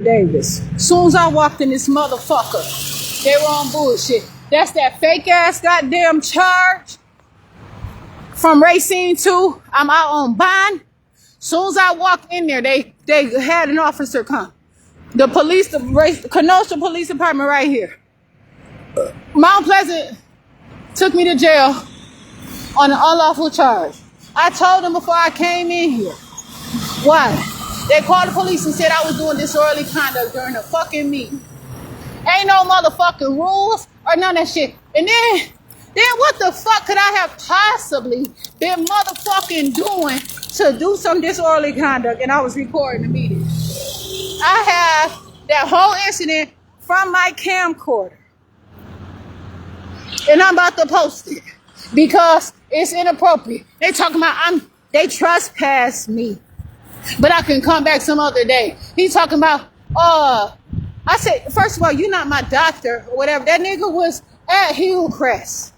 Davis. Soon as I walked in this motherfucker, they were on bullshit. That's that fake ass goddamn charge from Racine 2. I'm out on bond. Soon as I walked in there, they had an officer come. The police, the Kenosha Police Department right here. Mount Pleasant took me to jail on an unlawful charge. I told them before I came in here. Why? They called the police and said I was doing disorderly conduct during a fucking meeting. Ain't no motherfucking rules or none of that shit. And then what the fuck could I have possibly been motherfucking doing to do some disorderly conduct? And I was recording the meeting. I have that whole incident from my camcorder. And I'm about to post it because it's inappropriate. They talking about they trespassed me. But I can come back some other day. He talking about, I said, first of all, you're not my doctor or whatever. That nigga was at Hillcrest.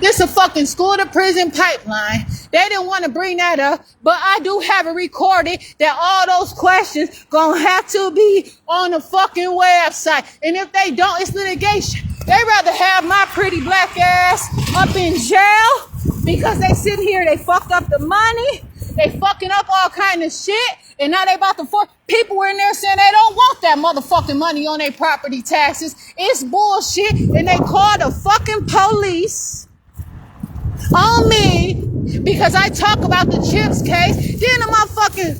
This a fucking school to prison pipeline. They didn't want to bring that up, but I do have it recorded that all those questions gonna have to be on the fucking website. And if they don't, it's litigation. They rather have my pretty black ass up in jail because they sit here, they fucked up the money. They fucking up all kind of shit, and now they about to force. People were in there saying they don't want that motherfucking money on their property taxes. It's bullshit, and they called the fucking police on me because I talk about the Chips case. Then the motherfucking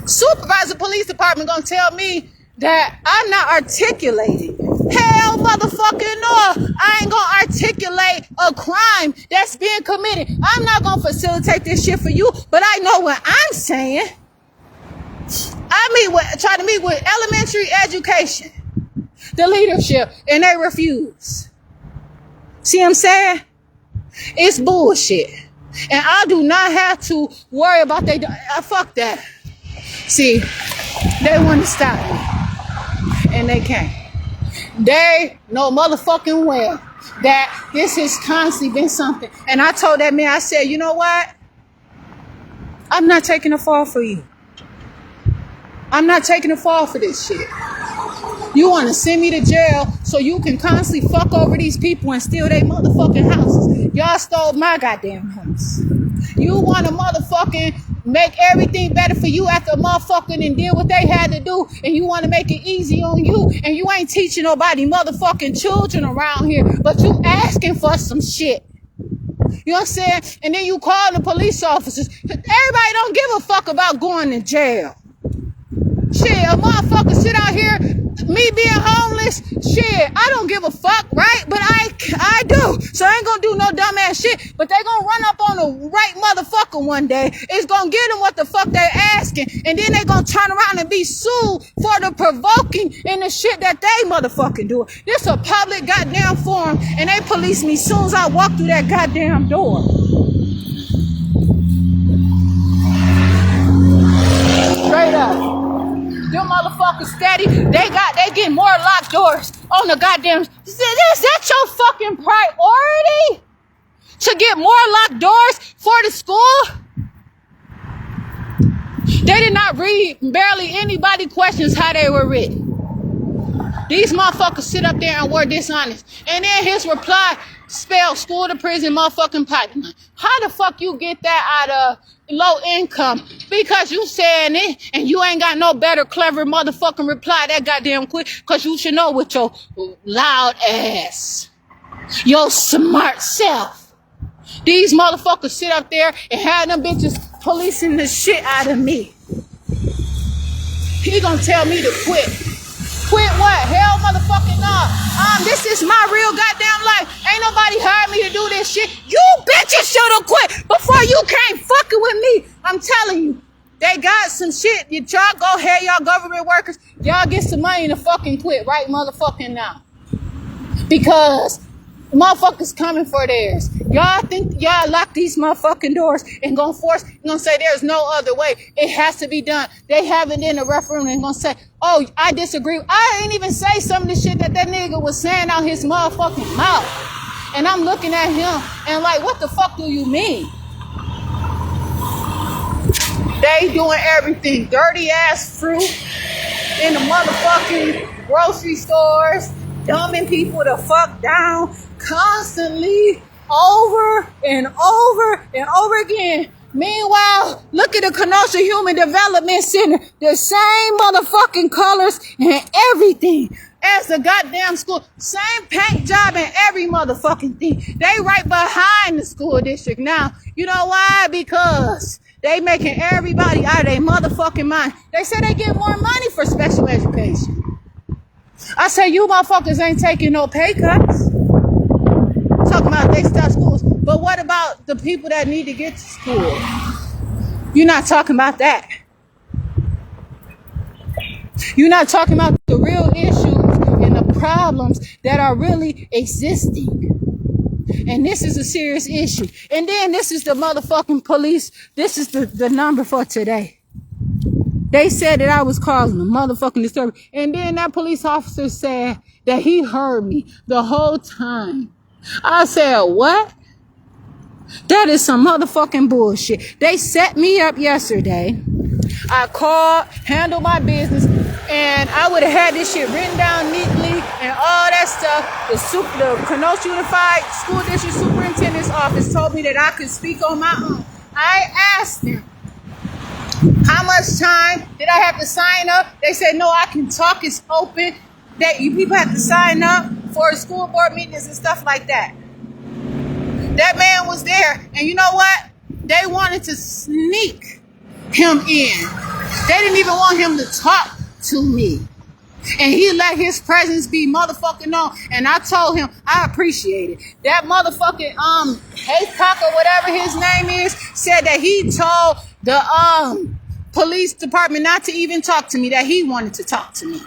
supervisor police department gonna tell me that I'm not articulating. Hell motherfucking no. I ain't gonna articulate a crime that's being committed. I'm not gonna facilitate this shit for you, but I know what I'm saying. Try to meet with elementary education, the leadership, and they refuse. See what I'm saying? It's bullshit. And I do not have to worry about fuck that. See, they want to stop me. And they can't. They know motherfucking well that this has constantly been something. And I told that man, I said, you know what? I'm not taking a fall for you. I'm not taking a fall for this shit. You want to send me to jail so you can constantly fuck over these people and steal their motherfucking houses. Y'all stole my goddamn house. You want to motherfucking make everything better for you after motherfucking and did what they had to do, and you want to make it easy on you, and you ain't teaching nobody motherfucking children around here, but you asking for some shit. You know what I'm saying? And then you call the police officers. Everybody don't give a fuck about going to jail. Shit, a motherfucker sit out here, me being homeless, shit, I don't give a fuck, right? But I do. So I ain't gonna do no dumbass shit. But they gonna run up on the right motherfucker one day. It's gonna give them what the fuck they asking. And then they gonna turn around and be sued for the provoking and the shit that they motherfucking do. This a public goddamn forum, and they police me soon as I walk through that goddamn door. Straight up. Them motherfuckers steady. They getting more locked doors on the goddamn. Is that your fucking priority? To get more locked doors for the school? They did not read barely anybody questions how they were written. These motherfuckers sit up there and were dishonest. And then his reply spelled school to prison motherfucking pipeline. How the fuck you get that out of low income? Because you saying it and you ain't got no better clever motherfucking reply that goddamn quick. Because you should know with your loud ass, your smart self. These motherfuckers sit up there and have them bitches policing the shit out of me. He gonna tell me to quit. Quit what? Hell motherfucking no. This is my real goddamn life. Ain't nobody hired me to do this shit. You bitches should have quit before you came fucking with me. I'm telling you. They got some shit. Y'all go ahead, y'all government workers. Y'all get some money to fucking quit right motherfucking now. Because motherfuckers coming for theirs. Y'all think y'all lock these motherfucking doors and gonna say there's no other way. It has to be done. They have it in the referendum and gonna say, oh, I disagree. I ain't even say some of the shit that nigga was saying out his motherfucking mouth. And I'm looking at him and like, what the fuck do you mean? They doing everything. Dirty ass fruit in the motherfucking grocery stores, dumbing people the fuck down constantly over and over and over again. Meanwhile, look at the Kenosha Human Development Center. The same motherfucking colors and everything as the goddamn school. Same paint job and every motherfucking thing. They right behind the school district now. You know why? Because they making everybody out of their motherfucking mind. They say they get more money for special education. I say, you motherfuckers ain't taking no pay cuts. Talking about they stop schools. But what about the people that need to get to school? You're not talking about that. You're not talking about the real issues and the problems that are really existing. And this is a serious issue. And then this is the motherfucking police. This is the number for today. They said that I was causing a motherfucking disturbance. And then that police officer said that he heard me the whole time. I said, what? That is some motherfucking bullshit. They set me up yesterday. I called, handled my business, and I would have had this shit written down neatly and all that stuff. The Kenosha Unified School District Superintendent's Office told me that I could speak on my own. I asked them, how much time did I have to sign up? They said, no, I can talk. It's open. That you people have to sign up for school board meetings and stuff like that. That man was there, and you know what? They wanted to sneak him in. They didn't even want him to talk to me. And he let his presence be motherfucking known. And I told him I appreciate it. That motherfucking Haycock or whatever his name is said that he told the police department not to even talk to me, that he wanted to talk to me.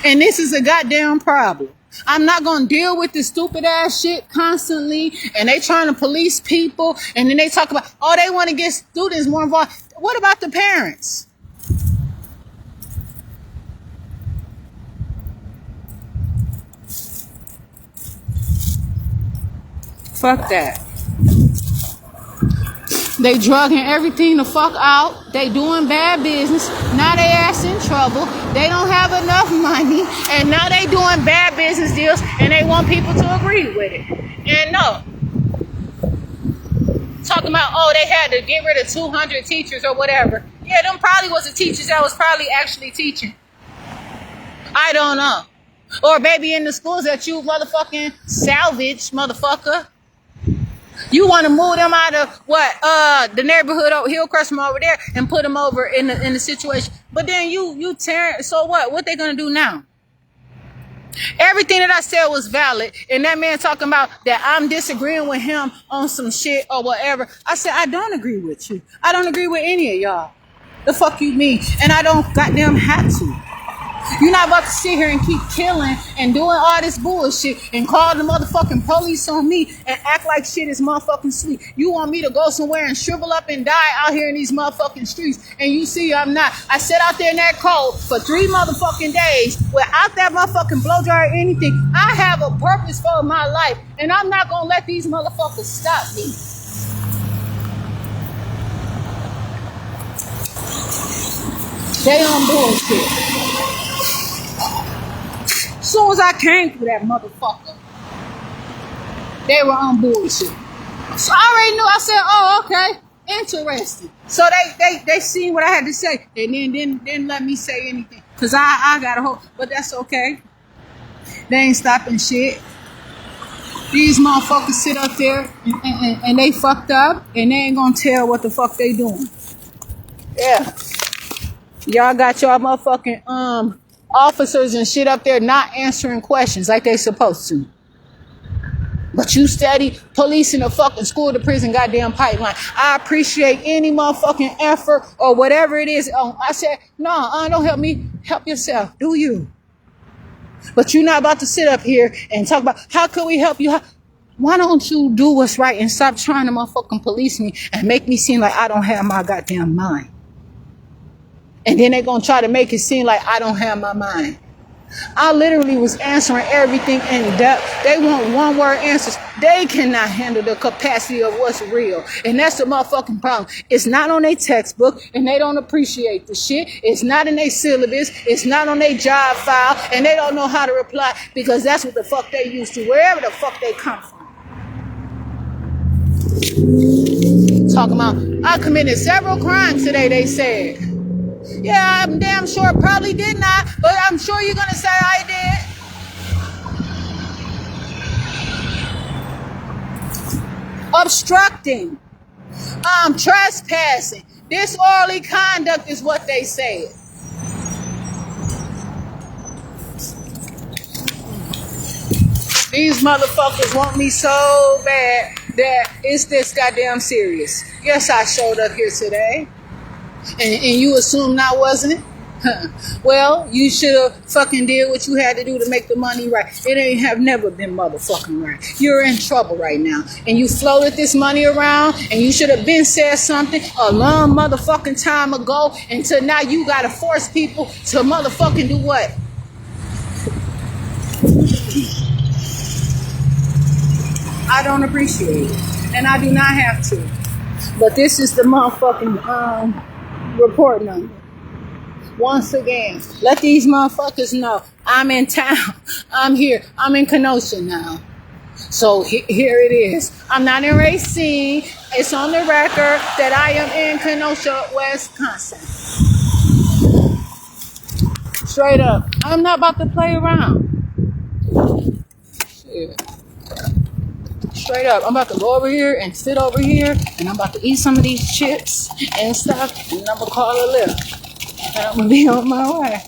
And this is a goddamn problem. I'm not going to deal with this stupid ass shit constantly. And they trying to police people. And then they talk about, oh, they want to get students more involved. What about the parents? Fuck that. They drugging everything the fuck out. They doing bad business. Now they ass in trouble. They don't have enough money. And now they doing bad business deals. And they want people to agree with it. And no. Talking about, oh, they had to get rid of 200 teachers or whatever. Yeah, them probably was the teachers that was probably actually teaching. I don't know. Or maybe in the schools that you motherfucking salvage, motherfucker. You want to move them out of the neighborhood over Hillcrest from over there and put them over in the situation. But then you tear. So what? What they gonna do now? Everything that I said was valid, and that man talking about that I'm disagreeing with him on some shit or whatever. I said I don't agree with you. I don't agree with any of y'all. The fuck you mean? And I don't goddamn have to. You're not about to sit here and keep killing and doing all this bullshit and call the motherfucking police on me and act like shit is motherfucking sweet. You want me to go somewhere and shrivel up and die out here in these motherfucking streets, and you see I'm not. I sat out there in that cold for 3 motherfucking days without that motherfucking blow dryer or anything. I have a purpose for my life, and I'm not gonna let these motherfuckers stop me. They on bullshit. As soon as I came through that motherfucker, they were on bullshit. So I already knew. I said, oh, okay, interesting. So they seen what I had to say, and then didn't let me say anything. Cause I got a hold, but that's okay. They ain't stopping shit. These motherfuckers sit up there and they fucked up, and they ain't gonna tell what the fuck they doing. Yeah. Y'all got y'all motherfucking officers and shit up there not answering questions like they supposed to. But you steady policing the fucking school to prison goddamn pipeline. I appreciate any motherfucking effort or whatever it is. I said, no, don't help me. Help yourself. Do you? But you're not about to sit up here and talk about how can we help you? Why don't you do what's right and stop trying to motherfucking police me and make me seem like I don't have my goddamn mind? And then they're going to try to make it seem like I don't have my mind. I literally was answering everything in depth. They want one word answers. They cannot handle the capacity of what's real. And that's the motherfucking problem. It's not on their textbook and they don't appreciate the shit. It's not in their syllabus. It's not on their job file. And they don't know how to reply because that's what the fuck they used to, wherever the fuck they come from. Talking about, I committed several crimes today, they said. Yeah, I'm damn sure probably did not, but I'm sure you're gonna say I did. Obstructing, trespassing, disorderly conduct is what they said. These motherfuckers want me so bad that it's this goddamn serious. Yes, I showed up here today. And you assumed I wasn't? Well, you should have fucking did what you had to do to make the money right. It ain't have never been motherfucking right. You're in trouble right now. And you floated this money around and you should have been said something a long motherfucking time ago until now you gotta force people to motherfucking do what? I don't appreciate it. And I do not have to. But this is the motherfucking report number. Once again, let these motherfuckers know I'm in town. I'm here. I'm in Kenosha now. So here it is. I'm not in Racine. It's on the record that I am in Kenosha, Wisconsin. Straight up. I'm not about to play around. Shit. Straight up, I'm about to go over here and sit over here, and I'm about to eat some of these chips and stuff, and I'm gonna call it a lift. And I'm gonna be on my way.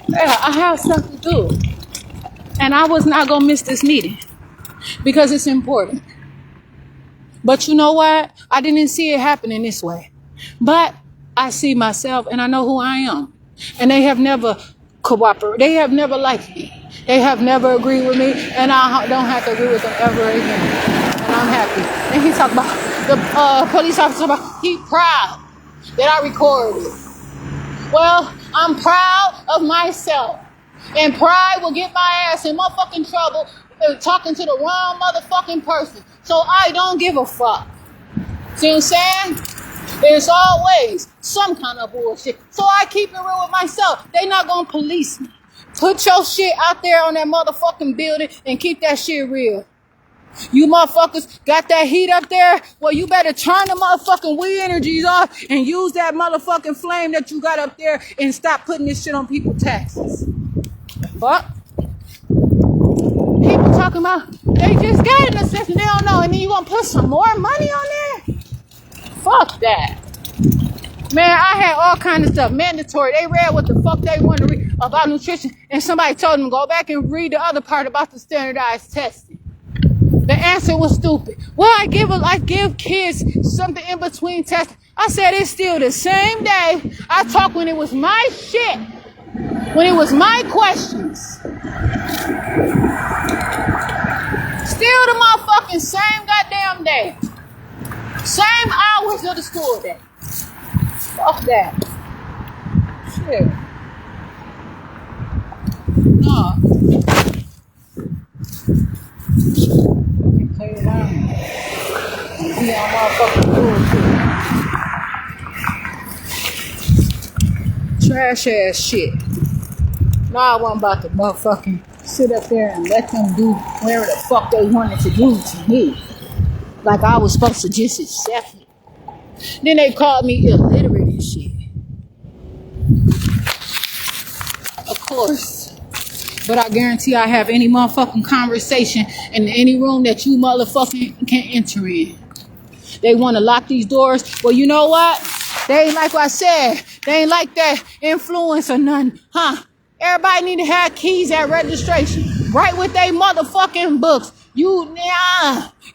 Yeah, I have stuff to do. And I was not gonna miss this meeting because it's important. But you know what? I didn't see it happening this way. But I see myself and I know who I am. And they have never cooperated. They have never liked me. They have never agreed with me, and I don't have to agree with them ever again. And I'm happy. And he talked about the police officer about he proud that I recorded. Well, I'm proud of myself, and pride will get my ass in motherfucking trouble talking to the wrong motherfucking person. So I don't give a fuck. See what I'm saying? There's always some kind of bullshit. So I keep it real with myself. They not gonna police me. Put your shit out there on that motherfucking building and keep that shit real. You motherfuckers got that heat up there? Well, you better turn the motherfucking weed energies off and use that motherfucking flame that you got up there and stop putting this shit on people's taxes. Fuck. People talking about they just got an assessment, they don't know, and then you gonna put some more money on there? Fuck that. Man, I had all kinds of stuff mandatory. They read what the fuck they wanted to read about nutrition, and somebody told them go back and read the other part about the standardized testing. The answer was stupid. Well, I give kids something in between testing. I said it's still the same day. I talked when it was my shit, when it was my questions. Still the motherfucking same goddamn day, same hours of the school day. Fuck that. Shit. No. Play around. Be on motherfucking bullshit. Trash ass shit. No, I wasn't about to motherfucking sit up there and let them do whatever the fuck they wanted to do to me. Like I was supposed to just accept it. Then they called me illiterate and shit. Of course. But I guarantee I have any motherfucking conversation in any room that you motherfucking can enter in. They want to lock these doors. Well, you know what? They ain't like what I said. They ain't like that influence or nothing. Huh? Everybody need to have keys at registration. Right with they motherfucking books. You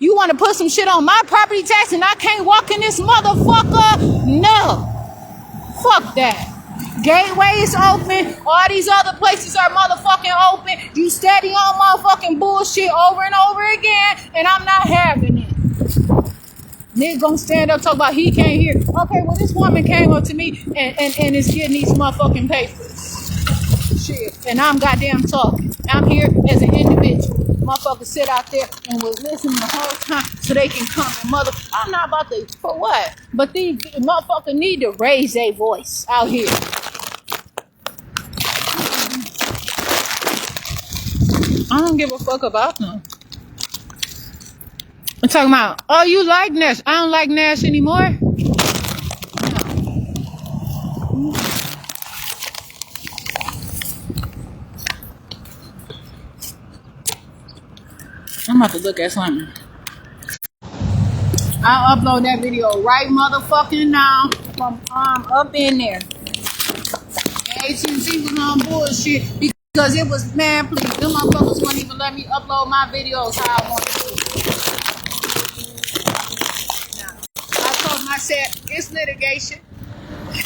want to put some shit on my property tax and I can't walk in this motherfucker? No. Fuck that. Gateway is open. All these other places are motherfucking open. You steady on motherfucking bullshit over and over again, and I'm not having it. Nigga gonna stand up talk about he can't hear. Okay, well this woman came up to me and is getting these motherfucking papers. Shit. And I'm goddamn talking. I'm here as an individual. Motherfuckers sit out there and was listening the whole time so they can come and mother. I'm not about to, for what? But these motherfuckers need to raise their voice out here. I don't give a fuck about them. I'm talking about, oh, you like Nash. I don't like Nash anymore. I'm about to look at something. I'll upload that video right motherfucking now from up in there. And AT&T was on bullshit because it was, man, please, them motherfuckers wouldn't even let me upload my videos how I want to do it. Now, I told them, I said, it's litigation,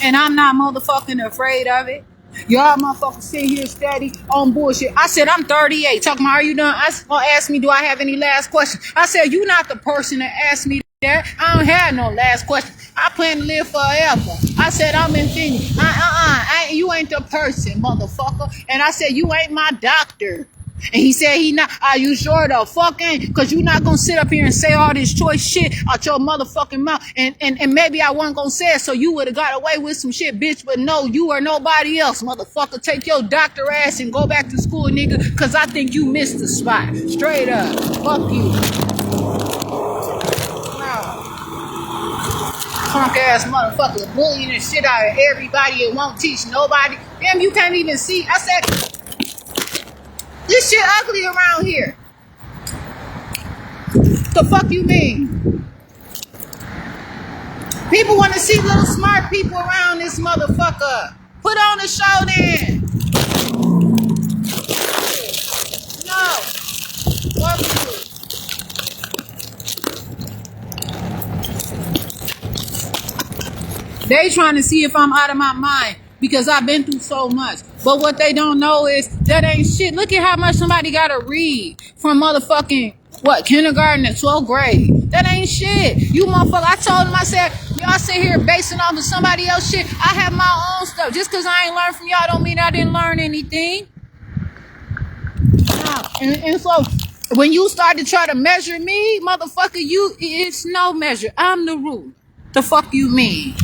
and I'm not motherfucking afraid of it. Y'all motherfuckers sit here steady on bullshit. I said, I'm 38. Talking about, are you done? Gonna ask me, do I have any last questions? I said, you not the person that asked me that. I don't have no last question. I plan to live forever. I said, I'm infinity. You ain't the person, motherfucker. And I said, you ain't my doctor. And he said he not. Are you sure the fuck ain't? Cause you not gonna sit up here and say all this choice shit out your motherfucking mouth. And maybe I wasn't gonna say it, so you would have got away with some shit, bitch. But no, you or nobody else, motherfucker. Take your doctor ass and go back to school, nigga. Cause I think you missed the spot. Straight up. Fuck you. Punk ass motherfucker bullying the shit out of everybody and won't teach nobody. Damn, you can't even see. I said, this shit ugly around here. The fuck you mean? People want to see little smart people around this motherfucker. Put on the show then. No. Fuck you. They trying to see if I'm out of my mind because I've been through so much. But what they don't know is that ain't shit. Look at how much somebody got to read from motherfucking, what, kindergarten to 12th grade. That ain't shit. You motherfucker, I told them, I said, y'all sit here basing off of somebody else shit. I have my own stuff. Just because I ain't learned from y'all don't mean I didn't learn anything. And so when you start to try to measure me, motherfucker, it's no measure. I'm the rule. The fuck you mean?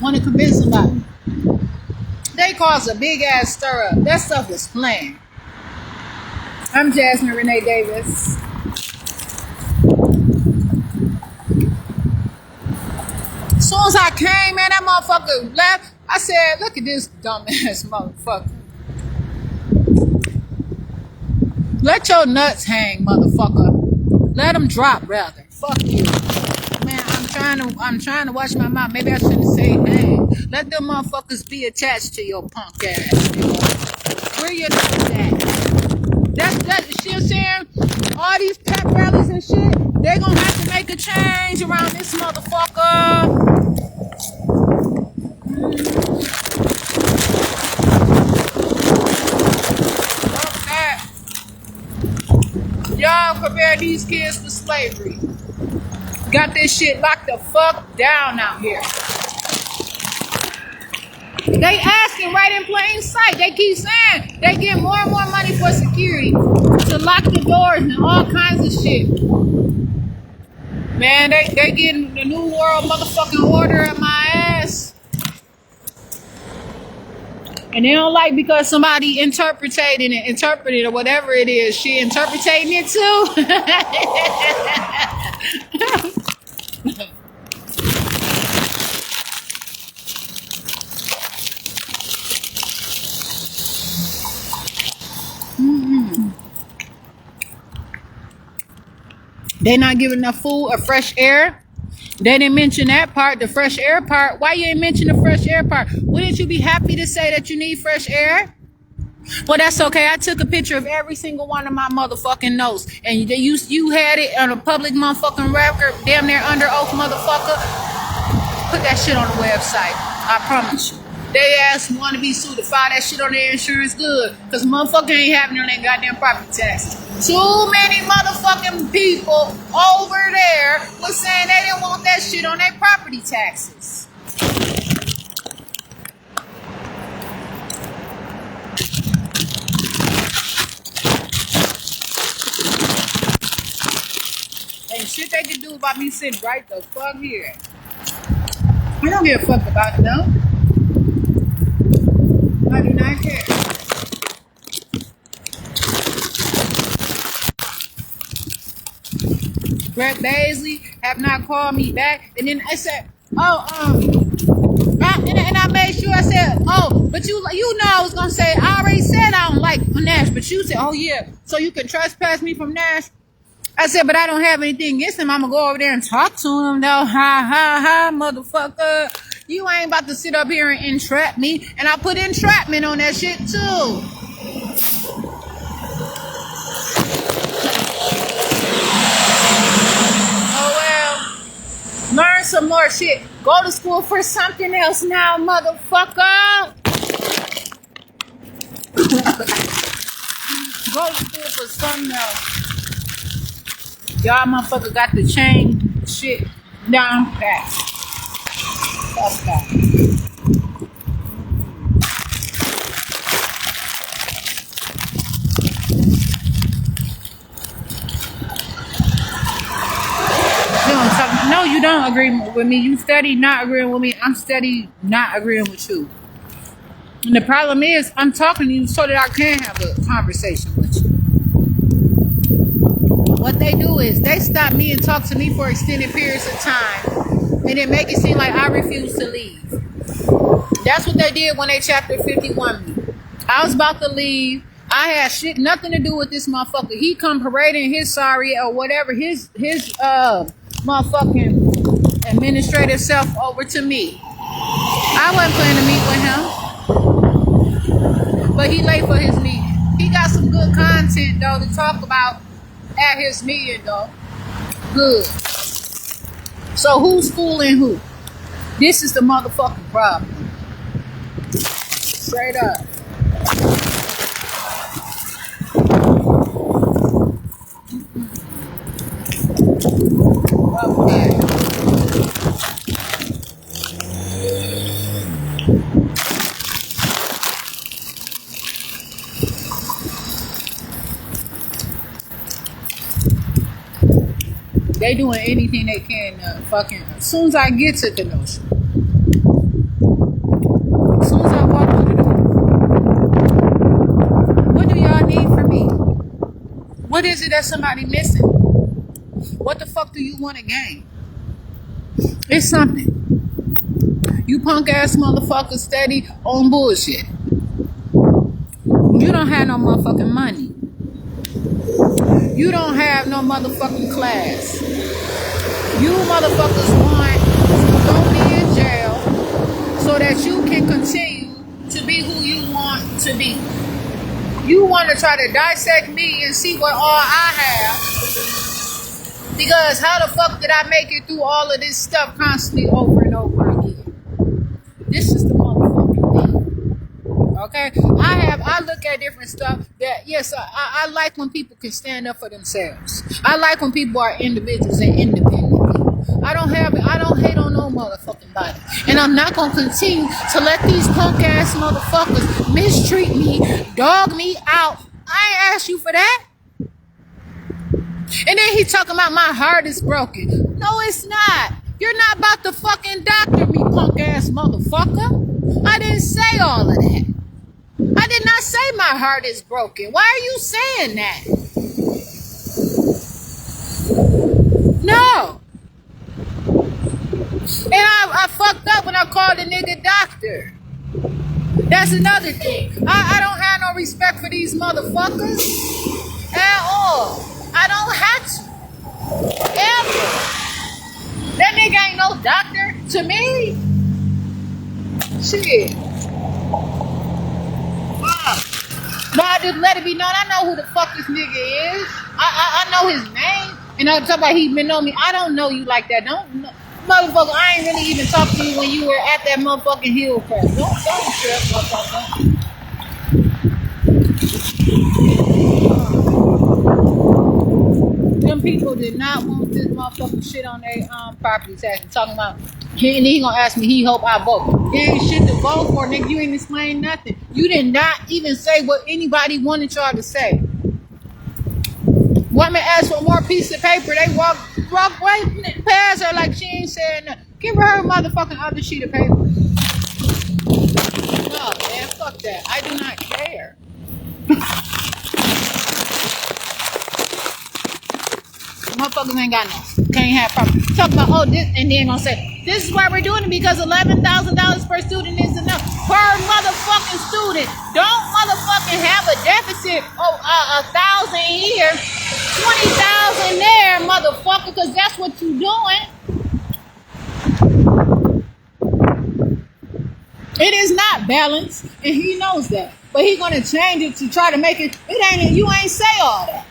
Want to convince somebody. They cause a big ass stir up. That stuff is playing. I'm Jasmine Renee Davis. As soon as I came, man, that motherfucker left. I said, look at this dumbass motherfucker. Let your nuts hang, motherfucker. Let them drop, rather. Fuck you. Man, I'm trying to watch my mouth. Maybe I shouldn't say hang. Let them motherfuckers be attached to your punk ass. Where your nuts at? That's shit I'm saying. All these pep rallies and shit, they're gonna have to make a change around this motherfucker. Fuck that. Y'all prepare these kids for slavery. Got this shit locked the fuck down out here. They asking right in plain sight. They keep saying they get more and more money for security to lock the doors and all kinds of shit. Man, they getting the new world motherfucking order at my ass. And they don't like because somebody interpreted or whatever it is. She interpreting it too. They not giving enough food or fresh air. They didn't mention that part, the fresh air part. Why you ain't mention the fresh air part? Wouldn't you be happy to say that you need fresh air? Well, that's okay. I took a picture of every single one of my motherfucking notes, and you had it on a public motherfucking record, damn near under oath, motherfucker. Put that shit on the website. I promise you. They ass want to be sued to file that shit on their insurance good, cause motherfucker ain't having on their goddamn property taxes. Too many motherfucking people over there was saying they didn't want that shit on their property taxes. Ain't shit they can do about me sitting right the fuck here. I don't give a fuck about it, no. I do not care. Brett Baisley have not called me back. And then I said, and I made sure I said, but you know I was gonna say, I already said I don't like Nash, but you said, oh yeah, so you can trespass me from Nash. I said, but I don't have anything against him. I'm gonna go over there and talk to him though. Ha, motherfucker. You ain't about to sit up here and entrap me. And I put entrapment on that shit too. Oh well. Learn some more shit. Go to school for something else now, motherfucker. Go to school for something else. Y'all motherfucker got to change shit down pat. Fuck that. No, you don't agree with me. You steady not agreeing with me. I'm steady not agreeing with you. And the problem is, I'm talking to you so that I can have a conversation with you. What they do is they stop me and talk to me for extended periods of time and then make it seem like I refuse to leave. That's what they did when they chapter 51 me. I was about to leave. I had shit nothing to do with this motherfucker. He come parading his sorry or whatever his motherfucking administrative self over to me. I wasn't planning to meet with him. But he late for his meeting. He got some good content though to talk about at his meeting though. Good. So who's fooling who? This is the motherfucking problem. Straight up. Okay. They doing anything they can fucking as soon as I get to Kenosha. As soon as I walk through the door. What do y'all need from me? What is it that somebody missing? What the fuck do you want to gain? It's something. You punk ass motherfuckers steady on bullshit. You don't have no motherfucking money. You don't have no motherfucking class. You motherfuckers want to throw me in jail so that you can continue to be who you want to be. You want to try to dissect me and see what all I have. Because how the fuck did I make it through all of this stuff constantly over and over again? This is the motherfucking thing. Okay? I look at different stuff that, yes, I like when people can stand up for themselves. I like when people are individuals and independent people. I don't hate on no motherfucking body. And I'm not going to continue to let these punk ass motherfuckers mistreat me, dog me out. I ain't asked you for that. And then he talking about my heart is broken. No, it's not. You're not about to fucking doctor me, punk ass motherfucker. I didn't say all of that. I did not say my heart is broken. Why are you saying that? No. And I fucked up when I called the nigga doctor. That's another thing. I don't have no respect for these motherfuckers at all. I don't have to. Ever. That nigga ain't no doctor to me. Shit. Wow. But I just let it be known. I know who the fuck this nigga is. I know his name. And I'm talking about he been on me. I don't know you like that. Don't motherfucker. I ain't really even talk to you when you were at that motherfucking hill press. Don't trip, motherfucker. Them people did not want this motherfucking shit on their property tax. Talking about, and then he gonna ask me, he hope I vote. There ain't shit to vote for, nigga. You ain't explain nothing. You did not even say what anybody wanted y'all to say. Women asked for more piece of paper. They walk right past her like she ain't saying nothing. Give her her motherfucking other sheet of paper. No, man, fuck that. I do not care. Motherfuckers ain't got no. Can't have problems. Talk about, oh, this, and then gonna say, this is why we're doing it because $11,000 per student is enough. Per motherfucking student. Don't motherfucking have a deficit of 1,000 here, 20,000 there, motherfucker, because that's what you doing. It is not balanced, and he knows that. But he gonna change it to try to make it. You ain't say all that.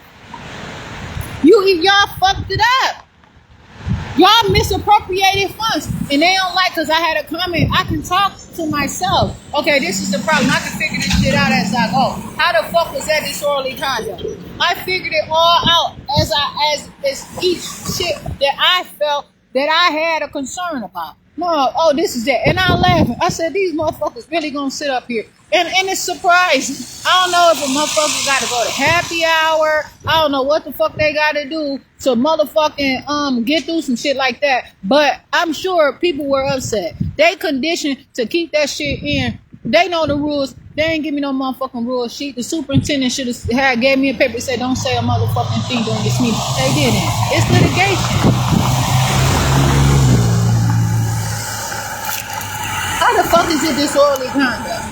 Y'all fucked it up. Y'all misappropriated funds. And they don't like, because I had a comment. I can talk to myself. Okay, this is the problem. I can figure this shit out as I go. How the fuck was that disorderly conduct? I figured it all out as each shit that I felt that I had a concern about. No, oh, this is that. And I laughing. I said, these motherfuckers really gonna sit up here. And it's surprising. I don't know if a motherfucker got to go to happy hour. I don't know what the fuck they got to do to motherfucking get through some shit like that. But I'm sure people were upset. They conditioned to keep that shit in. They know the rules. They ain't give me no motherfucking rule sheet. The superintendent should have gave me a paper that said, don't say a motherfucking thing during this meeting. They didn't. It's litigation. How the fuck is it disorderly conduct?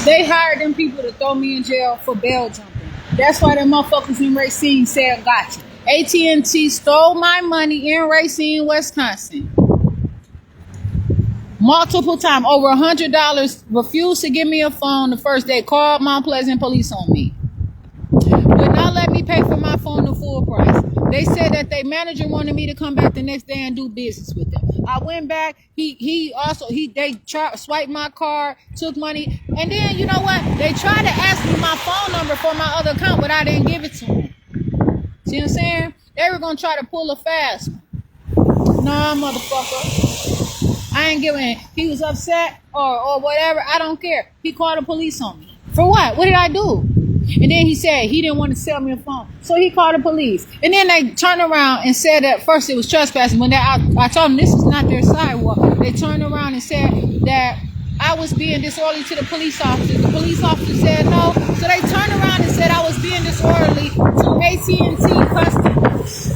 They hired them people to throw me in jail for bail jumping. That's why them motherfuckers in Racine said gotcha. AT&T stole my money in Racine, Wisconsin. Multiple times, over $100. Refused to give me a phone the first day. Called Mount Pleasant police on me. Would not let me pay for my phone the full price. They said that their manager wanted me to come back the next day and do business with them. I went back. They swiped my card, took money, and then you know what? They tried to ask me my phone number for my other account, but I didn't give it to them. See what I'm saying? They were gonna try to pull a fast one. Nah, motherfucker. I ain't giving. He was upset or whatever. I don't care. He called the police on me. For what? What did I do? And then he said he didn't want to sell me a phone. So he called the police. And then they turned around and said that first it was trespassing. When I told them this is not their sidewalk, they turned around and said that I was being disorderly to the police officers. The police officer said no. So they turned around and said I was being disorderly to AT&T customers.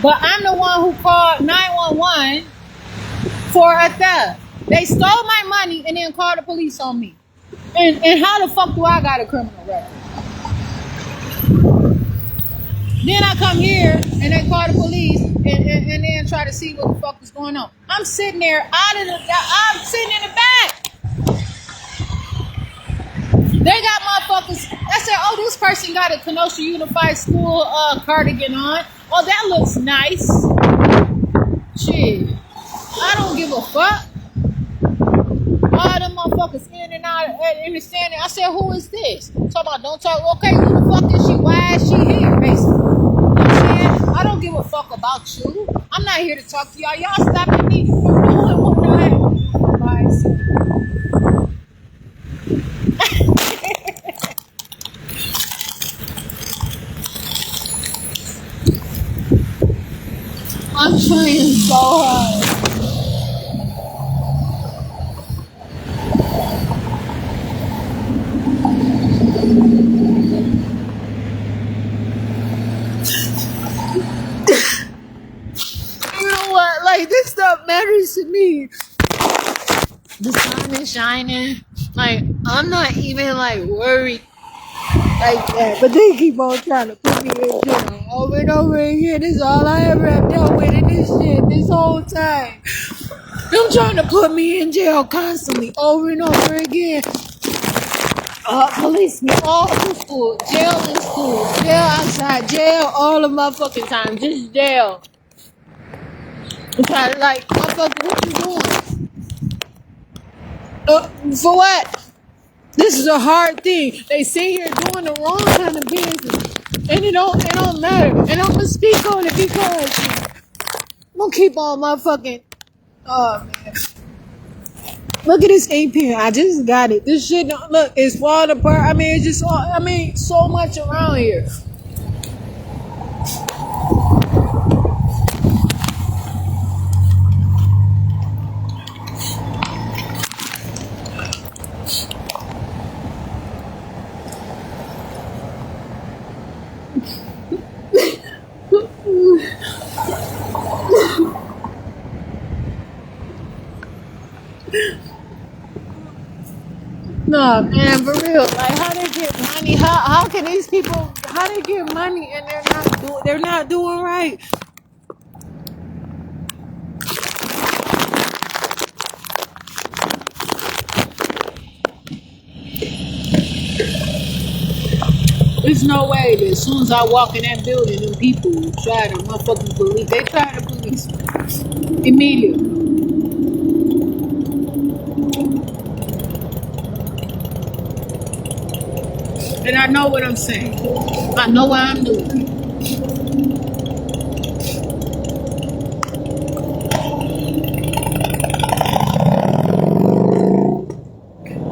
But I'm the one who called 911 for a theft. They stole my money and then called the police on me. And how the fuck do I got a criminal record? Then I come here and they call the police and then try to see what the fuck is going on. I'm sitting there I'm sitting in the back. They got motherfuckers. I said, oh, this person got a Kenosha Unified School cardigan on. Oh, that looks nice. Shit. I don't give a fuck. All them motherfuckers in and out understanding. I said, who is this? Talking about don't talk. Okay, who the fuck is she? Why is she here? Basically. You know what I'm saying? I don't give a fuck about you. I'm not here to talk to y'all. Y'all stopping me from doing what I have to do by myself. I'm trying so hard. You know what? Like, this stuff matters to me. The sun is shining. Like, I'm not even, like, worried like that. But they keep on trying to put me in jail over and over again. This is all I ever have dealt with in this shit this whole time. Them trying to put me in jail constantly over and over again. Policemen all through school, jail in school, jail outside, jail all the motherfucking time, just jail. I'm trying to like, motherfucker, what you doing? For what? This is a hard thing. They sit here doing the wrong kind of business, and it don't matter. And I'm gonna speak on it because I'm gonna keep on motherfucking. Oh man. Look at this ink pen. I just got it. This shit don't look. It's falling apart. I mean, it's just. I mean, so much around here. No man, for real. Like, how they get money? How can these people? How they get money and they're not doing right? There's no way that as soon as I walk in that building, them people try to motherfucking police. They try to police me immediately. And I know what I'm saying. I know what I'm doing.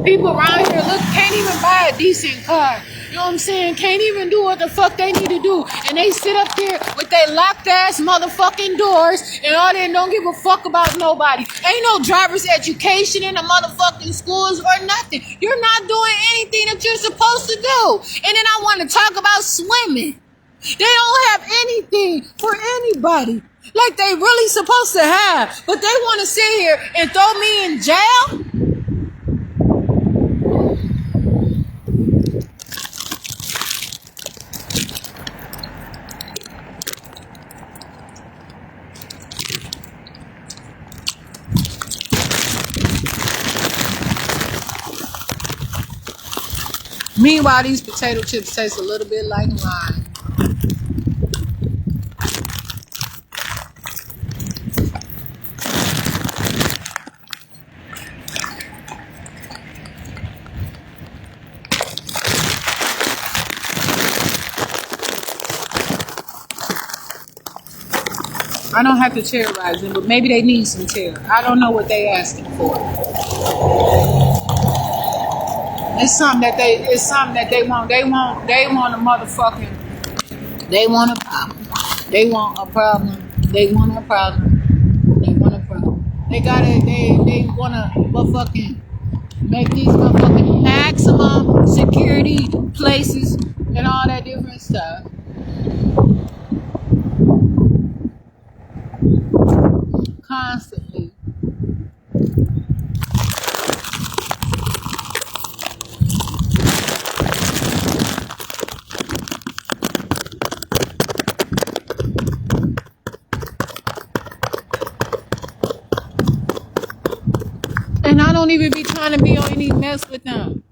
People around here can't even buy a decent car. You know what I'm saying? Can't even do what the fuck they need to do. And they sit up there with their locked ass motherfucking doors and all that, don't give a fuck about nobody. Ain't no driver's education in the motherfucking schools or nothing. You're not doing anything that you're supposed to do. And then I want to talk about swimming. They don't have anything for anybody like they really supposed to have. But they want to sit here and throw me in jail? Meanwhile, these potato chips taste a little bit like lime. I don't have to terrorize them, but maybe they need some terror. I don't know what they asking for. It's something that they want. They want a motherfucking. They want a problem. They want a problem. They want a problem. They want a problem. They wanna motherfucking make these motherfucking maximum security places and all that different stuff. Constantly. And I don't even be trying to be on any mess with them.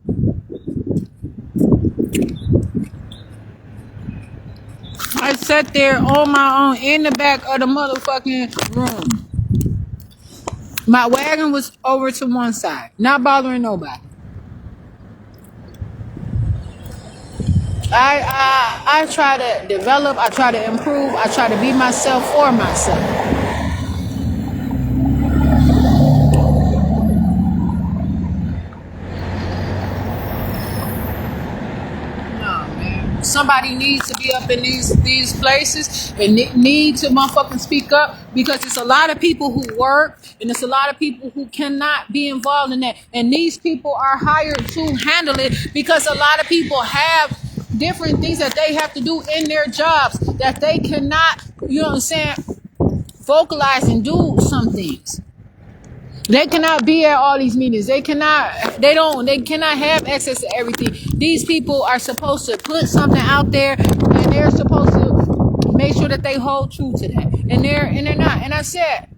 I sat there on my own in the back of the motherfucking room. My wagon was over to one side, not bothering nobody. I try to develop, I try to improve, I try to be myself for myself. Somebody needs to be up in these places and need to motherfucking speak up, because it's a lot of people who work and it's a lot of people who cannot be involved in that, and these people are hired to handle it because a lot of people have different things that they have to do in their jobs that they cannot, you know what I'm saying, vocalize and do some things. They cannot be at all these meetings. They cannot have access to everything. These people are supposed to put something out there and they're supposed to make sure that they hold true to that. And they're not. And I said,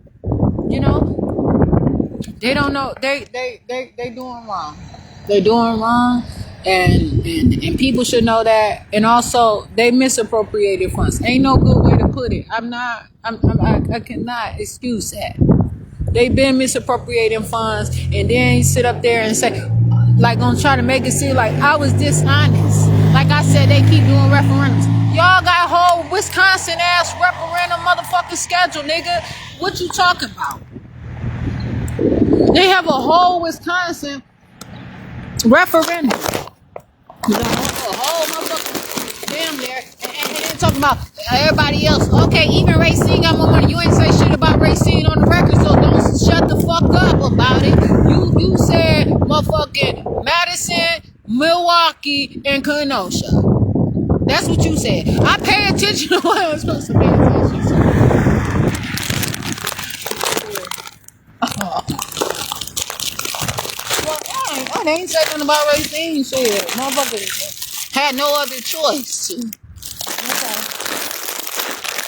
you know, they don't know. They doing wrong. They're doing wrong. and people should know that. And also, they misappropriated funds. Ain't no good way to put it. I cannot excuse that. They've been misappropriating funds, and then sit up there and say, like, gonna try to make it seem like I was dishonest. Like I said, they keep doing referendums. Y'all got a whole Wisconsin ass referendum motherfucking schedule, nigga. What you talking about? They have a whole Wisconsin referendum. The whole motherfucking damn there. And talking about everybody else. Okay, even Racine got more money. You ain't say shit about Racine on the record, so don't shut the fuck up about it. You said motherfucking Madison, Milwaukee, and Kenosha. That's what you said. I pay attention to what I'm supposed to pay attention to. Well, they ain't saying nothing about Racine shit. Motherfuckers had no other choice to. Okay.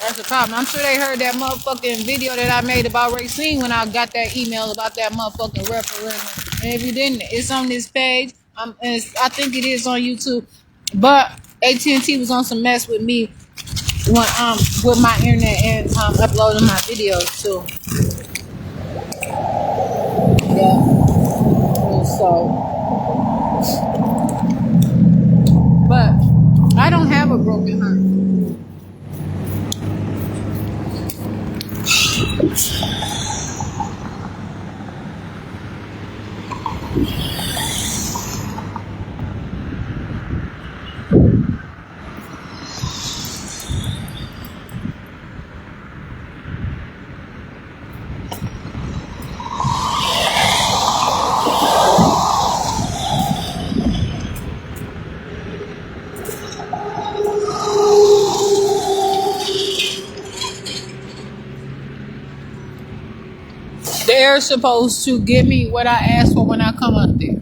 That's the problem. I'm sure they heard that motherfucking video that I made about Racine when I got that email about that motherfucking referendum. And if you didn't, it's on this page. I think it is on YouTube. But AT&T was on some mess with me when with my internet and uploading my videos too. Yeah. So, but I don't have a broken heart. They're supposed to give me what I asked for when I come up there.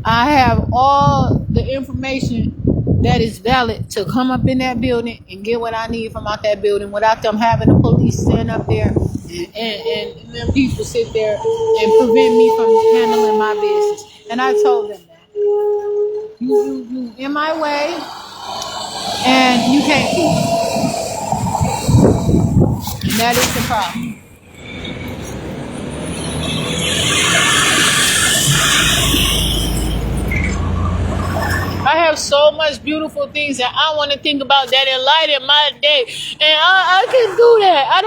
I have all the information that is valid to come up in that building and get what I need from out that building without them having the police stand up there and them people sit there and prevent me from handling my business. And I told them that. You in my way and you can't keep it. And that is the problem. I have so much beautiful things that I want to think about that enlighten my day, and I can do that. I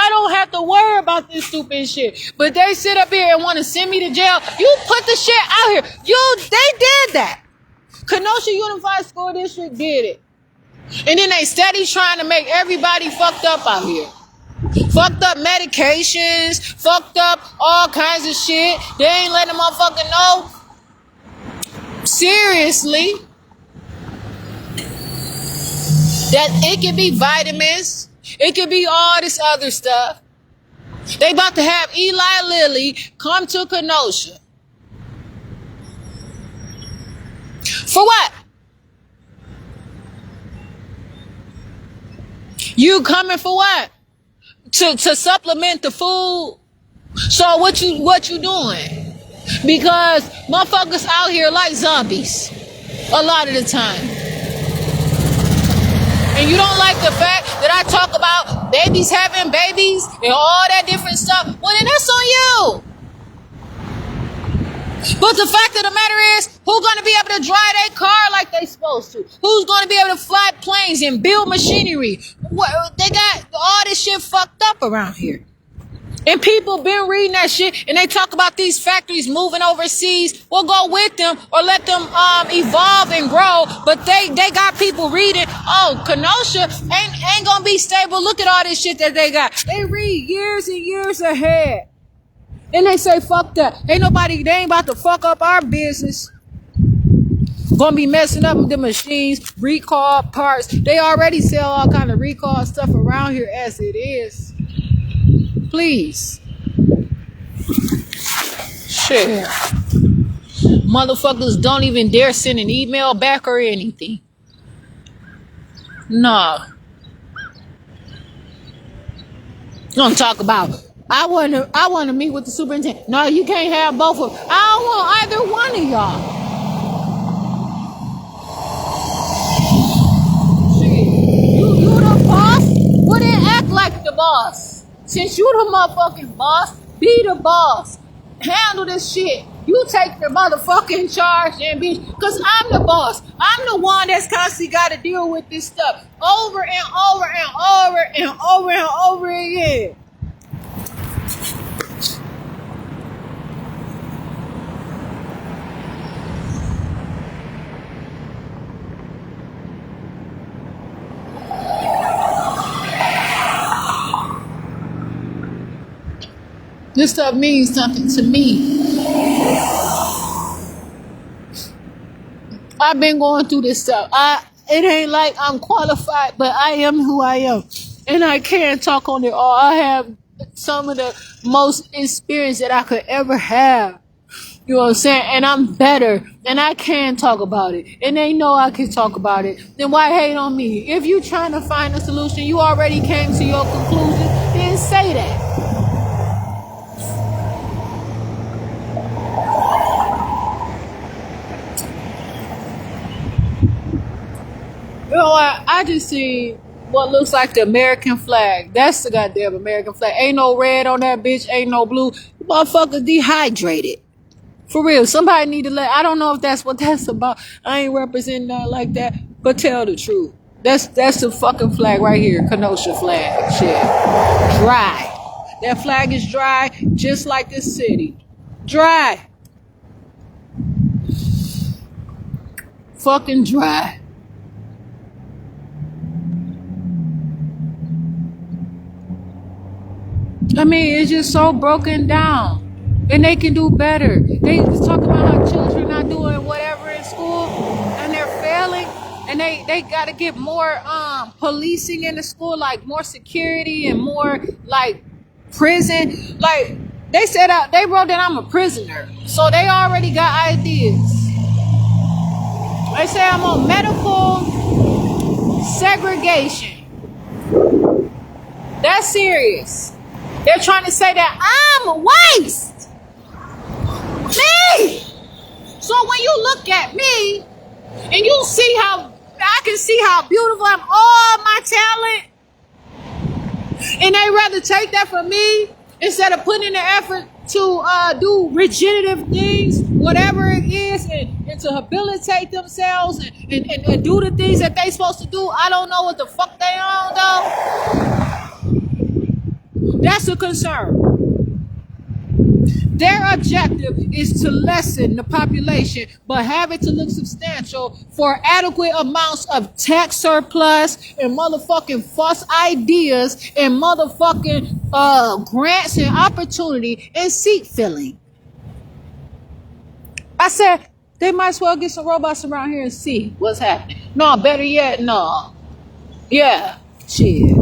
don't have to worry about this stupid shit. But they sit up here and want to send me to jail. You put the shit out here. They did that. Kenosha Unified School District did it, and then they steady trying to make everybody fucked up out here. Fucked up medications, fucked up all kinds of shit. They ain't letting them motherfucking know. Seriously, that it could be vitamins, it could be all this other stuff. They about to have Eli Lilly come to Kenosha. For what? You coming for what? To supplement the food? So what you doing? Because motherfuckers out here like zombies a lot of the time. And you don't like the fact that I talk about babies having babies and all that different stuff. Well, then that's on you. But the fact of the matter is, who's going to be able to drive their car like they supposed to? Who's going to be able to fly planes and build machinery? They got all this shit fucked up around here. And people been reading that shit, and they talk about these factories moving overseas. We'll go with them or let them evolve and grow. But they got people reading, oh, Kenosha ain't gonna be stable. Look at all this shit that they got. They read years and years ahead. And they say, fuck that. They ain't about to fuck up our business. Gonna be messing up with the machines, recall parts. They already sell all kind of recall stuff around here as it is. Please. Shit. Motherfuckers don't even dare send an email back or anything. Nah. Don't talk about, I want to meet with the superintendent. No, you can't have both of them. I don't want either one of y'all. then act like the boss. Since you the motherfucking boss, be the boss. Handle this shit. You take the motherfucking charge and bitch. Cause I'm the boss. I'm the one that's constantly gotta deal with this stuff over and over and over and over and over again. This stuff means something to me. I've been going through this stuff. It ain't like I'm qualified, but I am who I am. And I can't talk on it all. I have some of the most experience that I could ever have. You know what I'm saying? And I'm better. And I can talk about it. And they know I can talk about it. Then why hate on me? If you trying to find a solution, you already came to your conclusion, then say that. You know what? I just see what looks like the American flag. That's the goddamn American flag. Ain't no red on that bitch. Ain't no blue. The motherfucker dehydrated. For real. Somebody need to I don't know if that's what that's about. I ain't representing nothing like that. But tell the truth. That's the fucking flag right here. Kenosha flag. Shit. Dry. That flag is dry just like this city. Dry. Fucking dry. I mean, it's just so broken down. And they can do better. They just talk about how children not doing whatever in school and they're failing. And they got to get more policing in the school, like more security and more like prison. Like they wrote that I'm a prisoner. So they already got ideas. They say I'm on medical segregation. That's serious. They're trying to say that I'm a waste. Me. So when you look at me and you see how I can see how beautiful I'm, all my talent, and they rather take that from me instead of putting in the effort to do regenerative things, whatever it is, and to rehabilitate themselves and do the things that they supposed to do. I don't know what the fuck they on though. That's a concern. Their objective is to lessen the population, but have it to look substantial for adequate amounts of tax surplus and motherfucking false ideas and motherfucking grants and opportunity and seat filling. I said, they might as well get some robots around here and see what's happening. No, better yet, no. Yeah, shit.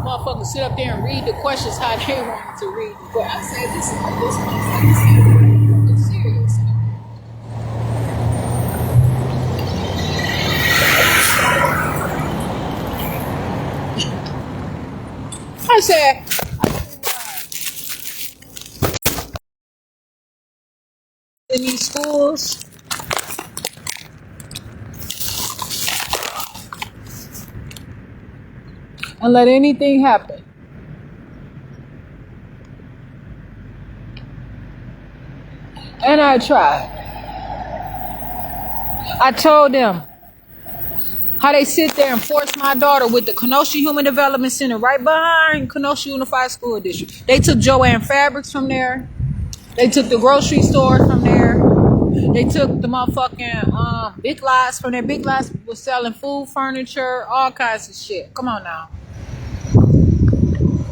Motherfuckers sit up there and read the questions how they want to read the questions. I said, this it's serious. I said, in these schools, and let anything happen. And I tried. I told them how they sit there and force my daughter with the Kenosha Human Development Center right behind Kenosha Unified School District. They took Joanne Fabrics from there. They took the grocery store from there. They took the motherfucking Big Lots from there. Big Lots was selling food, furniture, all kinds of shit. Come on now.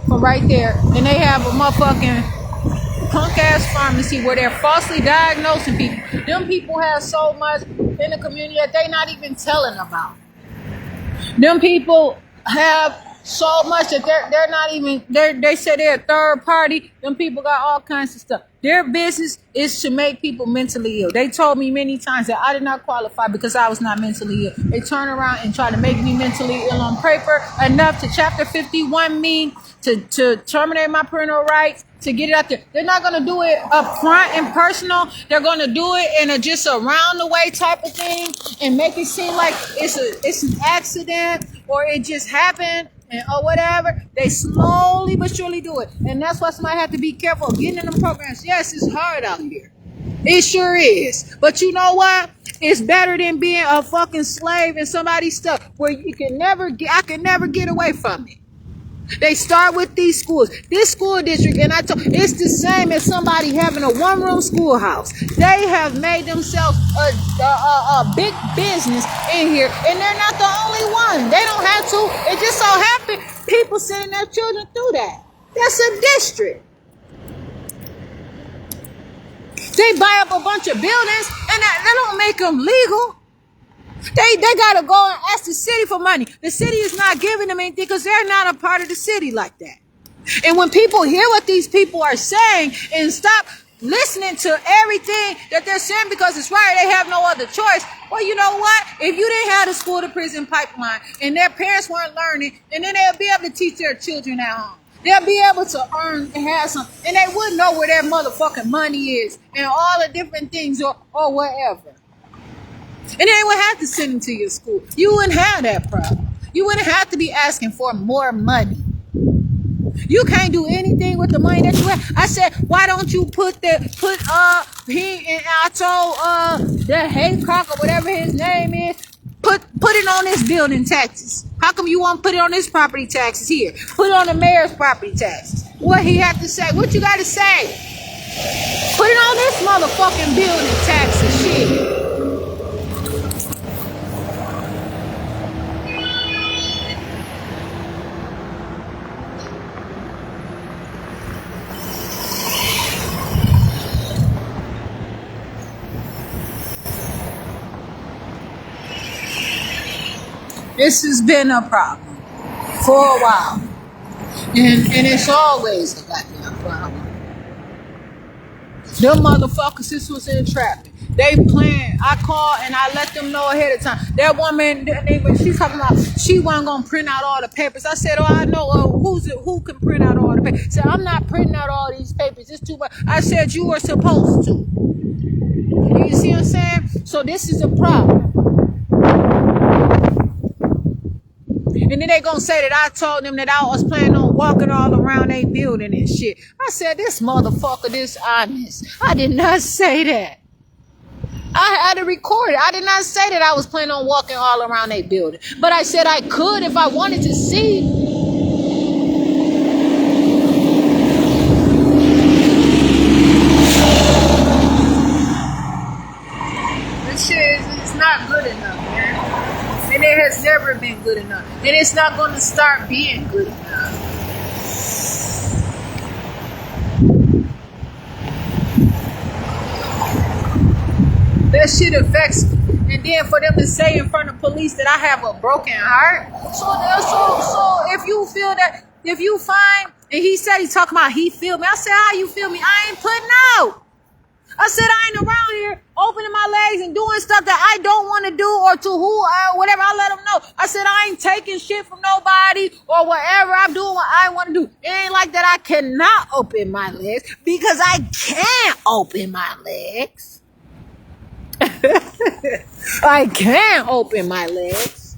From right there. And they have a motherfucking punk ass pharmacy where they're falsely diagnosing people. Them people have so much in the community that they not even telling about. Them people have so much that they're not even, they say they're a third party. Them people got all kinds of stuff. Their business is to make people mentally ill. They told me many times that I did not qualify because I was not mentally ill. They turn around and try to make me mentally ill on paper enough to Chapter 51 me to terminate my parental rights, to get it out there. They're not gonna do it up front and personal. They're gonna do it in a just around the way type of thing and make it seem like it's an accident or it just happened or whatever. They slowly but surely do it. And that's why somebody have to be careful of getting in them programs. Yes, it's hard out here. It sure is. But you know what? It's better than being a fucking slave in somebody's stuff where I can never get away from it. They start with these schools. This school district, and it's the same as somebody having a one-room schoolhouse. They have made themselves a big business in here, and they're not the only one. They don't have to. It just so happened people sending their children through that. That's a district. They buy up a bunch of buildings, and that don't make them legal. They gotta go and ask the city for money. The city is not giving them anything because they're not a part of the city like that. And when people hear what these people are saying and stop listening to everything that they're saying because it's right, they have no other choice. Well, you know what? If you didn't have the school to prison pipeline and their parents weren't learning, and then they'll be able to teach their children at home. They'll be able to earn and have some, and they wouldn't know where their motherfucking money is and all the different things or whatever. And they would have to send them to your school. You wouldn't have that problem. You wouldn't have to be asking for more money. You can't do anything with the money that you have. I said, why don't you put the Haycock or whatever his name is, put it on his building taxes. How come you won't put it on his property taxes here? Put it on the mayor's property taxes. What he have to say? What you got to say? Put it on this motherfucking building taxes shit. This has been a problem for a while. And it's always a goddamn problem. Them motherfuckers, this was entrapment. They planned. I called and I let them know ahead of time. That woman, she's talking about she wasn't gonna print out all the papers. I said, I know who can print out all the papers. I said, I'm not printing out all these papers. It's too much. I said, you were supposed to. You see what I'm saying? So this is a problem. And then they gonna say that I told them that I was planning on walking all around their building and shit. I said, this motherfucker dishonest. I did not say that. I had to record it. I did not say that I was planning on walking all around their building. But I said I could if I wanted to see. This shit is not good enough, man. And it has never been good enough. And it's not going to start being good enough. That shit affects me. And then for them to say in front of police that I have a broken heart. So if you feel that, if you find, and he said he's talking about he feel me. I said, how you feel me? I ain't putting out. I said, I ain't around here opening my legs and doing stuff that I don't want to do or to who or whatever. I let them know. I said, I ain't taking shit from nobody or whatever. I'm doing what I want to do. It ain't like that I cannot open my legs because I can't open my legs. I can't open my legs.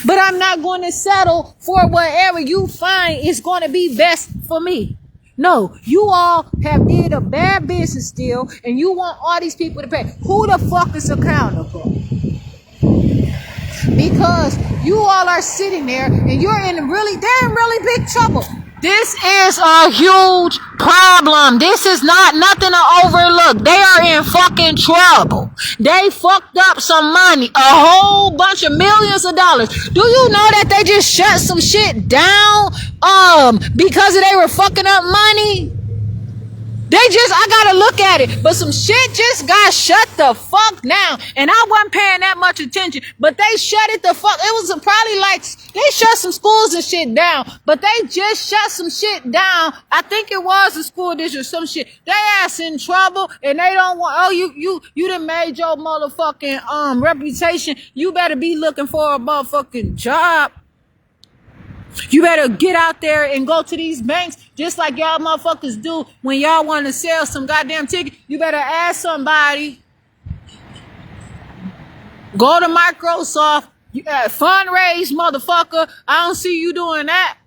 But I'm not going to settle for whatever you find is going to be best for me. No, you all have did a bad business deal and you want all these people to pay. Who the fuck is accountable? Because you all are sitting there and they're in really big trouble. This is a huge problem. This is not nothing to overlook. They are in fucking trouble. They fucked up some money, a whole bunch of millions of dollars. Do you know that they just shut some shit down because they were fucking up money? I gotta look at it. But some shit just got shut the fuck down. And I wasn't paying that much attention. But they shut it the fuck. It was probably like, they shut some schools and shit down. But they just shut some shit down. I think it was a school district or some shit. They ass in trouble and they don't want, you done made your motherfucking reputation. You better be looking for a motherfucking job. You better get out there and go to these banks just like y'all motherfuckers do when y'all want to sell some goddamn ticket. You better ask somebody. Go to Microsoft. Fundraise, motherfucker. I don't see you doing that.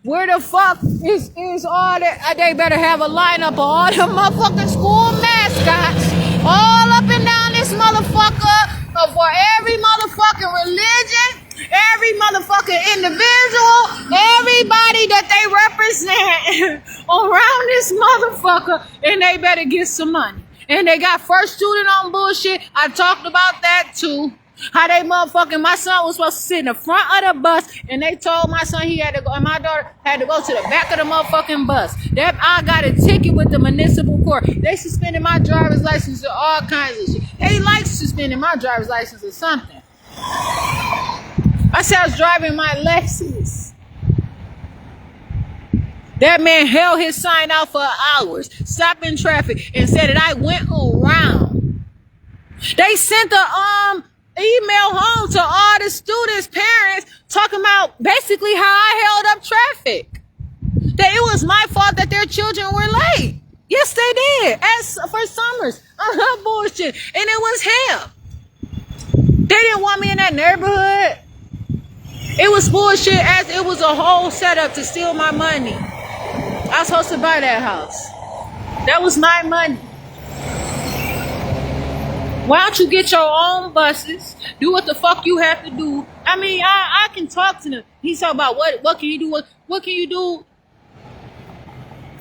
Where the fuck is all that? They better have a lineup of all the motherfucking school mascots all up and down this motherfucker for every motherfucking religion, every motherfucking individual, everybody that they represent around this motherfucker, and they better get some money. And they got first student on bullshit. I talked about that too. How they motherfucking, my son was supposed to sit in the front of the bus, and they told my son he had to go, and my daughter had to go to the back of the motherfucking bus. That I got a ticket with the municipal court. They suspended my driver's license or all kinds of shit. They like suspending my driver's license or something. I said I was driving my Lexus. That man held his sign out for hours, stopping traffic, and said that I went around. They sent the email home to all the students' parents talking about basically how I held up traffic. That it was my fault that their children were late. Yes, they did. As for Summers. Bullshit. And it was him. They didn't want me in that neighborhood. It was bullshit as it was a whole setup to steal my money. I was supposed to buy that house. That was my money. Why don't you get your own buses? Do what the fuck you have to do. I mean, I can talk to them. He's talking about what can you do? What can you do?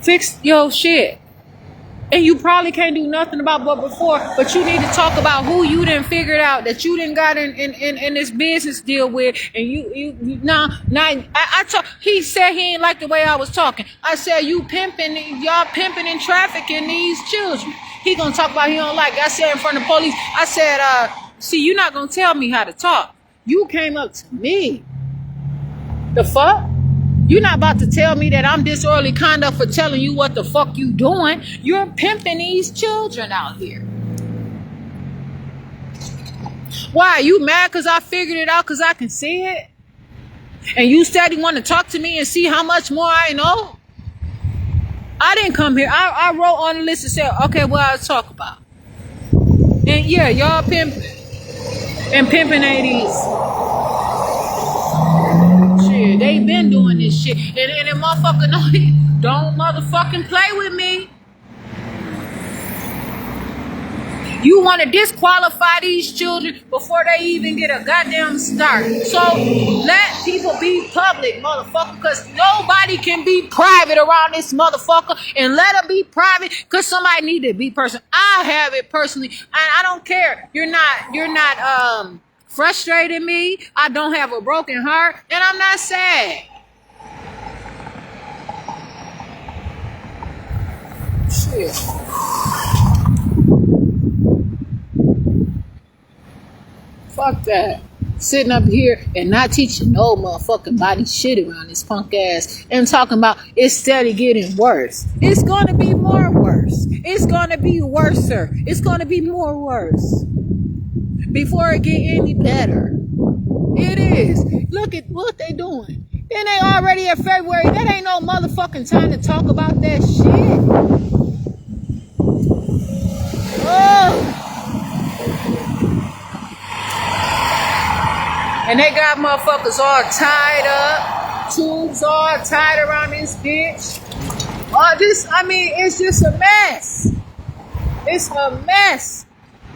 Fix your shit. And you probably can't do nothing about what before, but you need to talk about who you done figured out that you done got in this business deal with. And he said he ain't like the way I was talking. I said y'all pimping and trafficking these children. He gonna talk about he don't like it. I said in front of the police, I said, see, you're not gonna tell me how to talk. You came up to me. The fuck? You're not about to tell me that I'm disorderly conduct for telling you what the fuck you doing. You're pimping these children out here. Why? You mad because I figured it out because I can see it? And you steady want to talk to me and see how much more I know? I didn't come here. I wrote on the list and said, okay, what I'll talk about. And yeah, y'all pimping. And pimping ain't easy. Shit, they been doing this shit. And the motherfucker know it. Don't motherfucking play with me. You want to disqualify these children before they even get a goddamn start. So let people be public, motherfucker, because nobody can be private around this motherfucker. And let them be private because somebody need to be personal. I have it personally, and I don't care. You're not frustrating me. I don't have a broken heart, and I'm not sad. Shit. Fuck that. Sitting up here and not teaching no motherfucking body shit around this punk ass and talking about it's steady getting worse. It's gonna be more worse. It's gonna be worser. It's gonna be more worse before it get any better. It is. Look at what they doing. Then they already in February. That ain't no motherfucking time to talk about that shit. Oh. And they got motherfuckers all tied up, tubes all tied around this bitch. It's just a mess. It's a mess.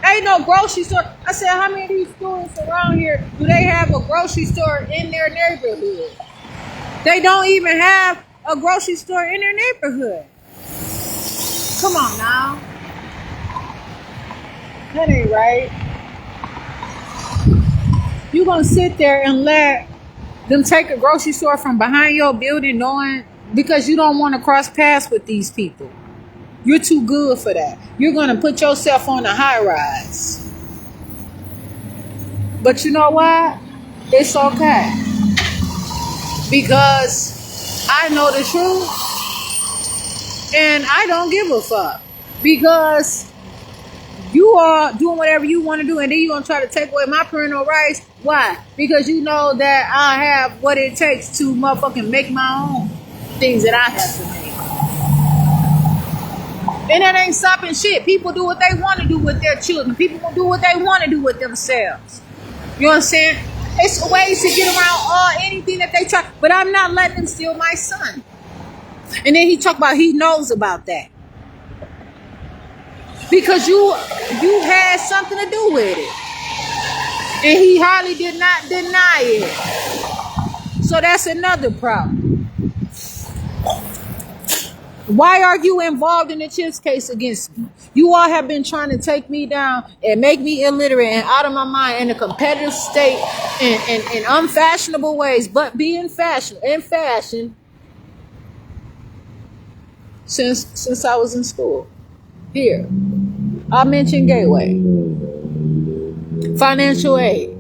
Ain't no grocery store. I said, how many of these students around here do they have a grocery store in their neighborhood? They don't even have a grocery store in their neighborhood. Come on now. That ain't right. You gonna sit there and let them take a grocery store from behind your building knowing because you don't want to cross paths with these people. You're too good for that. You're gonna put yourself on a high rise. But you know what? It's okay. Because I know the truth and I don't give a fuck. Because You are doing whatever you want to do, and then you're going to try to take away my parental rights. Why? Because you know that I have what it takes to motherfucking make my own things that I have to make. And that ain't stopping shit. People do what they want to do with their children. People will do what they want to do with themselves. You know what I'm saying? It's ways to get around anything that they try. But I'm not letting them steal my son. And then he talk about he knows about that. Because you had something to do with it. And he hardly did not deny it. So that's another problem. Why are you involved in the Chips case against me? You all have been trying to take me down and make me illiterate and out of my mind in a competitive state in unfashionable ways, but being in fashion since I was in school. Here, I mentioned Gateway. Financial aid.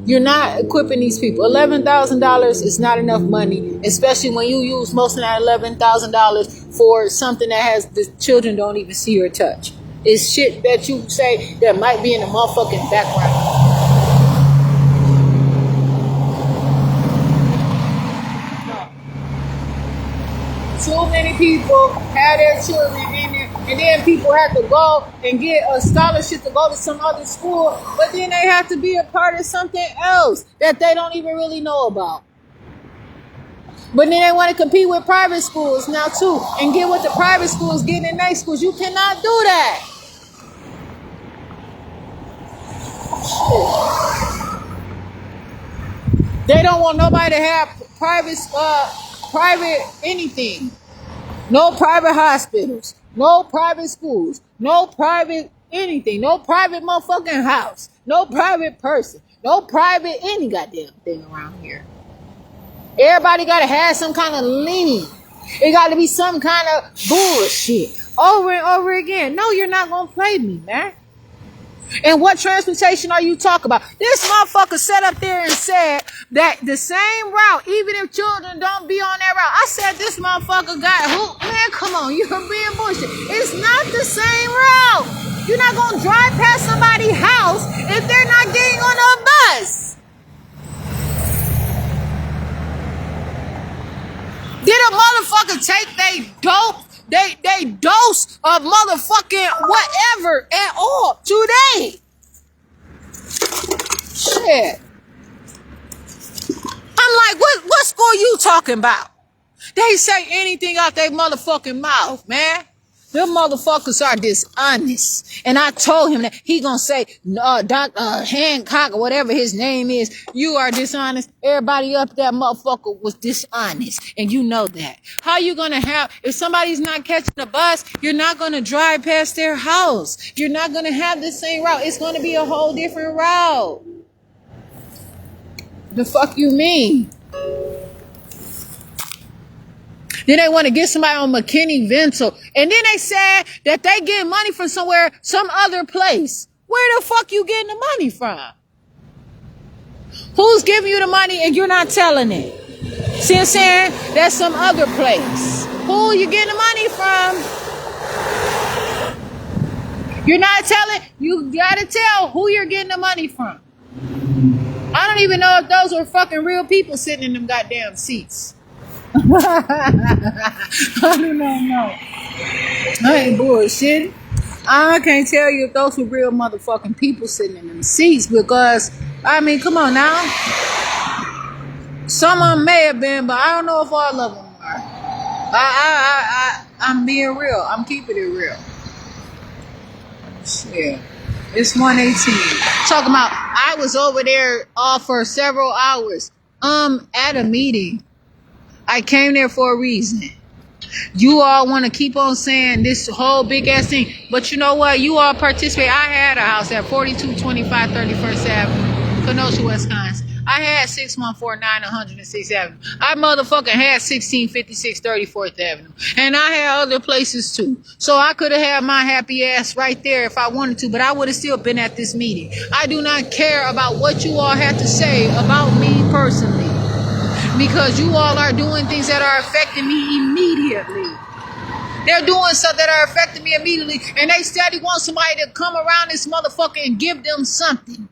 You're not equipping these people. $11,000 is not enough money, especially when you use most of that $11,000 for something that has the children don't even see or touch. It's shit that you say that might be in the motherfucking background. Too many people have their children in there, and then people have to go and get a scholarship to go to some other school, but then they have to be a part of something else that they don't even really know about. But then they want to compete with private schools now too, and get what the private schools get in their schools. You cannot do that. Shit. They don't want nobody to have private anything. No private hospitals, no private schools, no private anything, no private motherfucking house, no private person, no private any goddamn thing around here. Everybody gotta have some kind of lean. It gotta be some kind of bullshit over and over again. No, you're not gonna play me, man. And what transportation are you talking about? This motherfucker sat up there and said that the same route, even if children don't be on that route. I said this motherfucker got who? Man, come on, you're being bullshit. It's not the same route. You're not going to drive past somebody's house if they're not getting on a bus. Did a motherfucker take they dope? They dose of motherfucking whatever at all today. Shit. I'm like, what school you talking about? They say anything out their motherfucking mouth, man. Them motherfuckers are dishonest. And I told him that he gonna say, Dr. Hancock or whatever his name is, you are dishonest. Everybody up that motherfucker was dishonest. And you know that. How you gonna have, if somebody's not catching the bus, you're not gonna drive past their house. You're not gonna have the same route. It's gonna be a whole different route. The fuck you mean? Then they want to get somebody on McKinney-Vento. And then they said that they get money from somewhere, some other place. Where the fuck you getting the money from? Who's giving you the money and you're not telling it? See what I'm saying? That's some other place. Who you getting the money from? You're not telling. You gotta tell who you're getting the money from. I don't even know if those were fucking real people sitting in them goddamn seats. I do not know. I ain't bullshit. I can't tell you if those were real motherfucking people sitting in them seats because, I mean, come on now. Some of them may have been, but I don't know if all of them are. I'm being real. I'm keeping it real. Shit. It's 1:18. Talking about, I was over there for several hours. At a meeting. I came there for a reason. You all want to keep on saying this whole big ass thing, but you know what? You all participate. I had a house at 4225 31st Avenue, Kenosha, Wisconsin. I had 6149 106th Avenue. I motherfucking had 1656 34th Avenue. And I had other places too. So I could have had my happy ass right there if I wanted to, but I would have still been at this meeting. I do not care about what you all had to say about me personally. Because you all are doing things that are affecting me immediately. They're doing stuff that are affecting me immediately, and they steady want somebody to come around this motherfucker and give them something.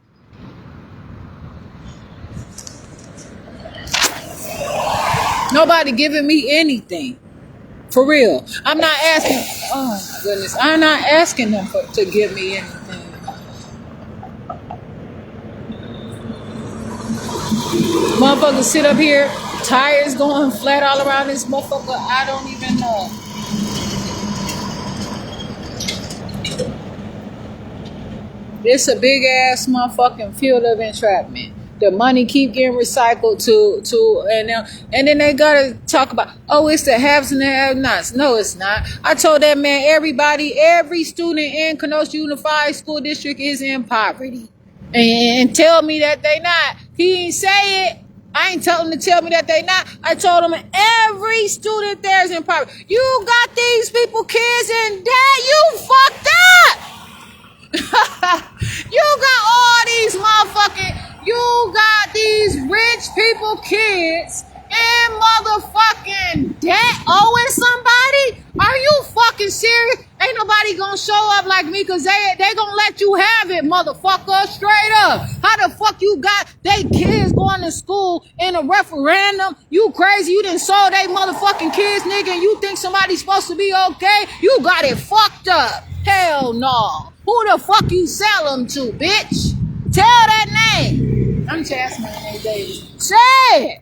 Nobody giving me anything. For real. I'm not asking, oh my goodness, I'm not asking them to give me anything. Motherfuckers sit up here, tires going flat all around this motherfucker. I don't even know. It's a big ass motherfucking field of entrapment. The money keep getting recycled and then they gotta talk about, oh, it's the haves and the have-nots. No, it's not. I told that man, every student in Kenosha Unified School District is in poverty. And tell me that they not. He ain't say it. I ain't telling him to tell me that they not. I told him every student there is in poverty. You got these people, kids in debt. You fucked up. You got these rich people kids in motherfucking debt owing somebody? Are you fucking serious? Ain't nobody gonna show up like me because they gonna let you have it, motherfucker, straight up. How the fuck you got they kids going to school in a referendum? You crazy? You done sold they motherfucking kids, nigga, and you think somebody's supposed to be okay? You got it fucked up. Hell no. Who the fuck you sell them to, bitch? Tell that name. I'm Jasmine A. Davis. Say it.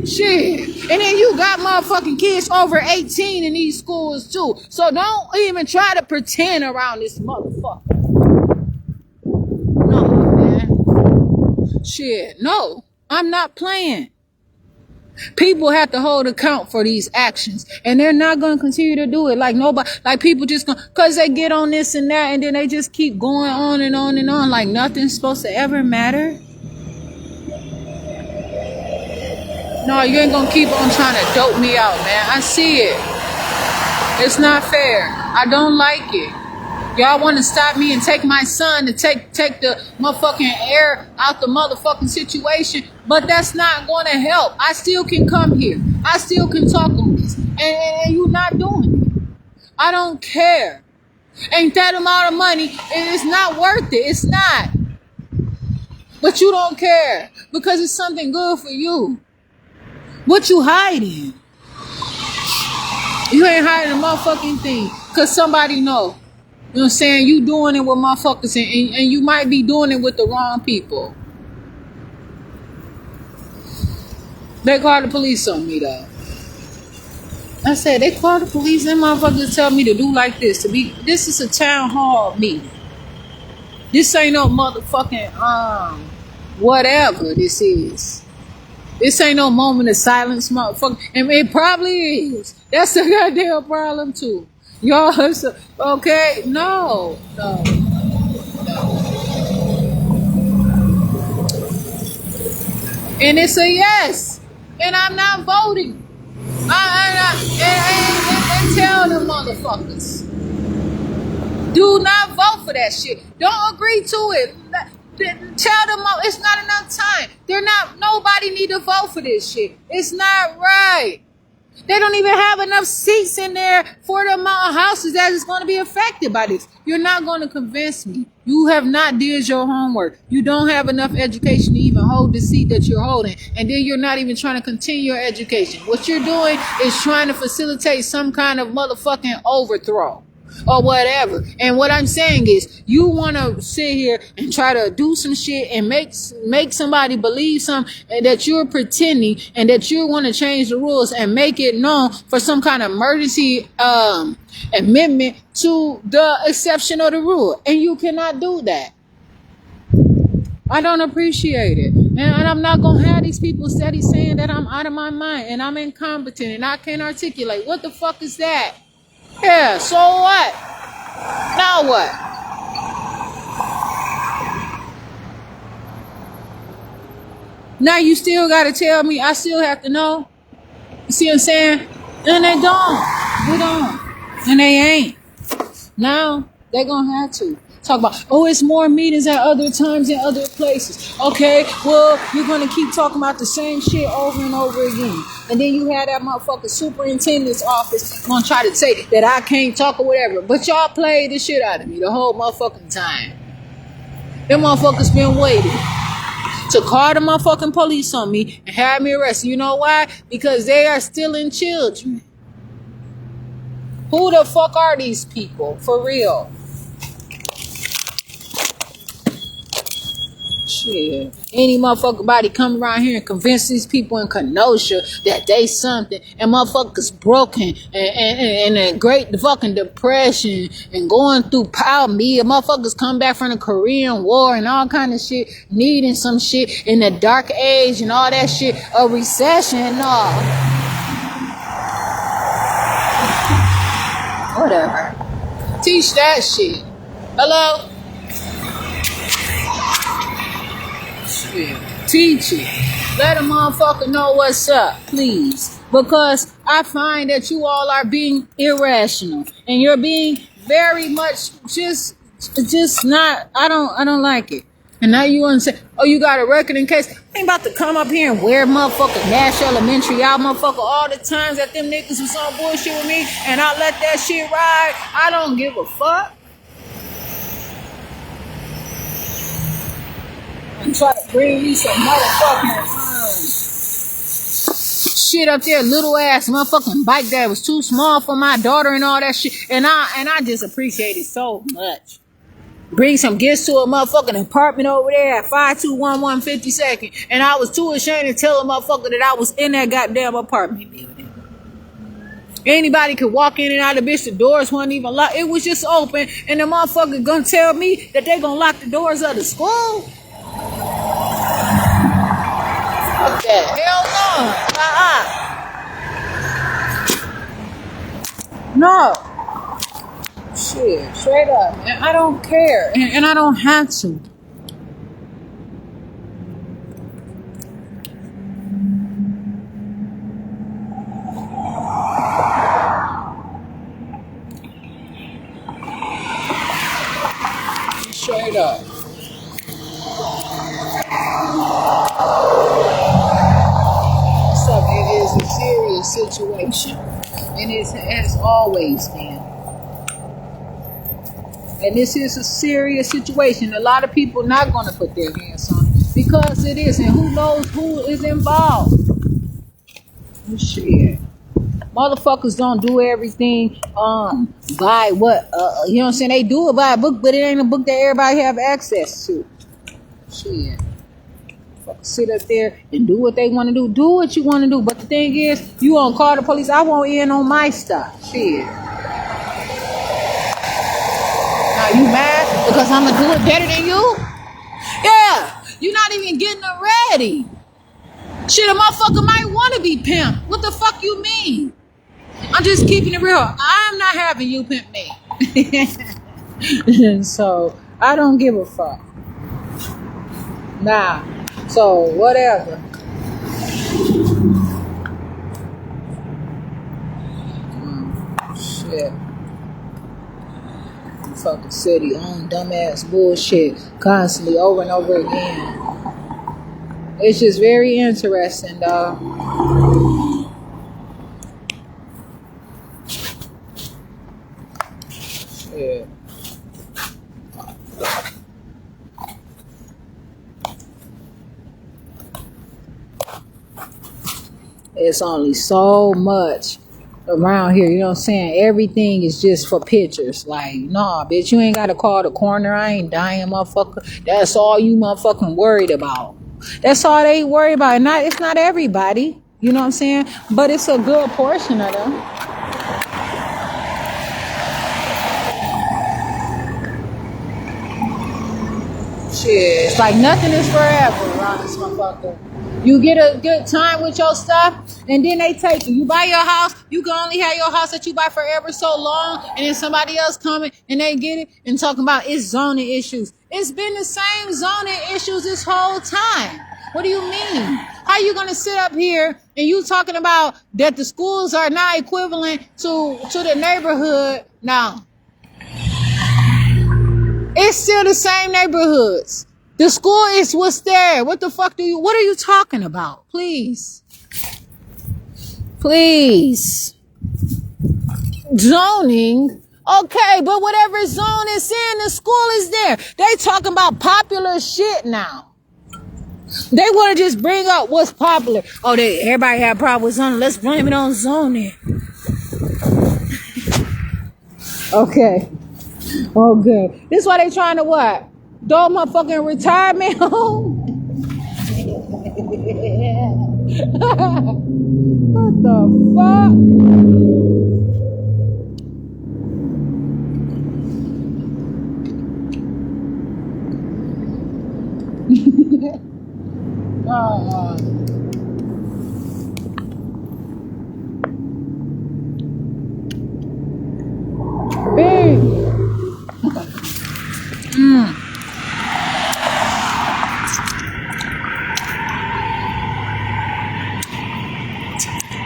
Shit. And then you got motherfucking kids over 18 in these schools too. So don't even try to pretend around this motherfucker. No, man. Shit. No. I'm not playing. People have to hold account for these actions, and they're not going to continue to do it like nobody, like people just going, because they get on this and that, and then they just keep going on and on and on like nothing's supposed to ever matter. No, you ain't going to keep on trying to dope me out, man. I see it. It's not fair. I don't like it. Y'all want to stop me and take my son to take the motherfucking air out the motherfucking situation, but that's not going to help. I still can come here. I still can talk on this, and you're not doing it. I don't care. Ain't that amount of money? It's not worth it. It's not. But you don't care because it's something good for you. What you hiding? You ain't hiding a motherfucking thing because somebody know. You know what I'm saying? You doing it with motherfuckers and you might be doing it with the wrong people. They called the police on me though. I said, they called the police and motherfuckers tell me to do like this. This is a town hall meeting. This ain't no motherfucking, whatever this is. This ain't no moment of silence, motherfucker. And it probably is. That's the goddamn problem too. Y'all, okay? No. And it's a yes. And I'm not voting. And tell them motherfuckers. Do not vote for that shit. Don't agree to it. Tell them it's not enough time. Nobody need to vote for this shit. It's not right. They don't even have enough seats in there for the amount of houses that is going to be affected by this. You're not going to convince me. You have not did your homework. You don't have enough education to even hold the seat that you're holding. And then you're not even trying to continue your education. What you're doing is trying to facilitate some kind of motherfucking overthrow. Or whatever. And what I'm saying is, you want to sit here and try to do some shit and make somebody believe something that you're pretending and that you want to change the rules and make it known for some kind of emergency amendment to the exception of the rule. And you cannot do that. I don't appreciate it. And I'm not going to have these people steady saying that I'm out of my mind and I'm incompetent and I can't articulate. What the fuck is that? Yeah, so what? Now what? Now you still gotta tell me, I still have to know. You see what I'm saying? And they don't. They don't. And they ain't. Now, they're gonna have to. Talk about, oh, it's more meetings at other times in other places. Okay, well, you're going to keep talking about the same shit over and over again. And then you had that motherfucker superintendent's office going to try to say that I can't talk or whatever. But y'all played the shit out of me the whole motherfucking time. Them motherfuckers been waiting to call the motherfucking police on me and have me arrested. You know why? Because they are stealing children. Who the fuck are these people? For real. Shit. Any motherfucker body come around here and convince these people in Kenosha that they something, and motherfuckers broken and a great fucking depression and going through power media. Motherfuckers come back from the Korean War and all kind of shit, needing some shit in the dark age and all that shit, a recession and all. Whatever. Teach that shit. Hello? Teach it. Let a motherfucker know what's up, please. Because I find that you all are being irrational. And you're being very much just not, I don't like it. And now you want to say, oh, you got a record in case. I ain't about to come up here and wear motherfucking Nash Elementary out, motherfucker, all the times that them niggas was on bullshit with me and I let that shit ride. I don't give a fuck. And try to bring me some motherfucking shit up there, little ass motherfucking bike that was too small for my daughter and all that shit. And I just appreciate it so much. Bring some gifts to a motherfucking apartment over there at 5211 52nd. And I was too ashamed to tell a motherfucker that I was in that goddamn apartment building. Anybody could walk in and out of the bitch. The doors weren't even locked. It was just open. And the motherfucker gonna tell me that they gonna lock the doors of the school? Fuck that. Hell no. No. Shit, straight up, man. I don't care, and I don't have to. Straight up. So it is a serious situation, and it has always been. And this is a serious situation. A lot of people not going to put their hands on it because it is. And who knows who is involved. Shit. Motherfuckers don't do everything by what, you know what I'm saying? They do it by a book, but it ain't a book that everybody have access to. Shit. Fucking sit up there and do what they want to do. Do what you want to do. But the thing is, you won't call the police. I won't in on my stuff. Shit. Are you mad because I'm gonna do it better than you? Yeah, you're not even getting it ready. Shit, a motherfucker might want to be pimped. What the fuck you mean? I'm just keeping it real. I'm not having you pimp me. So I don't give a fuck. Nah. So whatever. Shit. Fucking city on dumbass bullshit constantly over and over again. It's just very interesting, dog. Shit. It's only so much around here, you know what I'm saying? Everything is just for pictures. Like, nah, bitch, you ain't gotta call the coroner. I ain't dying, motherfucker. That's all you motherfucking worried about. That's all they worry about. And it's not everybody, you know what I'm saying? But it's a good portion of them. Shit, it's like nothing is forever around this motherfucker. You get a good time with your stuff, and then they take you. You buy your house, you can only have your house that you buy forever so long, and then somebody else coming and they get it and talking about it's zoning issues. It's been the same zoning issues this whole time. What do you mean? How you gonna sit up here and you talking about that the schools are not equivalent to the neighborhood? Now, It's still the same neighborhoods. The school is what's there. What the fuck what are you talking about? Please. Please. Zoning. Okay, but whatever zone it's in, the school is there. They talking about popular shit now. They want to just bring up what's popular. Oh, everybody have a problem with zoning. Let's blame it on zoning. Okay. Okay. This why they trying to what? Throw my fucking retirement home? What the fuck? Big.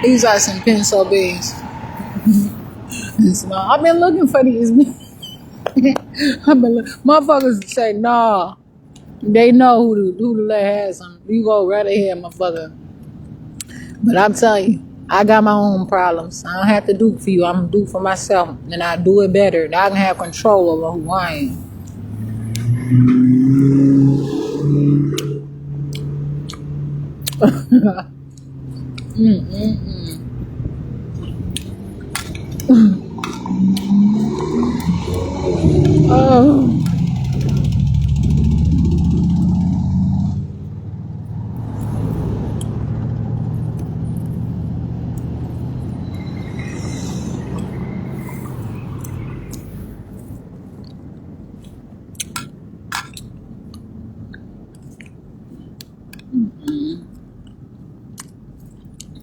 These are some pencil beans. I've been looking for these. Motherfuckers say, nah. They know who to let have some. You go right ahead, motherfucker. But I'm telling you, I got my own problems. I don't have to do it for you. I'm going to do it for myself. And I do it better. I can have control over who I am. Oh.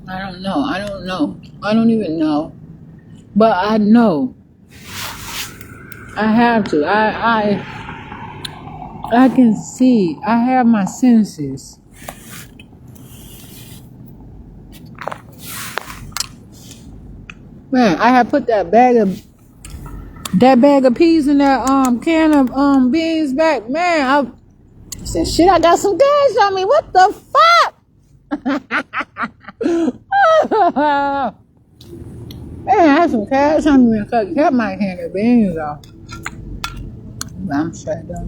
I don't know. I don't even know. But I know. I have to. I can see. I have my senses. Man, I have put that bag of peas in that can of beans back. Man, I said, shit, I got some gas on me. What the fuck? Man, I had some cash on me and kept my can of beans off. But I'm straight though.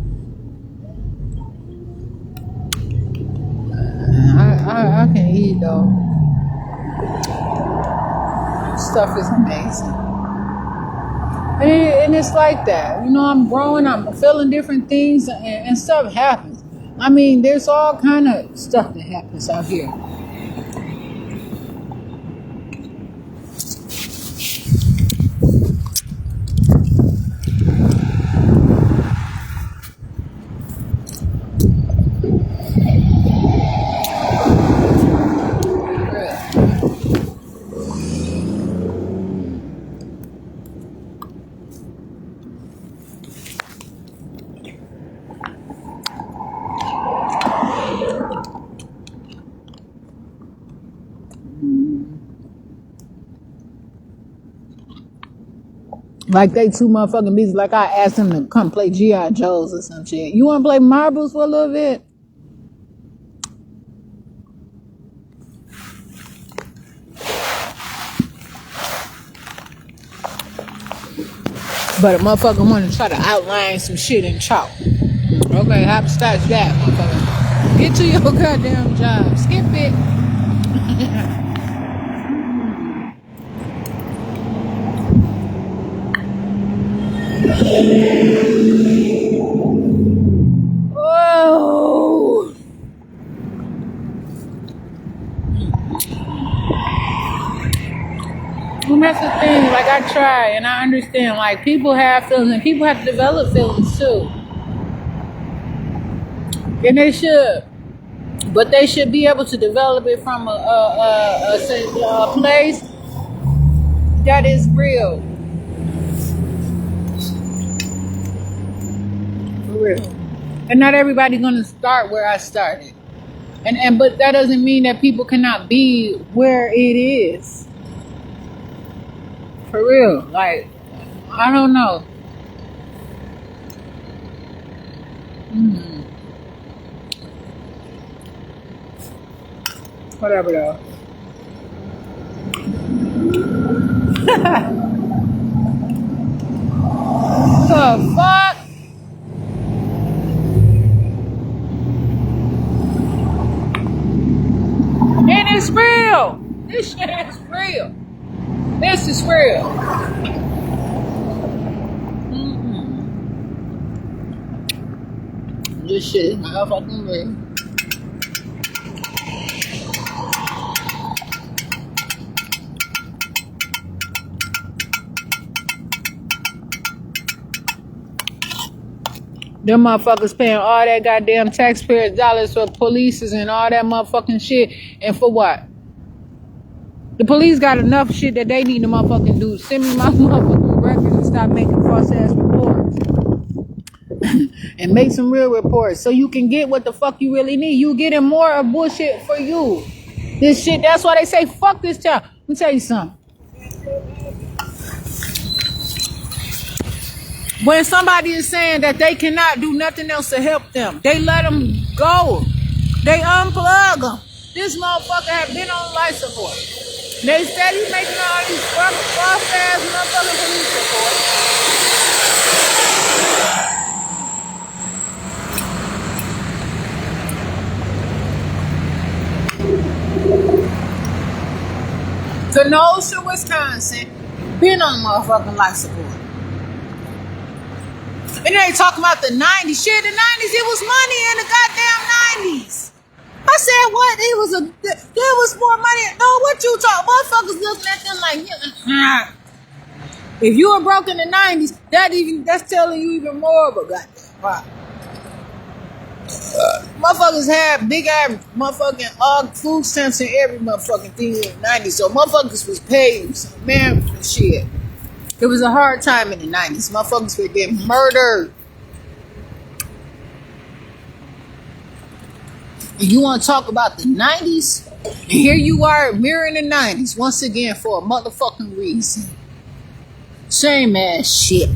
I can eat though. Stuff is amazing. And it's like that. You know, I'm growing, I'm feeling different things and stuff happens. I mean, there's all kind of stuff that happens out here. Like they too motherfucking busy. Like I asked them to come play G.I. Joes or some shit. You want to play marbles for a little bit? But a motherfucker want to try to outline some shit in chalk. Okay, hopscotch that, motherfucker. Get to your goddamn job. Skip it. Whoa. And that's the thing, like I try and I understand, like people have feelings and people have to develop feelings too. And they should. But they should be able to develop it from a place that is real. For real. And not everybody's gonna start where I started. But that doesn't mean that people cannot be where it is. For real. Like, I don't know. Whatever though. The fuck? And it's real. This shit is real. This is real. This shit is motherfucking real. Them motherfuckers paying all that goddamn taxpayer dollars for polices and all that motherfucking shit. And for what? The police got enough shit that they need to motherfucking do. Send me my motherfucking records and stop making false ass reports. And make some real reports so you can get what the fuck you really need. You getting more of bullshit for you. This shit, that's why they say fuck this child. Let me tell you something. When somebody is saying that they cannot do nothing else to help them, they let them go. They unplug them. This motherfucker have been on life support. They said he's making all these false ass motherfucking police reports. Kenosha, Wisconsin, been on motherfucking life support. And they talking about the 90s. Shit, the 90s, it was money in the goddamn 90s. I said, what? There was more money. No, what you talk? Motherfuckers looking at them like, if you were broke in the 90s, that's telling you even more of a goddamn problem. Motherfuckers had big ass motherfucking food stamps and every motherfucking thing in the 90s. So motherfuckers was paid. So, man, shit. It was a hard time in the 90s. Motherfuckers were getting murdered. And you want to talk about the 90s? And here you are mirroring the 90s once again for a motherfucking reason. Same ass shit.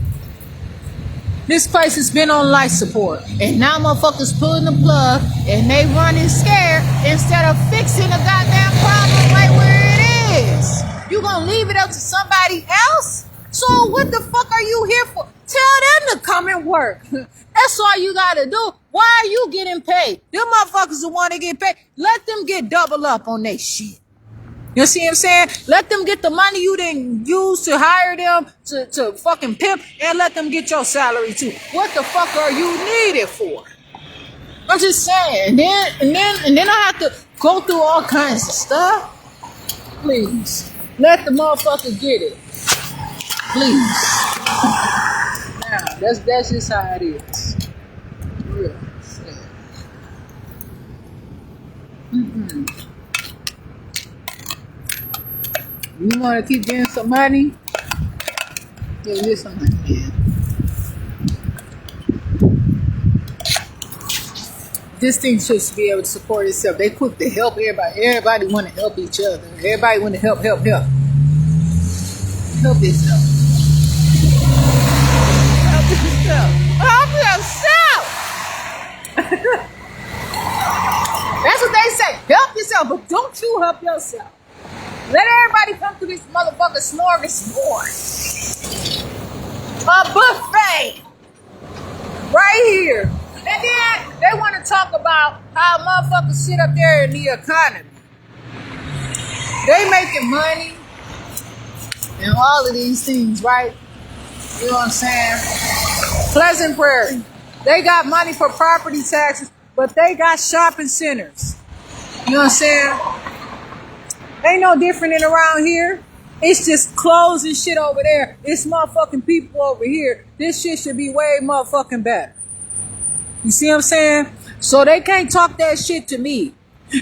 This place has been on life support. And now motherfuckers pulling the plug and they running scared instead of fixing the goddamn problem right where it is. You gonna leave it up to somebody else? So what the fuck are you here for? Tell them to come and work. That's all you gotta do. Why are you getting paid? Them motherfuckers who want to get paid, let them get double up on their shit. You see what I'm saying? Let them get the money you didn't use to hire them to fucking pimp, and let them get your salary too. What the fuck are you needed for? I'm just saying. And then I have to go through all kinds of stuff. Please. Let the motherfucker get it. Please. Now, that's just how it is. Real. You want to keep getting some money? Go get some money. This thing should be able to support itself. They quick to help everybody. Everybody want to help each other. Everybody want to help. Help yourself. Help yourself. Help yourself. That's what they say. Help yourself, but don't you help yourself. Let everybody come to this motherfucking smorgasbord. A buffet. Right here. And then they want to talk about how motherfuckers sit up there in the economy. They making money and all of these things, right? You know what I'm saying? Pleasant Prairie. They got money for property taxes, but they got shopping centers. You know what I'm saying? Ain't no different than around here. It's just clothes and shit over there. It's motherfucking people over here. This shit should be way motherfucking better. You see what I'm saying? So they can't talk that shit to me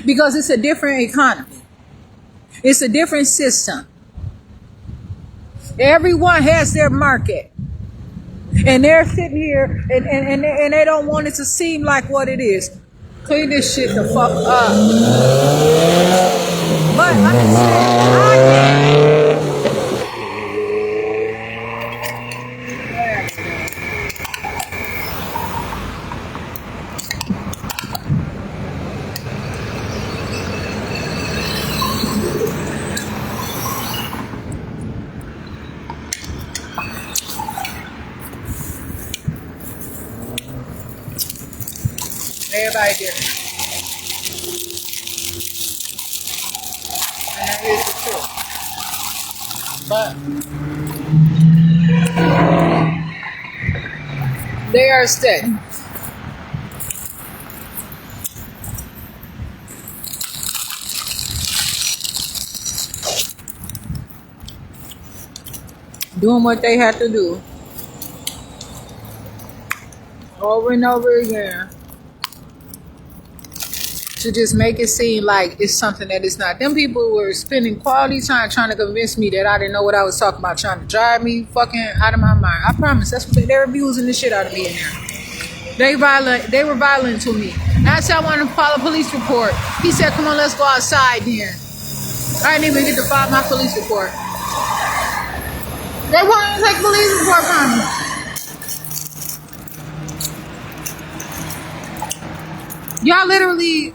because it's a different economy. It's a different system. Everyone has their market. And they're sitting here and they don't want it to seem like what it is. Clean this shit the fuck up. But I'm just saying, right there. And that is the truth. But they are steady. Doing what they have to do. Over and over again. To just make it seem like it's something that it's not. Them people were spending quality time trying to convince me that I didn't know what I was talking about, trying to drive me fucking out of my mind. I promise. That's what they're abusing the shit out of me in there. They were violent to me. That's how I wanted to file a police report. He said, come on, let's go outside then. I didn't even get to file my police report. They wanted to take a police report from me. Y'all literally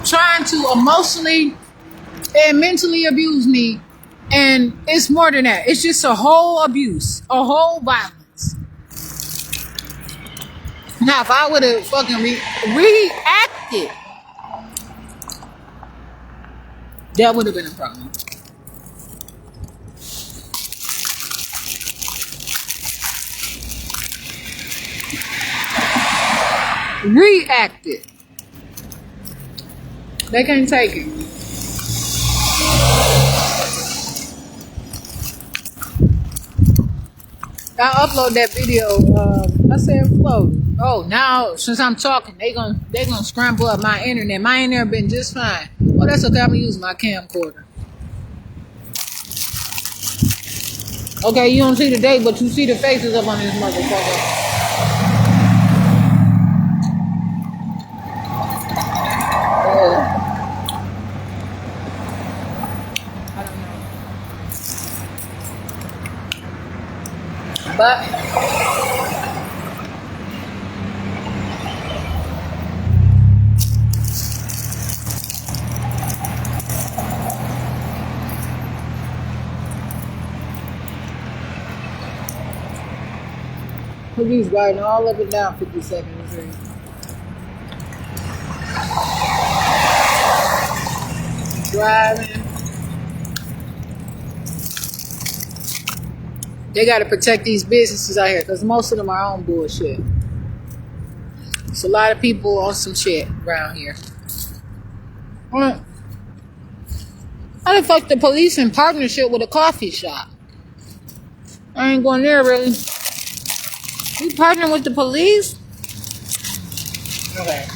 trying to emotionally and mentally abuse me. And it's more than that. It's just a whole abuse. A whole violence. Now, if I would have fucking reacted, that would have been a problem. Reacted. They can't take it. I upload that video. I said float. Oh, now since I'm talking, they gonna scramble up my internet. My internet been just fine. Well, that's okay. I'm gonna use my camcorder. Okay, you don't see the date, but you see the faces up on this motherfucker. But police riding all up and down 52nd Street. Driving. They got to protect these businesses out here because most of them are on bullshit. It's a lot of people on some shit around here. How the fuck the police in partnership with a coffee shop? I ain't going there really. You partnering with the police? Okay.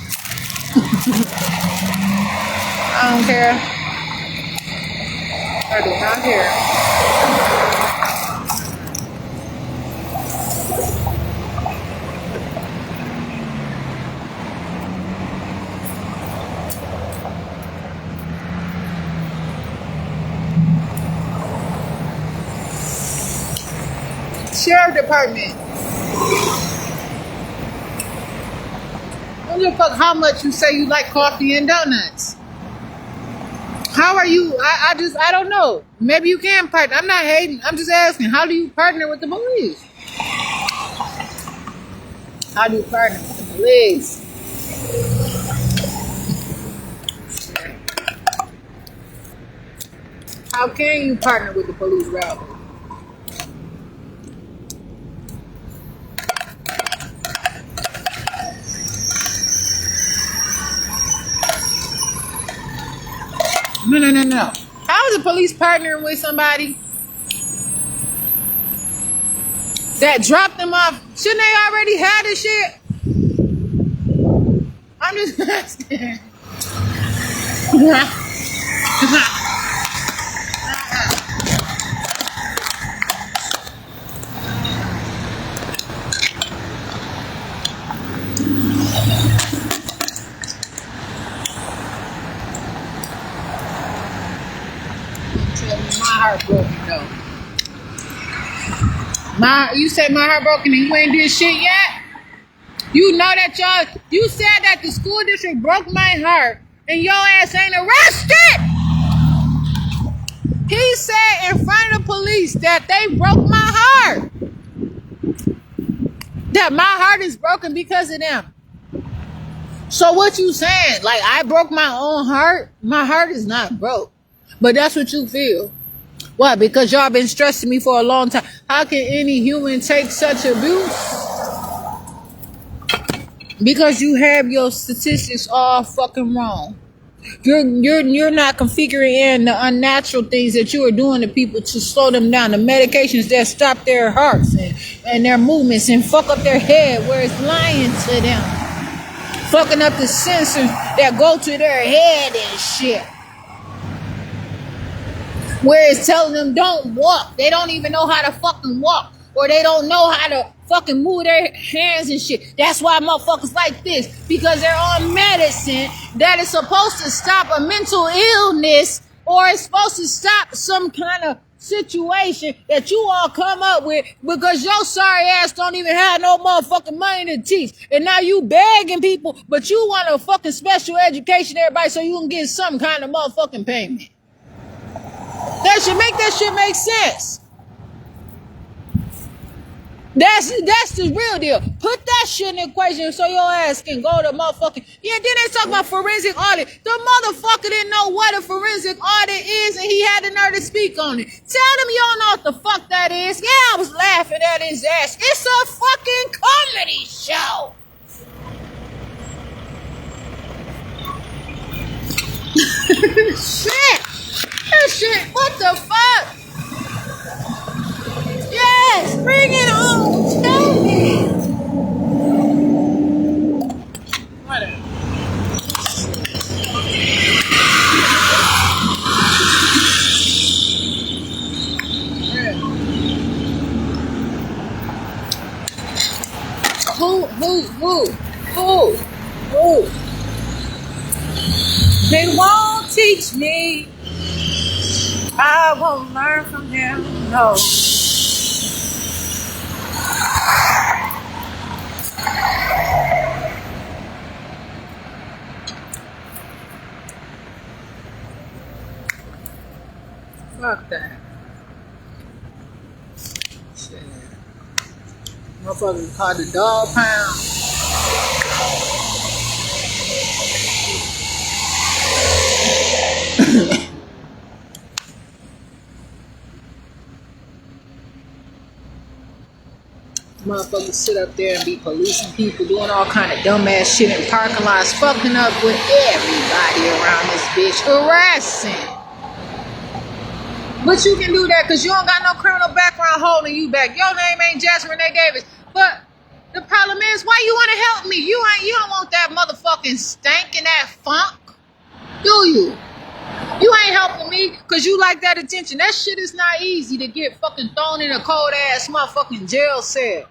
I don't care. I do not care. Sheriff Department. I don't give a fuck how much you say you like coffee and donuts. How are you? I don't know. Maybe you can partner. I'm not hating. I'm just asking. How do you partner with the police? How do you partner with the police? How can you partner with the police, Ralph? No. How is the police partnering with somebody that dropped them off? Shouldn't they already have this shit? I'm just asking. Heartbroken though. You said my heart broken and you ain't did shit yet? You know that you said that the school district broke my heart and your ass ain't arrested. He said in front of the police that they broke my heart. That my heart is broken because of them. So what you saying? Like I broke my own heart? My heart is not broke. But that's what you feel. Why? Because y'all been stressing me for a long time. How can any human take such abuse? Because you have your statistics all fucking wrong. You're not configuring in the unnatural things that you are doing to people to slow them down. The medications that stop their hearts and their movements and fuck up their head where it's lying to them. Fucking up the sensors that go to their head and shit. Where it's telling them don't walk. They don't even know how to fucking walk. Or they don't know how to fucking move their hands and shit. That's why motherfuckers like this. Because they're on medicine that is supposed to stop a mental illness or it's supposed to stop some kind of situation that you all come up with because your sorry ass don't even have no motherfucking money to teach. And now you begging people, but you want a fucking special education everybody so you can get some kind of motherfucking payment. That shit make sense. That's the real deal. Put that shit in the equation so your ass can go to motherfucking... Yeah, then they talk about forensic audit. The motherfucker didn't know what a forensic audit is and he had the nerve to speak on it. Tell them you don't know what the fuck that is. Yeah, I was laughing at his ass. It's a fucking comedy show. Shit. That shit, what the fuck? Yes, bring it on. Tell me. Whatever. Who? They won't teach me. I won't learn from them. No. Fuck that. Shit. Motherfuckers called the dog pound. Motherfuckers sit up there and be policing people, doing all kind of dumbass shit in parking lots, fucking up with everybody around this bitch, harassing. But you can do that because you don't got no criminal background holding you back. Your name ain't Jasmine Renee Davis. But the problem is, why you want to help me? You don't want that motherfucking stank and that funk, do you? You ain't helping me because you like that attention. That shit is not easy to get fucking thrown in a cold ass motherfucking jail cell.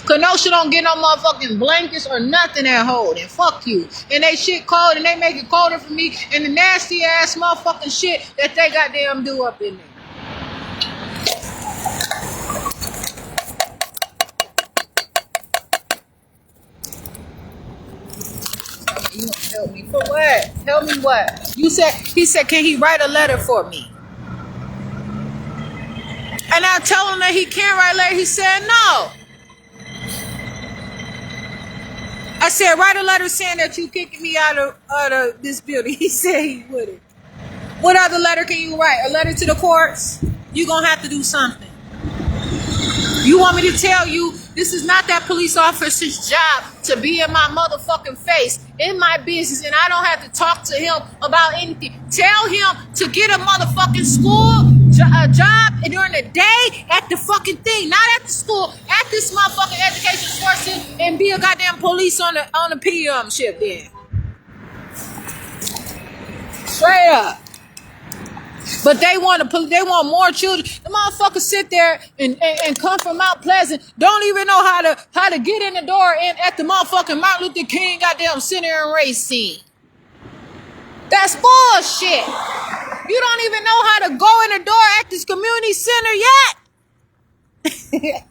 Cause no shit don't get no motherfucking blankets or nothing at hold. And fuck you. And they shit cold and they make it colder for me. And the nasty ass motherfucking shit that they goddamn do up in there. You gonna help me for what? Help me what? He said, can he write a letter for me? And I tell him that he can't write a letter. He said no. I said, write a letter saying that you kicking me out of this building. He said he wouldn't. What other letter can you write? A letter to the courts? You gonna have to do something. You want me to tell you this is not that police officer's job to be in my motherfucking face, in my business, and I don't have to talk to him about anything. Tell him to get a motherfucking school, a job during the day at the fucking thing, not at the school, at this motherfucking education source, and be a goddamn police on the PM ship then. Straight up. But they want more children. The motherfuckers sit there and come from Mount Pleasant, don't even know how to get in the door and at the motherfucking Martin Luther King goddamn center and race scene. That's bullshit. You don't even know how to go in the door at this community center yet.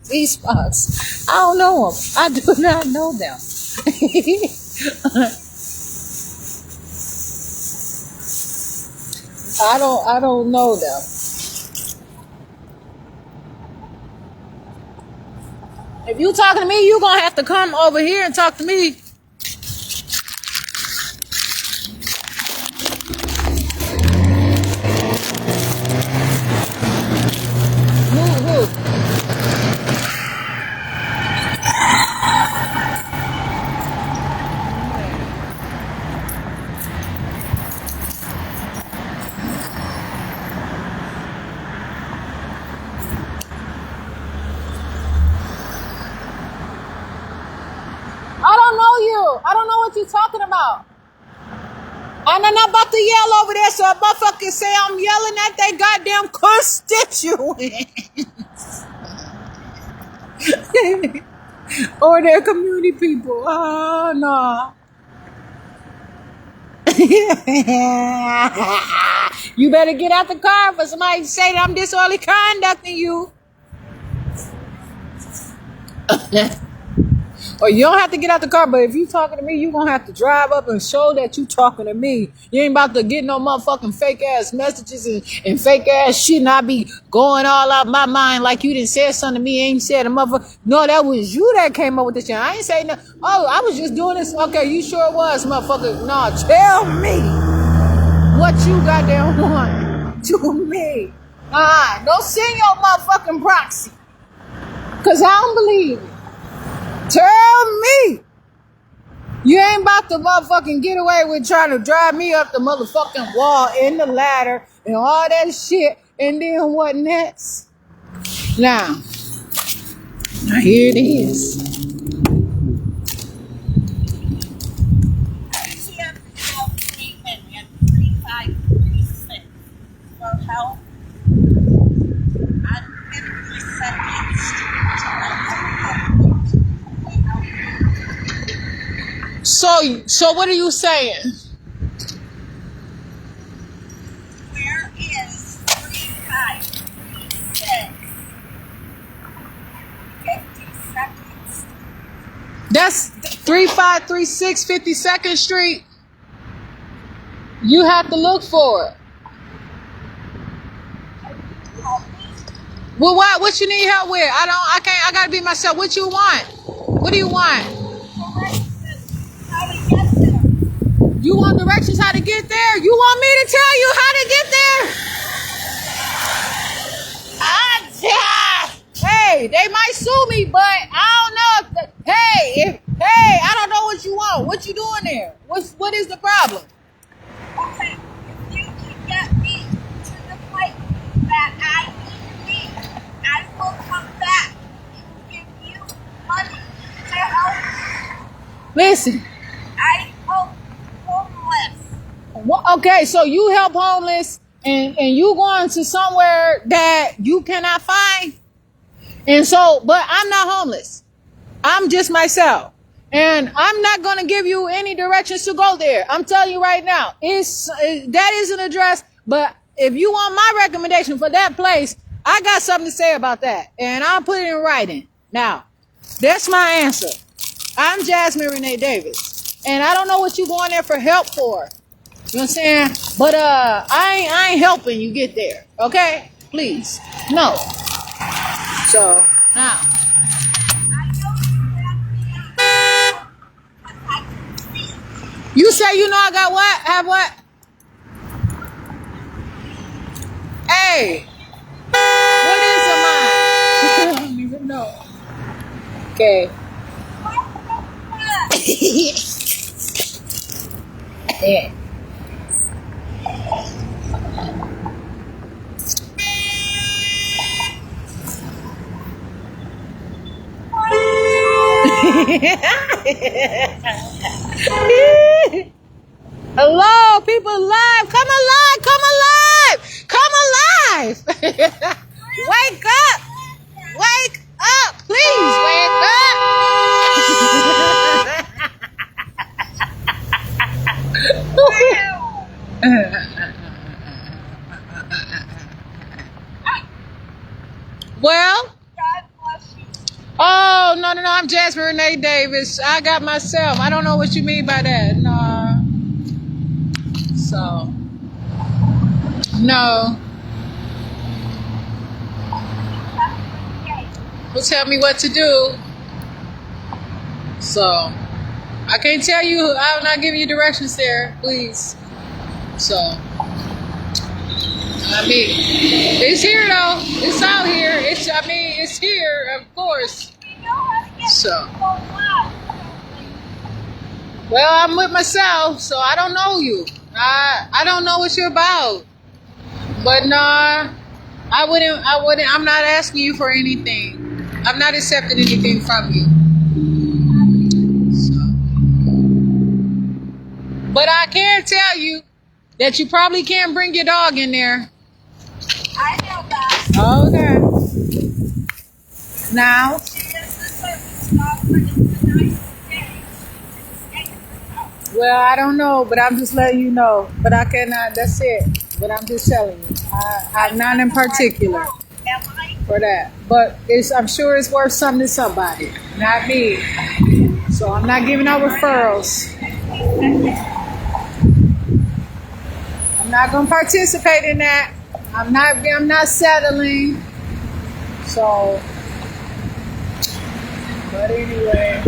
These spots. I don't know them. I do not know them. I don't know them. If you talking to me, you gonna have to come over here and talk to me. you talking about? I'm not about to yell over there, so a motherfucker say I'm yelling at they goddamn constituents. Or their community people. Oh, no. You better get out the car for somebody to say that I'm disorderly conducting you. Or you don't have to get out the car, but if you talking to me, you gonna have to drive up and show that you talking to me. You ain't about to get no motherfucking fake ass messages and fake ass shit, and I be going all out my mind like you didn't say something to me, ain't said a motherfucker. No, that was you that came up with this shit. I ain't say no. Oh, I was just doing this. Okay, you sure was, motherfucker. No, tell me what you goddamn want to me. Don't send your motherfucking proxy, cause I don't believe it. Tell me you ain't about to motherfucking get away with trying to drive me up the motherfucking wall in the ladder and all that shit. And then what next? Now here it is. TFL statement at 3536 for help on 52nd Street. So what are you saying? Where is 3536 52nd Street? That's 3536 52nd Street. You have to look for it. Well, what you need help with? I gotta be myself. What you want? What do you want? How to get there? You want directions how to get there? You want me to tell you how to get there? Hey, they might sue me, but I don't know if I don't know what you want. What you doing there? What is the problem? Okay, if you can get me to the place that I need to be, I will come back and give you money to help. Listen. I help homeless. Okay, so you help homeless and you going to somewhere that you cannot find. And so, but I'm not homeless. I'm just myself. And I'm not going to give you any directions to go there. I'm telling you right now, that is an address. But if you want my recommendation for that place, I got something to say about that. And I'll put it in writing. Now, that's my answer. I'm Jasmine Renee Davis. And I don't know what you going there for help for. You know what I'm saying? But I ain't helping you get there. Okay? Please. No. So, now. You say you know I got what? Have what? Hey. What is a mine? I don't even know. Okay. Yeah. Hello, people alive. Come alive. Come alive. Come alive. Wake up. Wake up. Please wake up. Well, God bless you. oh, no. I'm Jasmine Renee Davis. I got myself. I don't know what you mean by that. No. So, no. Well, tell me what to do. So, I can't tell you. I'm not giving you directions there, please. So, I mean, it's here though. It's out here. It's here, of course. So, well, I'm with myself, so I don't know you. I don't know what you're about. But nah, I wouldn't, I'm not asking you for anything. I'm not accepting anything from you. So, But I can tell you that you probably can't bring your dog in there. I know that. Okay. Now, She is the service dog, but it's a nice day. Stay in her house. well, I don't know, but I'm just letting you know. But I cannot, that's it. But I'm just telling you. I'm not in particular Am I? for that. But I'm sure it's worth something to somebody, not me. So I'm not giving out referrals. I'm not gonna participate in that. I'm not settling. So, but anyway.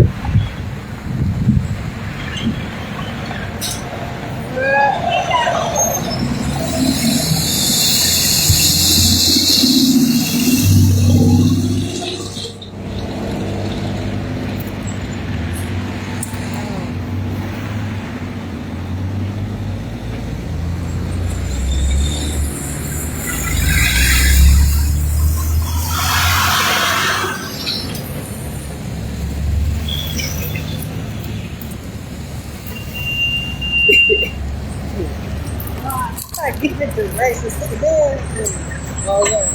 I get it to racist to the bed. Oh yeah.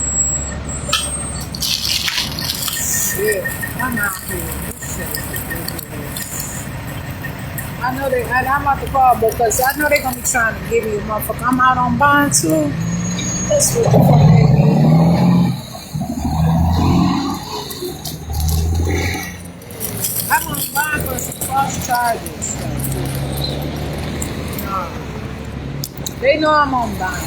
Shit. I'm out here. This shit is ridiculous. I know and I'm about to call because I know they're gonna be trying to give me a motherfucker. I'm out on bond too. That's what the fuck they do. I'm on bond for some false charges. No. They know I'm on bond.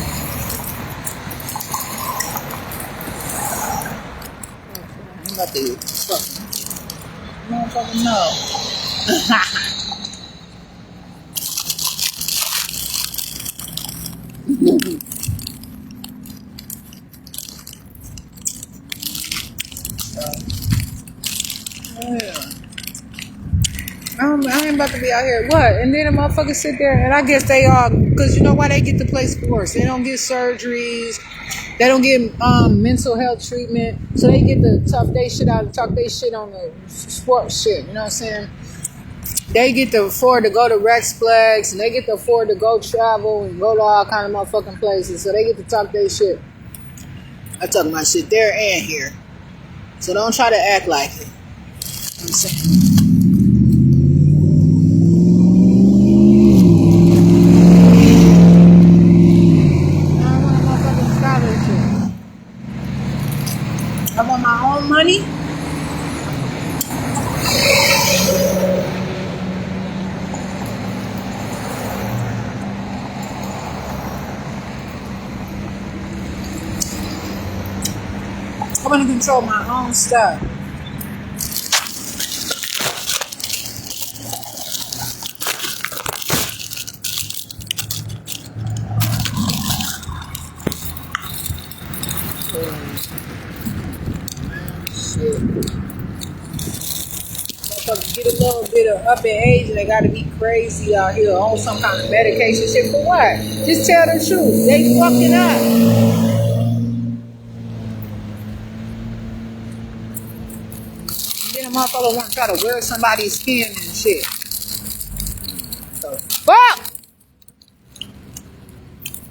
I'm about to fuck. Motherfucker, no. Yeah. I ain't about to be out here. What? And then the motherfuckers sit there, and I guess they all, because you know why they get the place forced? They don't get surgeries. They don't get mental health treatment. So they get the tough day shit out and talk they shit on the sports shit. You know what I'm saying? They get to afford to go to Rexplex, and they get to afford to go travel and go to all kind of motherfucking places. So they get to talk their shit. I talk my shit there and here. So don't try to act like it. You know what I'm saying? I want my own money. I want to control my own stuff. Motherfuckers get a little bit of up in age and they gotta be crazy out here on some kind of medication shit for what? Just tell the truth. They fucking up. Then a motherfucker want to try to wear somebody's skin and shit. So, fuck!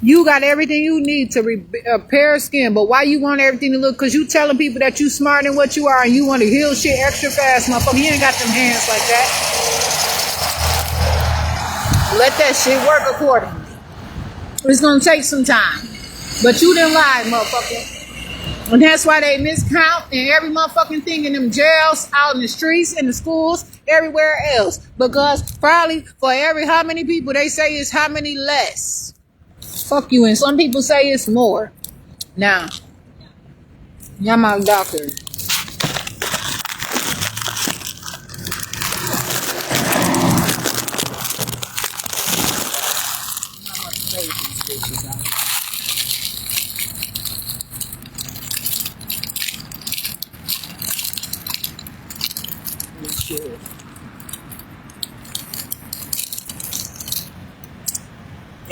You got everything you need to repair skin, but why you want everything to look? Because you telling people that you smarter than what you are and you want to heal shit extra fast, motherfucker. You ain't got them hands like that. Let that shit work accordingly. It's going to take some time. But you didn't lie, motherfucker. And that's why they miscount and every motherfucking thing in them jails, out in the streets, in the schools, everywhere else. Because probably for every how many people they say is how many less. Fuck you. And some people say it's more. Now, y'all my doctor.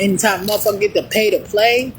Anytime motherfucker get to pay to play.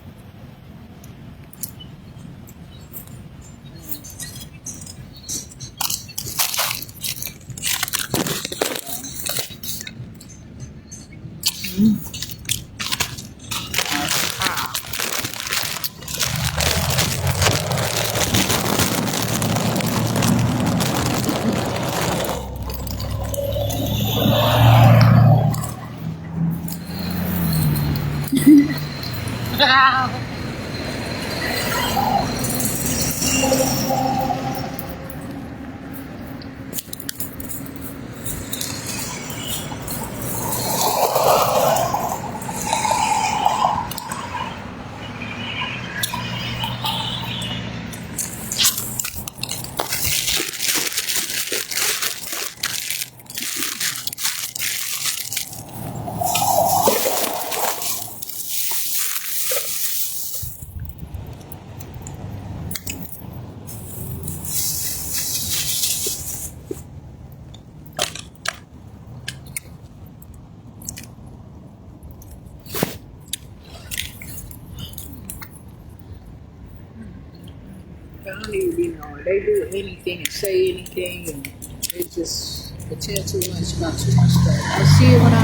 I don't even be knowing. They do anything and say anything, and they just pretend too much about too much stuff. I see it when I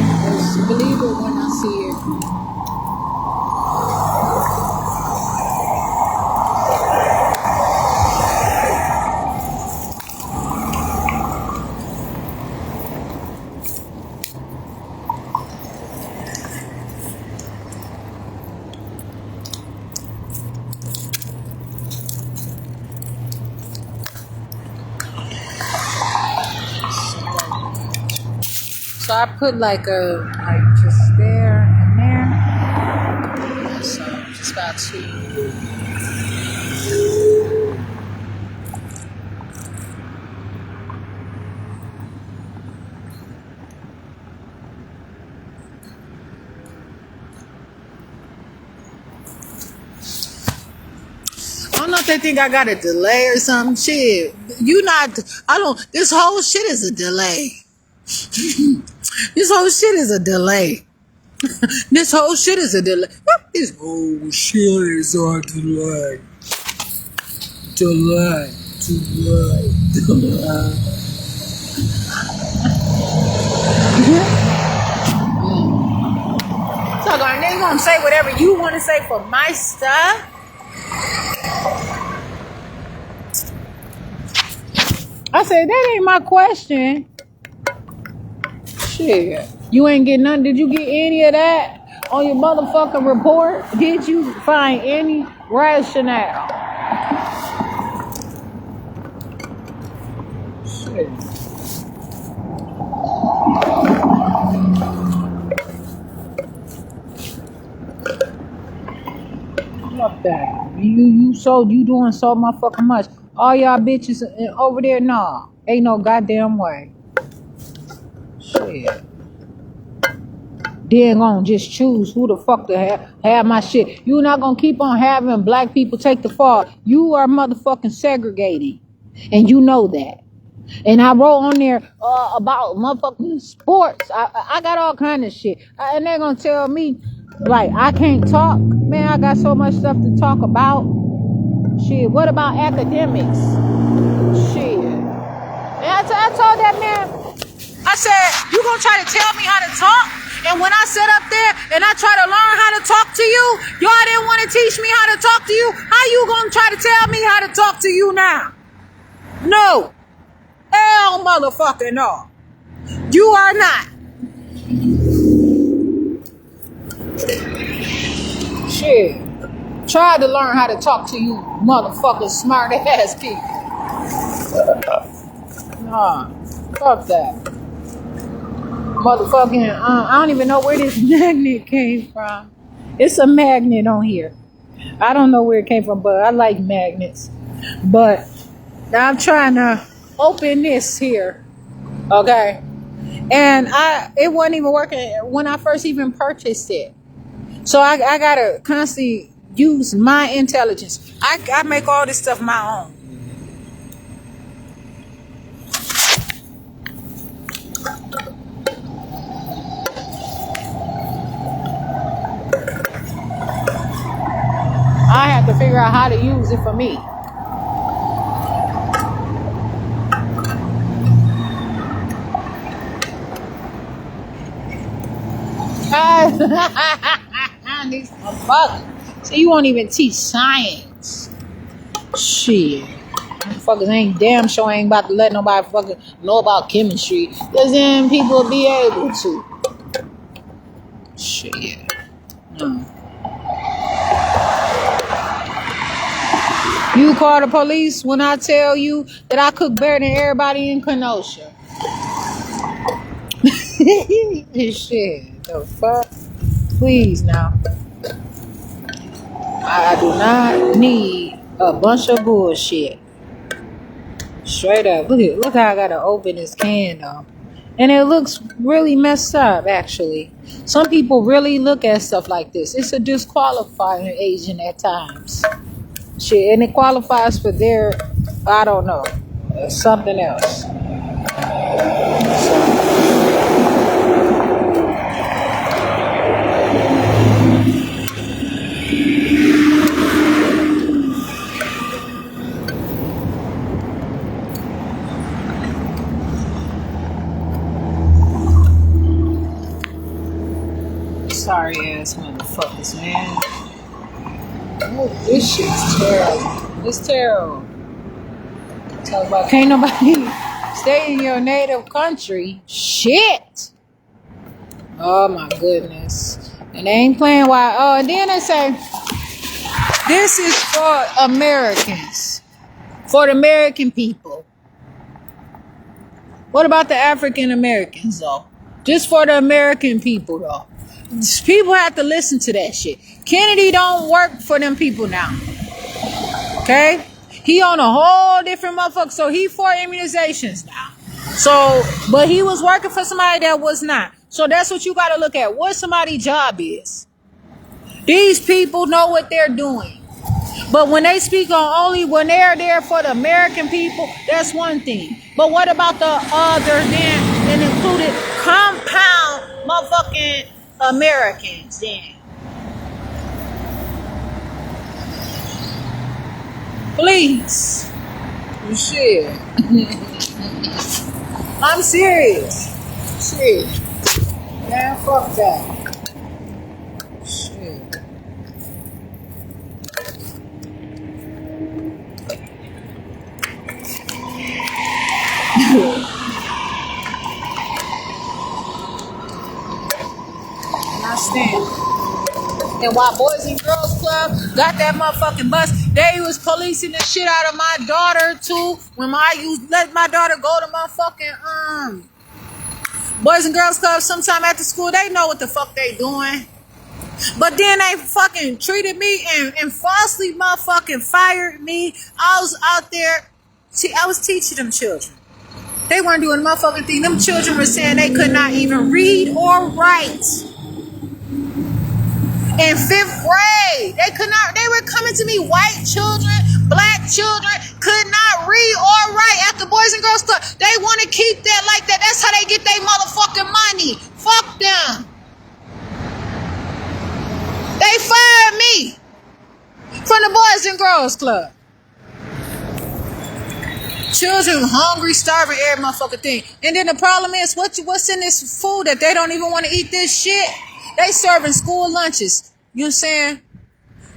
believe it when I see it. So I put like just there and there. So just about to. I don't know if they think I got a delay or something. Shit, this whole shit is a delay. This whole shit is a delay. This whole shit is a delay. This whole shit is a delay. Delay. So, they gonna say whatever you want to say for my stuff. I said, that ain't my question. Shit. You ain't get nothing. Did you get any of that on your motherfucking report? Did you find any rationale? Shit. Fuck that. You doing so motherfucking much. All y'all bitches over there, nah. Ain't no goddamn way. Shit. Then gonna just choose who the fuck to have my shit. You not gonna keep on having black people take the fall. You are motherfucking segregating. And you know that. And I wrote on there about motherfucking sports. I got all kind of shit. And they're gonna tell me, like, I can't talk. Man, I got so much stuff to talk about. Shit, what about academics? Shit. And I told that man, I said, you gonna try to tell me how to talk? And when I sit up there and I try to learn how to talk to you, y'all didn't want to teach me how to talk to you. How you gonna try to tell me how to talk to you now? No. Hell motherfucking no. You are not. Shit. Try to learn how to talk to you motherfucking smart ass people. Nah. Fuck that. Motherfucking, I don't even know where this magnet came from. It's a magnet on here. I don't know where it came from, but I like magnets. But I'm trying to open this here. Okay. And it wasn't even working when I first even purchased it. So I gotta constantly use my intelligence. I make all this stuff my own. I have to figure out how to use it for me. These motherfuckers. So you won't even teach science. Shit. Motherfuckers ain't damn sure ain't about to let nobody fucking know about chemistry. Cause then people will be able to. Shit. No. You call the police when I tell you that I cook better than everybody in Kenosha. Shit. The fuck? Please now. I do not need a bunch of bullshit. Straight up. Look how I gotta open this can though. And it looks really messed up actually. Some people really look at stuff like this. It's a disqualifying agent at times. Shit, and it qualifies for their, I don't know, something else. sorry ass motherfuckers, man. Oh, this shit's terrible. It's terrible. Talk about can't nobody stay in your native country. Shit. Oh my goodness. And they ain't playing why. Oh, and then they say this is for Americans. For the American people. What about the African Americans though? Just for the American people though. People have to listen to that shit. Kennedy don't work for them people now. Okay? He on a whole different motherfucker. So he for immunizations now. So, but he was working for somebody that was not. So that's what you got to look at. What somebody's job is. These people know what they're doing. But when they speak on only when they're there for the American people, that's one thing. But what about the other then and included compound motherfucking Americans then? Please. Shit. I'm serious. Shit. Man, fuck that. Shit. I stand. And while Boys and Girls Club got that motherfucking bus, they was policing the shit out of my daughter too. When let my daughter go to motherfucking Boys and Girls Club sometime after school, they know what the fuck they doing. But then they fucking treated me and falsely motherfucking fired me. I was out there, I was teaching them children. They weren't doing the motherfucking thing. Them children were saying they could not even read or write. In 5th grade, they were coming to me, white children, black children, could not read or write at the Boys and Girls Club. They want to keep that like that. That's how they get their motherfucking money. Fuck them. They fired me from the Boys and Girls Club. Children hungry, starving, every motherfucking thing. And then the problem is, what's in this food that they don't even want to eat this shit? They serving school lunches. You know what I'm saying?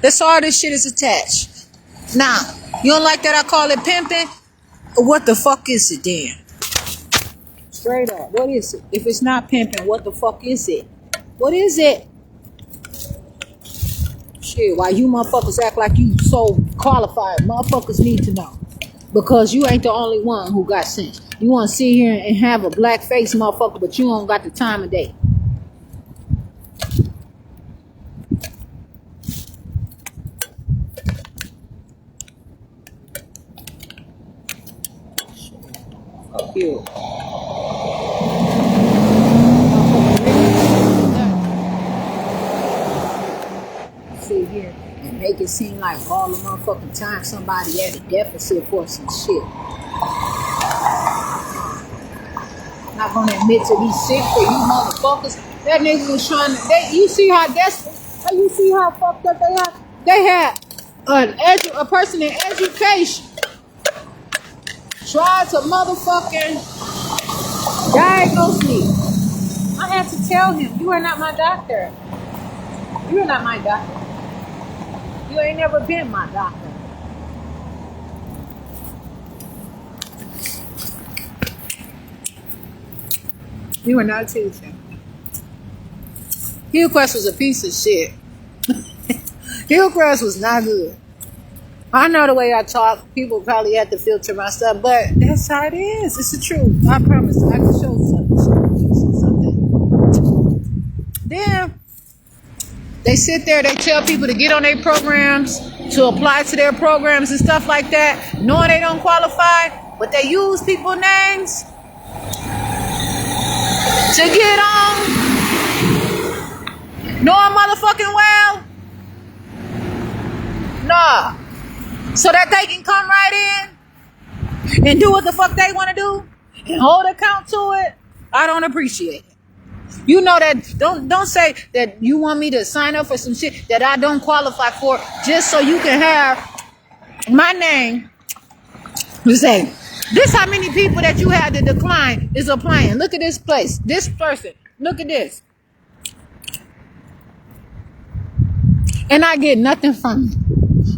That's all this shit is attached. Now, you don't like that I call it pimping? What the fuck is it then? Straight up, what is it? If it's not pimping, what the fuck is it? What is it? Shit, why you motherfuckers act like you so qualified? Motherfuckers need to know. Because you ain't the only one who got sense. You want to sit here and have a black face, motherfucker, but you don't got the time of day. Fuck you. Sit here and make it seem like all the motherfucking time somebody at a deficit for some shit. Not gonna admit to be sick for you motherfuckers. That nigga was trying to. You see how desperate? You see how fucked up they are? They had a person in education tried to motherfucking diagnose me. I had to tell him, you are not my doctor. You are not my doctor. You ain't never been my doctor. You are not a teacher. Hillcrest was a piece of shit. Hillcrest was not good. I know the way I talk, people probably have to filter my stuff, but that's how it is. It's the truth. I promise. I can show something. Then they sit there, they tell people to get on their programs, to apply to their programs and stuff like that, knowing they don't qualify, but they use people's names to get on, knowing motherfucking well, nah, so that they can come right in and do what the fuck they want to do and hold account to it. I don't appreciate it. You know that, don't say that you want me to sign up for some shit that I don't qualify for just so you can have my name to say, this how many people that you had to decline is applying. Look at this place. This person. Look at this. And I get nothing from it.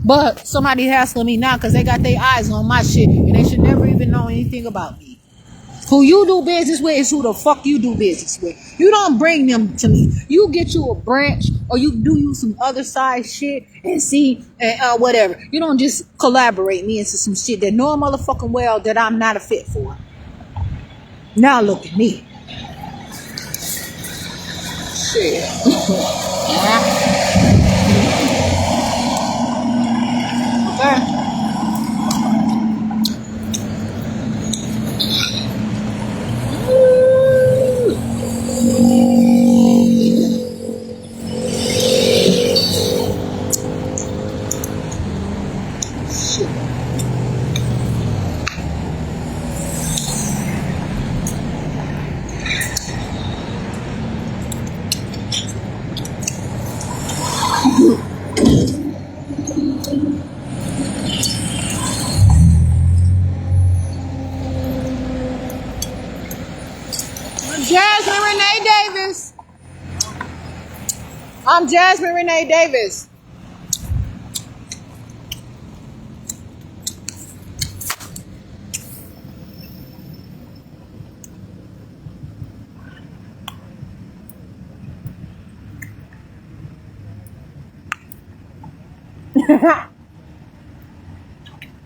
But somebody hassling me now because they got their eyes on my shit and they should never even know anything about me. Who you do business with is who the fuck you do business with. You don't bring them to me. You get you a branch or you do you some other side shit and see whatever. You don't just collaborate me into some shit that no motherfucking well that I'm not a fit for. Now look at me. Shit. Okay. Jasmine Renee Davis. I'm Jasmine Renee Davis.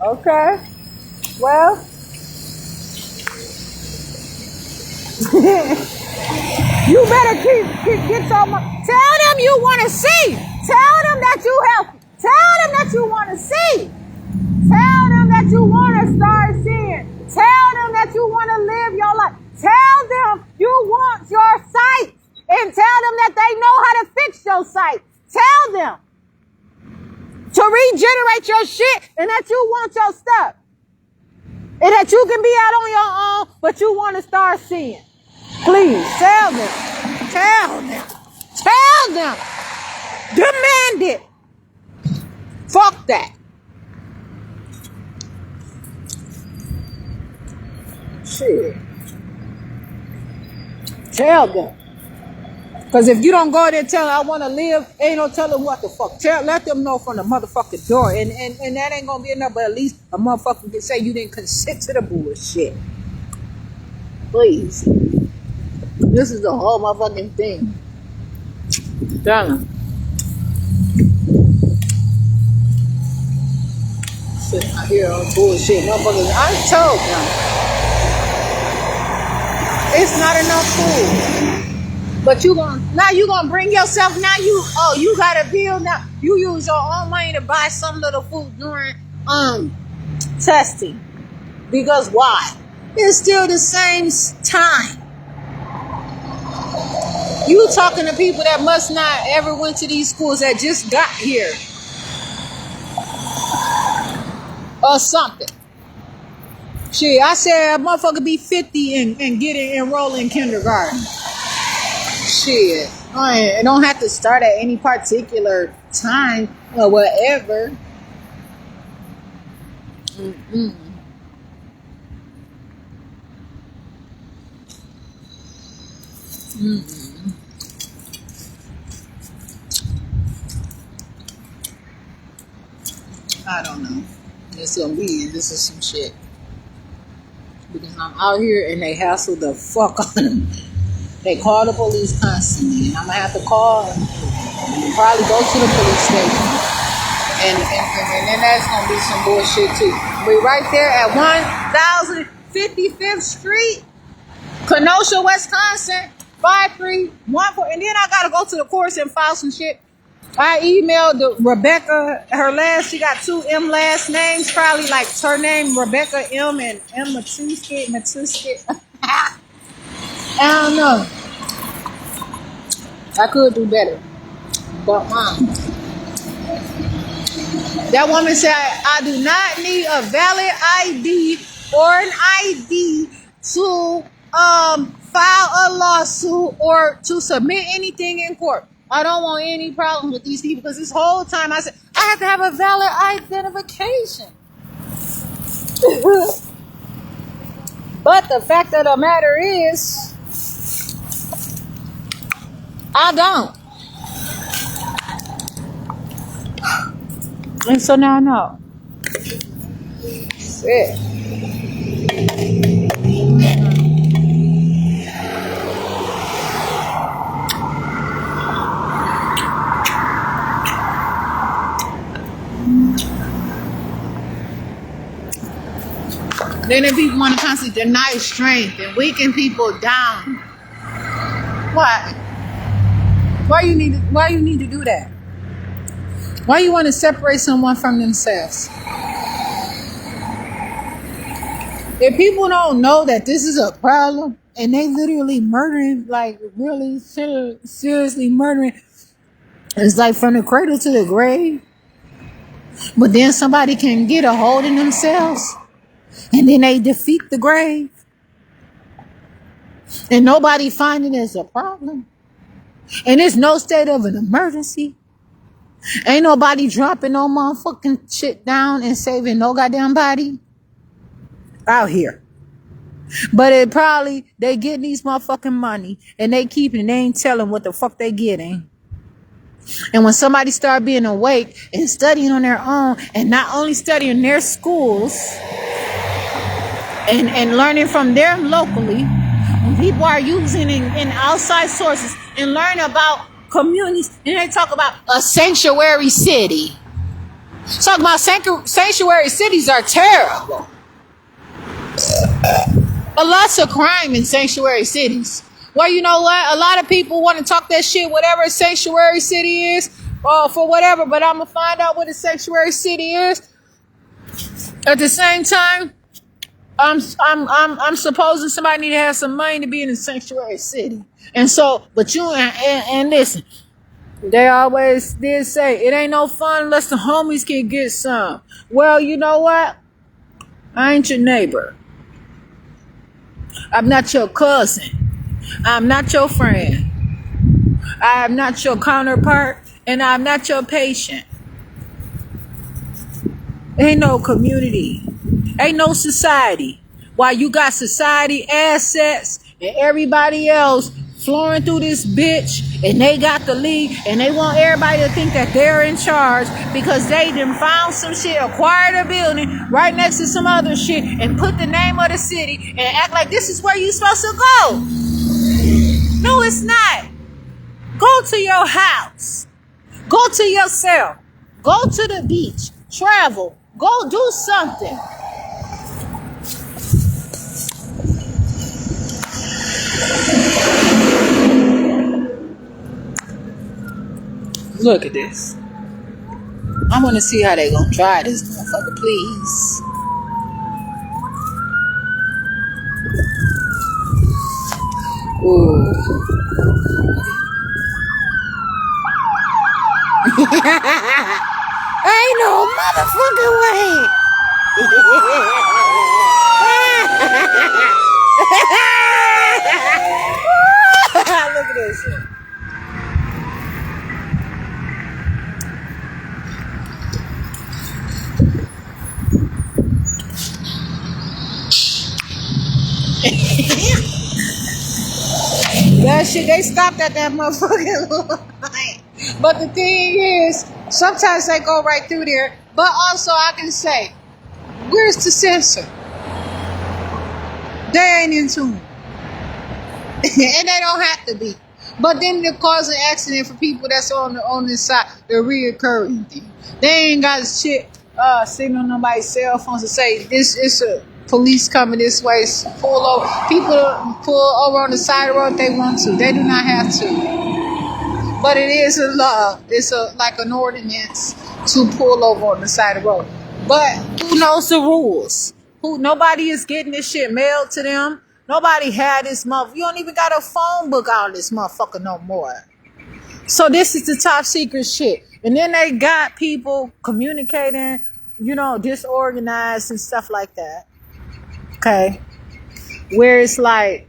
Okay. Well. You better get your money. Tell them you want to see. Tell them that you help. Tell them that you want to see. Tell them that you want to start seeing. Tell them that you want to live your life. Tell them you want your sight. And tell them that they know how to fix your sight. Tell them to regenerate your shit and that you want your stuff. And that you can be out on your own, but you want to start seeing. Please, tell them. Tell them. Tell them. Demand it. Fuck that. Shit. Tell them. Because if you don't go there and tell them I want to live, ain't no telling what the fuck. Let them know from the motherfucking door. And that ain't going to be enough, but at least a motherfucker can say you didn't consent to the bullshit. Please. This is the whole motherfucking thing. Tell them. Shit, I hear all bullshit. Motherfuckers, I told them. It's not enough food. But you gonna bring yourself now. You got a bill now. You use your own money to buy some little food during testing. Because why? It's still the same time. You talking to people that must not ever went to these schools that just got here. Or something. Shit, I said a motherfucker be 50 and get enrolled in kindergarten. Shit, I don't have to start at any particular time or whatever. Mm-mm. Mm-mm. I don't know. This is some shit. Because I'm out here and they hassle the fuck on them. They call the police constantly, and I'm gonna have to call and probably go to the police station, and then that's gonna be some bullshit too. We right there at 1055th Street, Kenosha, Wisconsin, 5314, and then I gotta go to the courts and file some shit. I emailed Rebecca. She got 2 M last names, probably like her name Rebecca M and M Matuskit. I don't know. I could do better. But that woman said, I do not need a valid ID or an ID to file a lawsuit or to submit anything in court. I don't want any problems with these people because this whole time I said, I have to have a valid identification. But the fact of the matter is, I don't. And so now I know. Shit. Then if people want to constantly deny strength and weaken people down, why? Why you need to do that? Why you want to separate someone from themselves? If people don't know that this is a problem and they literally murdering, like really seriously murdering, it's like from the cradle to the grave. But then somebody can get a hold of themselves and then they defeat the grave. And nobody finding it as a problem. And there's no state of an emergency. Ain't nobody dropping no motherfucking shit down and saving no goddamn body out here. But it probably, they getting these motherfucking money and they keeping it, they ain't telling what the fuck they getting. And when somebody start being awake and studying on their own and not only studying their schools and learning from them locally, when people are using in outside sources and learn about communities, and they talk about a sanctuary city. Talk about sanctuary cities are terrible. A lots of crime in sanctuary cities. Well, you know what? A lot of people want to talk that shit, whatever a sanctuary city is, for whatever. But I'm gonna find out what a sanctuary city is. At the same time, I'm supposing somebody need to have some money to be in a sanctuary city. And so, but you and listen, they always did say it ain't no fun unless the homies can get some. Well, you know what? I ain't your neighbor. I'm not your cousin. I'm not your friend. I am not your counterpart, and I'm not your patient. Ain't no community. Ain't no society. While you got society assets and everybody else flowing through this bitch and they got the lead and they want everybody to think that they're in charge because they done found some shit, acquired a building right next to some other shit and put the name of the city and act like this is where you supposed to go. No, it's not. Go to your house. Go to yourself. Go to the beach. Travel. Go do something. Look at this. I want to see how they gonna try this motherfucker, please. Ooh. Ain't no motherfucking way. Look at this shit. That shit, they stopped at that motherfucking line. But the thing is, sometimes they go right through there. But also, I can say, where's the censor? They ain't in tune. And they don't have to be. But then they're causing accident for people that's on this side, the reoccurring thing. They ain't got shit sitting on nobody's cell phones to say, this is a police coming this way, pull over. People pull over on the side of the road if they want to. They do not have to. But it is a law. It's like an ordinance to pull over on the side of the road. But who knows the rules? Nobody is getting this shit mailed to them. Nobody had this motherfucker. You don't even got a phone book on this motherfucker no more. So this is the top secret shit. And then they got people communicating, disorganized and stuff like that. Okay. Where it's like,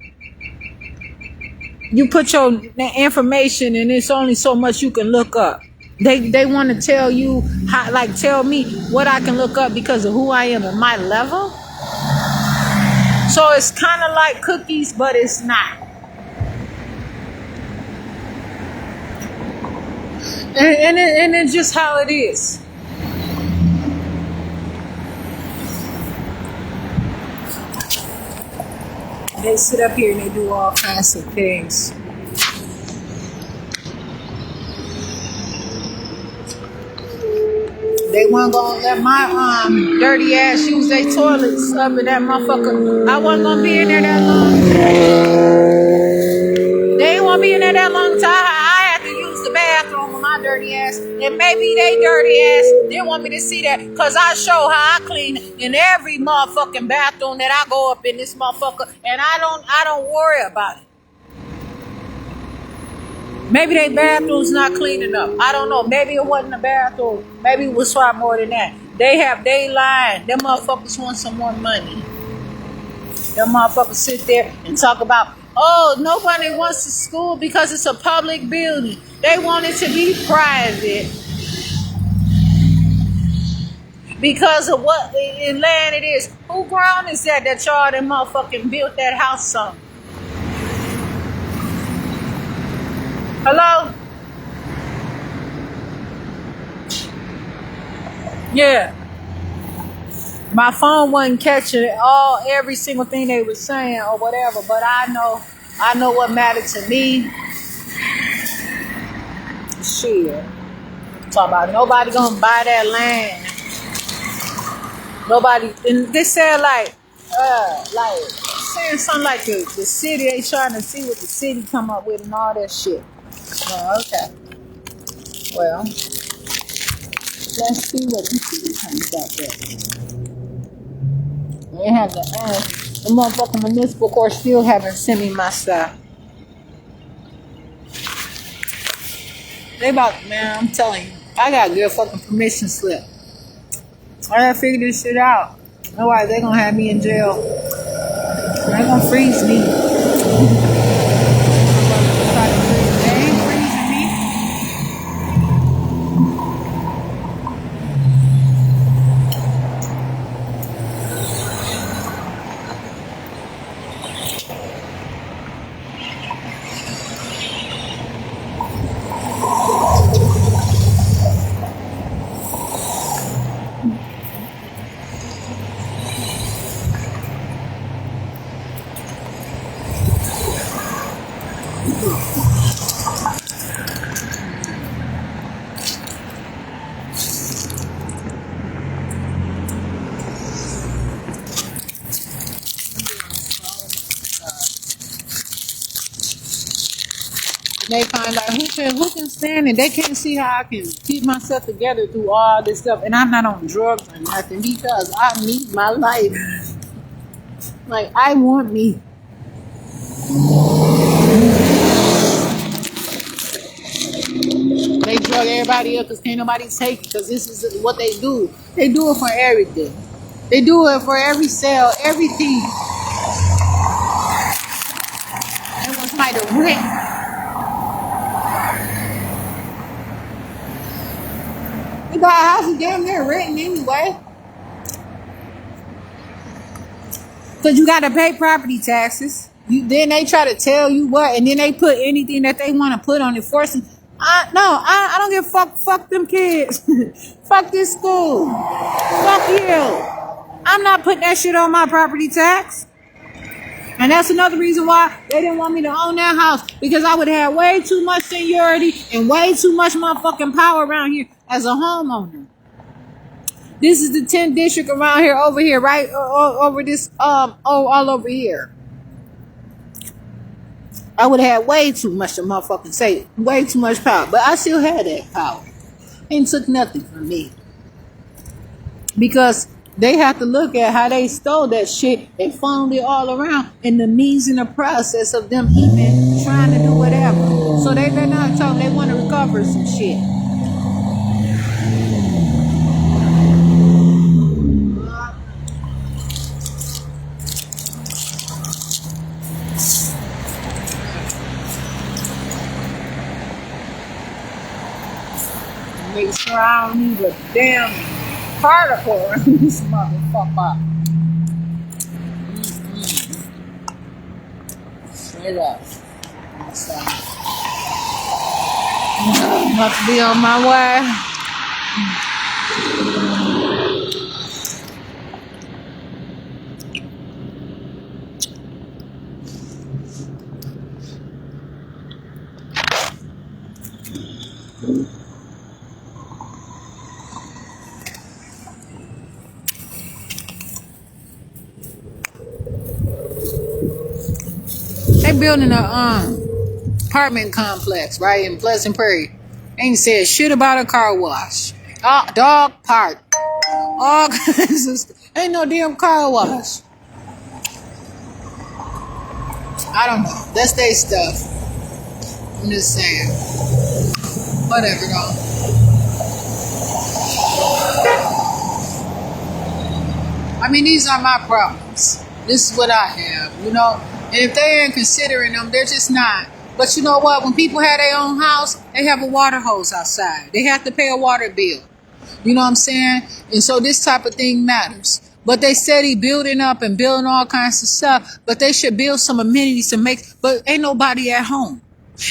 you put your information and it's only so much you can look up. They want to tell you, tell me what I can look up because of who I am at my level. So it's kind of like cookies, but it's not. And it's just how it is. They sit up here and they do all kinds of things. They weren't gonna let my dirty ass use their toilets up in that motherfucker. I wasn't gonna be in there that long. They ain't want to be in there that long time. I had to use the bathroom with my dirty ass. And maybe they dirty ass didn't want me to see that. Cause I show how I clean in every motherfucking bathroom that I go up in this motherfucker. And I don't worry about it. Maybe they bathroom's not clean enough. I don't know. Maybe it wasn't a bathroom. Maybe it was far more than that. They lying. Them motherfuckers want some more money. Them motherfuckers sit there and talk about, oh, nobody wants to school because it's a public building. They want it to be private. Because of what in land it is. Who ground is that y'all them motherfucking built that house on? Hello? Yeah. My phone wasn't catching every single thing they were saying or whatever, but I know what mattered to me. Shit. Talk about nobody gonna buy that land. Nobody, and they said like saying something like the city, they trying to see what the city come up with and all that shit. Oh, okay. Well, let's see what the city comes up with. They have the motherfucking municipal court still haven't sent me my stuff. They about, man, I'm telling you, I got a good fucking permission slip. I gotta figure this shit out. Otherwise, they gonna have me in jail. They gonna freeze me. They ain't freezing me. They find out who can stand it. They can't see how I can keep myself together through all this stuff. And I'm not on drugs or nothing because I need my life. Like, I want me. They drug everybody up because can't nobody take it because this is what they do. They do it for everything. They do it for every cell, everything. They want somebody to rent. You got a house is damn near renting anyway. Because you got to pay property taxes. Then they try to tell you what, and then they put anything that they want to put on it, forcing. I don't give a fuck. Fuck them kids. Fuck this school. Fuck you. I'm not putting that shit on my property tax. And that's another reason why they didn't want me to own that house. Because I would have way too much seniority and way too much motherfucking power around here as a homeowner. This is the 10th district around here, over here, right? Over this, all over here. I would have had way too much to motherfucking say. Way too much power. But I still had that power. It took nothing from me. Because they have to look at how they stole that shit and funneled it all around in the means and the process of them even trying to do whatever. So they better not talk. They want to recover some shit. Make sure I don't leave a damn particle in this motherfucker. Straight up. So, I'm about to be on my way. They building a apartment complex right in Pleasant Prairie. Ain't said shit about a car wash. Dog park. All kinds of ain't no damn car wash. I don't know. That's their stuff. I'm just saying. Whatever though. I mean, these are my problems. This is what I have, you know. And if they ain't considering them, they're just not. But you know what? When people have their own house, they have a water hose outside. They have to pay a water bill. You know what I'm saying? And so this type of thing matters. But they steady building up and building all kinds of stuff. But they should build some amenities to make. But ain't nobody at home.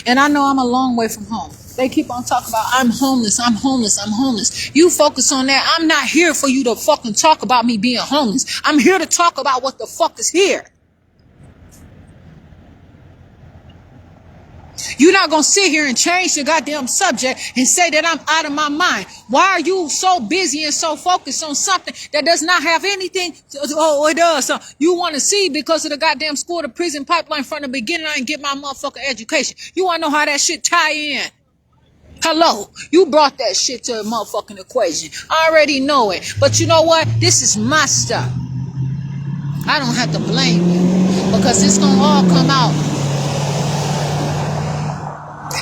And I know I'm a long way from home. They keep on talking about I'm homeless, I'm homeless, I'm homeless. You focus on that. I'm not here for you to fucking talk about me being homeless. I'm here to talk about what the fuck is here. You're not going to sit here and change the goddamn subject and say that I'm out of my mind. Why are you so busy and so focused on something that does not have anything? It does. You want to see because of the goddamn school to prison pipeline from the beginning. I didn't get my motherfucking education. You want to know how that shit tie in? Hello, you brought that shit to a motherfucking equation. I already know it. But you know what? This is my stuff. I don't have to blame you because it's going to all come out.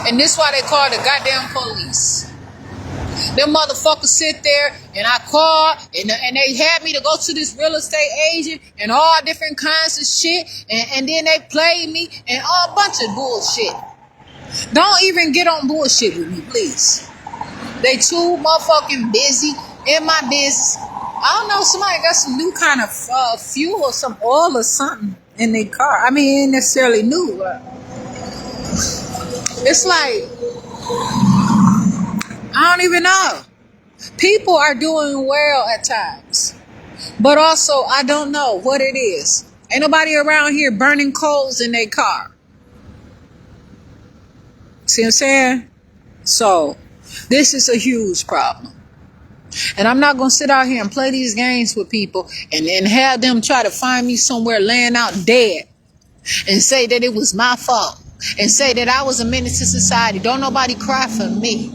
And this why they call the goddamn police. Them motherfuckers sit there and I called and they had me to go to this real estate agent and all different kinds of shit. And then they played me and all bunch of bullshit. Don't even get on bullshit with me, please. They too motherfucking busy in my business. I don't know, somebody got some new kind of fuel or some oil or something in their car. I mean, it ain't necessarily new. It's like, I don't even know. People are doing well at times. But also, I don't know what it is. Ain't nobody around here burning coals in their car. See what I'm saying? So, this is a huge problem. And I'm not going to sit out here and play these games with people and then have them try to find me somewhere laying out dead and say that it was my fault and say that I was a menace to society. Don't nobody cry for me.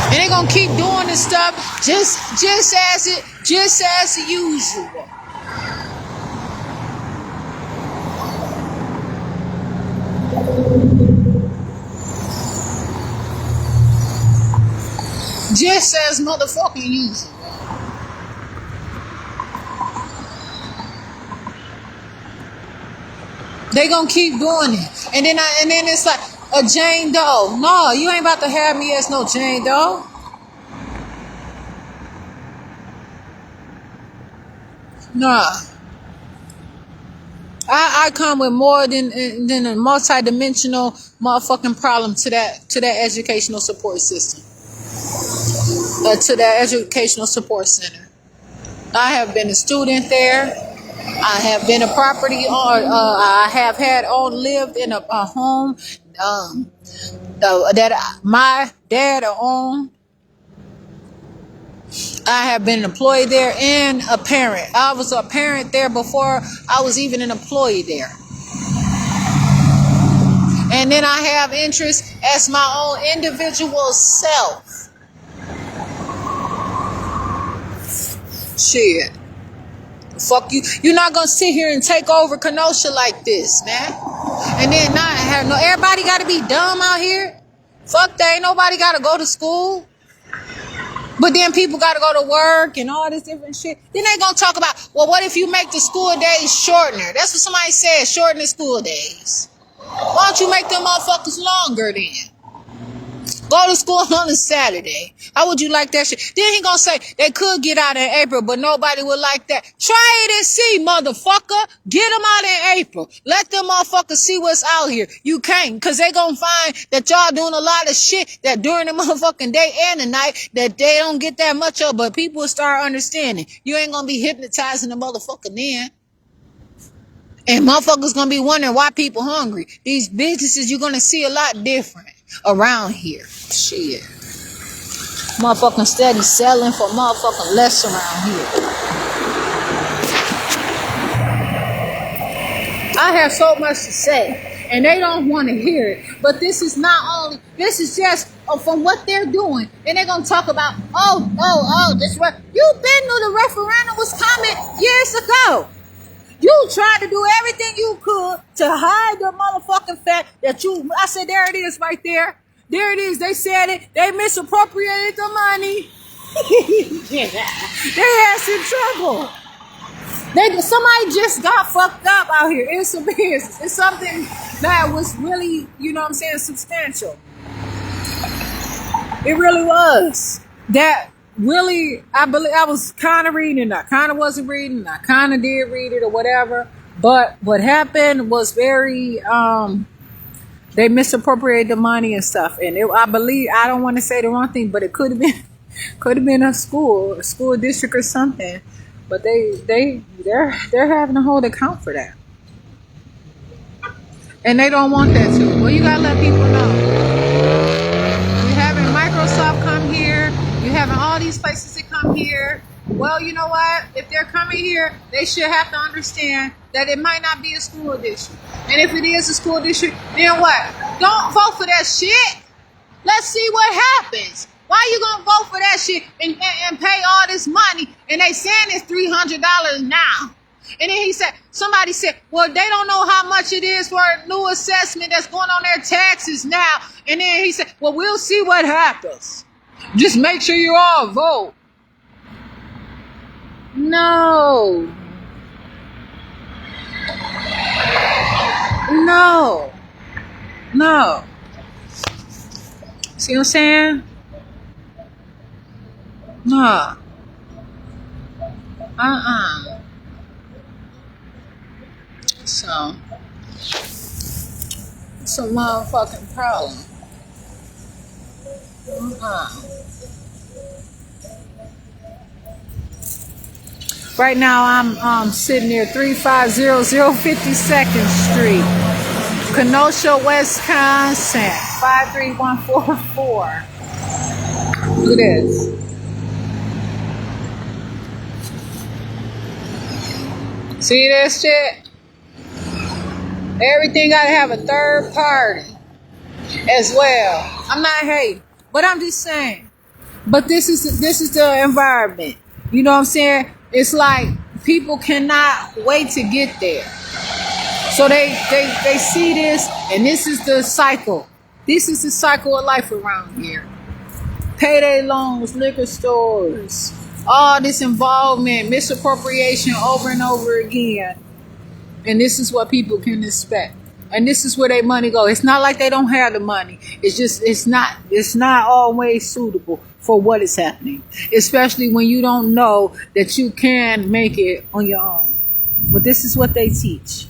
And they're going to keep doing this stuff just as usual. Just as motherfucking usual. They gonna keep doing it. And then it's like a Jane Doe. No, you ain't about to have me as no Jane Doe. Nah. I come with more than a multi-dimensional motherfucking problem to that educational support system. To that educational support center. I have been a student there. I have been a property owner. I have lived in a home that my dad owned. I have been an employee there and a parent. I was a parent there before I was even an employee there. And then I have interest as my own individual self. Shit. Fuck you. You're not gonna sit here and take over Kenosha like this, man. And then not have no everybody gotta be dumb out here. Fuck that. Ain't nobody gotta go to school. But then people gotta go to work and all this different shit. Then they gonna talk about, well, what if you make the school days shortener? That's what somebody said, shorten the school days. Why don't you make them motherfuckers longer then? Go to school on a Saturday. How would you like that shit? Then he gonna say they could get out in April, but nobody would like that. Try it and see, motherfucker. Get them out in April. Let them motherfuckers see what's out here. You can't, because they gonna find that y'all doing a lot of shit that during the motherfucking day and the night that they don't get that much of, but people will start understanding. You ain't gonna be hypnotizing the motherfucker then. And motherfuckers gonna be wondering why people hungry. These businesses, you're gonna see a lot different around here. Shit. Motherfucking steady selling for motherfucking less around here. I have so much to say, and they don't want to hear it. But this is not only, this is just from what they're doing. And they're going to talk about, this, you've been to the referendum was coming years ago. You tried to do everything you could to hide the motherfucking fact that I said, there it is right there. There it is. They said it. They misappropriated the money. Yeah. They had some trouble. Somebody just got fucked up out here. It's a business. It's something that was really, you know what I'm saying, substantial. It really was. That really, I believe I was kind of reading, I kind of wasn't reading, I kind of did read it or whatever. But what happened was very, they misappropriated the money and stuff. And I believe, I don't want to say the wrong thing, but it could have been a school district or something. But they're having to hold account for that. And they don't want that to. Well, you gotta let people know. You're having Microsoft come here. You're having all these places that come here. Well, you know what? If they're coming here, they should have to understand that it might not be a school district. And if it is a school district, then what? Don't vote for that shit. Let's see what happens. Why you gonna vote for that shit and pay all this money? And they saying it's $300 now. And then somebody said, well, they don't know how much it is for a new assessment that's going on their taxes now. And then he said, well, we'll see what happens. Just make sure you all vote. No. See what I'm saying? No. So, it's a motherfucking problem. Right now, I'm sitting near 3500 52nd Street, Kenosha, Wisconsin, 53144. Look at this. See this shit? Everything gotta have a third party as well. I'm not hating, but I'm just saying. But this is the environment. You know what I'm saying? It's like people cannot wait to get there. So they see this, and this is the cycle. This is the cycle of life around here. Payday loans, liquor stores, all this involvement, misappropriation over and over again. And this is what people can expect. And this is where their money goes. It's not like they don't have the money. It's just, it's not always suitable for what is happening. Especially when you don't know that you can make it on your own. But this is what they teach.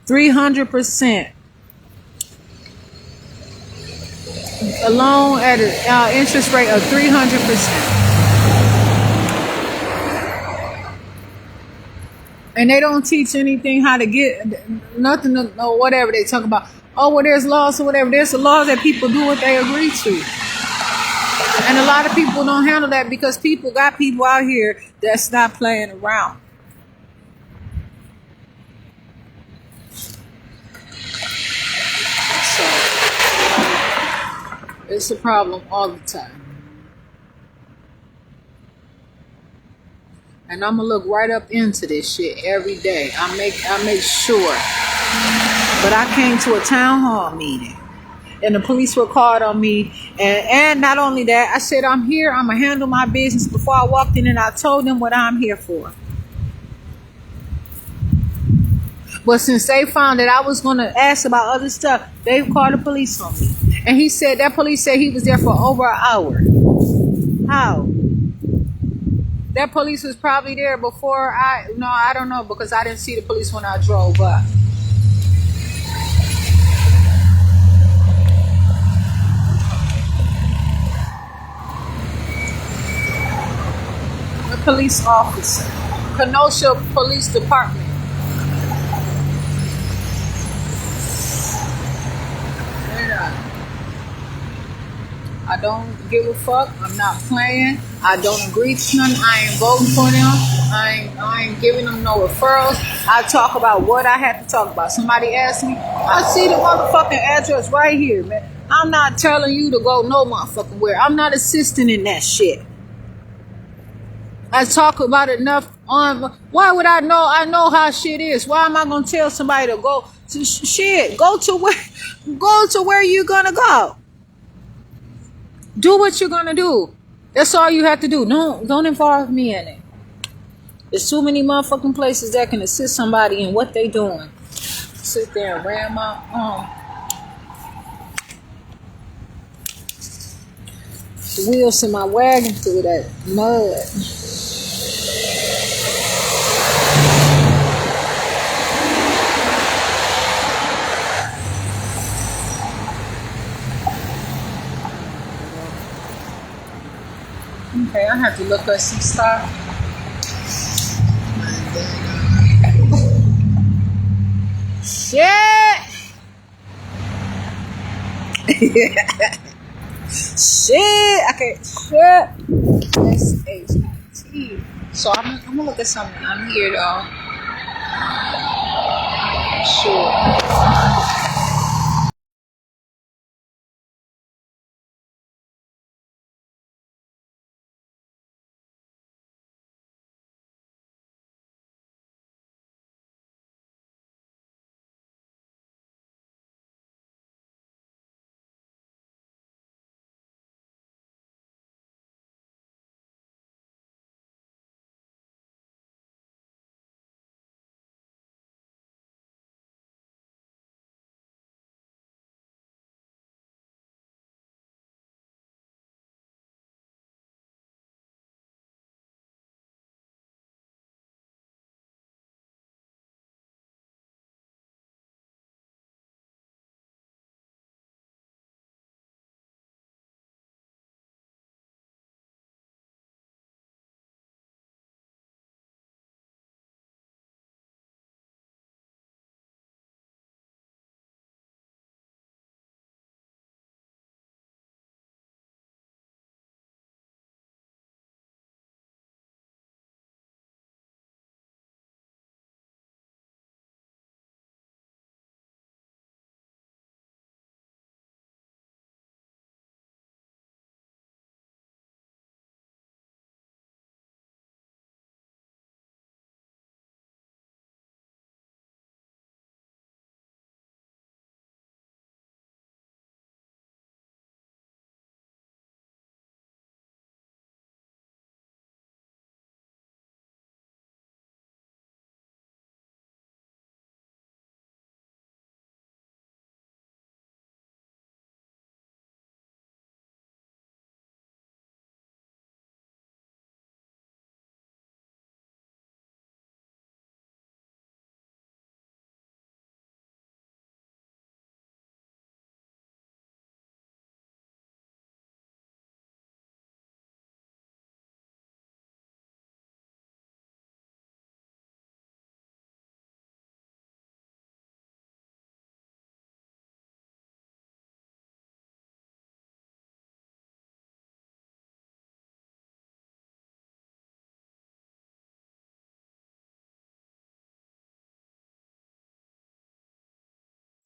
300%. A loan at an interest rate of 300%. And they don't teach anything how to get nothing or whatever they talk about. Oh, well, there's laws or whatever. There's a law that people do what they agree to. And a lot of people don't handle that because people got people out here that's not playing around. So, it's a problem all the time. And I'm gonna look right up into this shit every day. I make sure. But I came to a town hall meeting, and the police were called on me. And not only that, I said I'm here. I'm gonna handle my business. Before I walked in, and I told them what I'm here for. But since they found that I was gonna ask about other stuff, they called the police on me. And that police said he was there for over an hour. How? That police was probably there before I don't know, because I didn't see the police when I drove up. A police officer. Kenosha Police Department. I don't give a fuck. I'm not playing. I don't agree to none. I ain't voting for them. I ain't giving them no referrals. I talk about what I have to talk about. Somebody asked me, I see the motherfucking address right here, man. I'm not telling you to go no motherfucking where. I'm not assisting in that shit. I talk about it enough on. Why would I know? I know how shit is. Why am I gonna tell somebody to go to shit? Go to where you gonna go. Do what you're gonna do. That's all you have to do. Don't involve me in it. There's too many motherfucking places that can assist somebody in what they doing. Sit there and ram my the wheels in my wagon through that mud. Okay, I have to look up some stuff. Shit! Shit! Okay, shit! S-H-I-T. So I'm gonna look at something. I'm here though. Sure.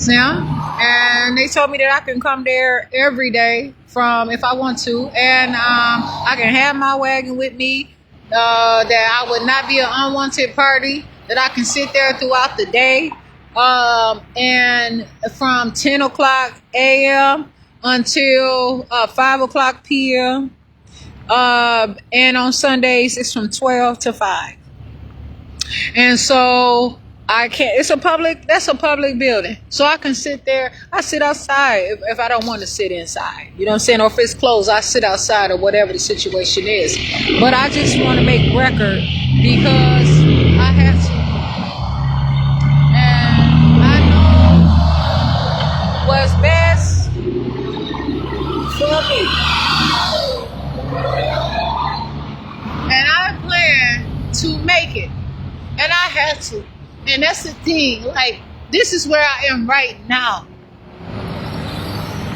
Now, and they told me that I can come there every day from if I want to, and I can have my wagon with me. That I would not be an unwanted party. That I can sit there throughout the day, and from 10 o'clock a.m. until 5 o'clock p.m. And on Sundays it's from 12 to 5. And so I can't, that's a public building. So I can sit there, I sit outside if I don't want to sit inside. You know what I'm saying? Or if it's closed, I sit outside or whatever the situation is. But I just want to make record because I have to. And I know what's best for me. And I plan to make it. And I had to. And that's the thing. Like, this is where I am right now.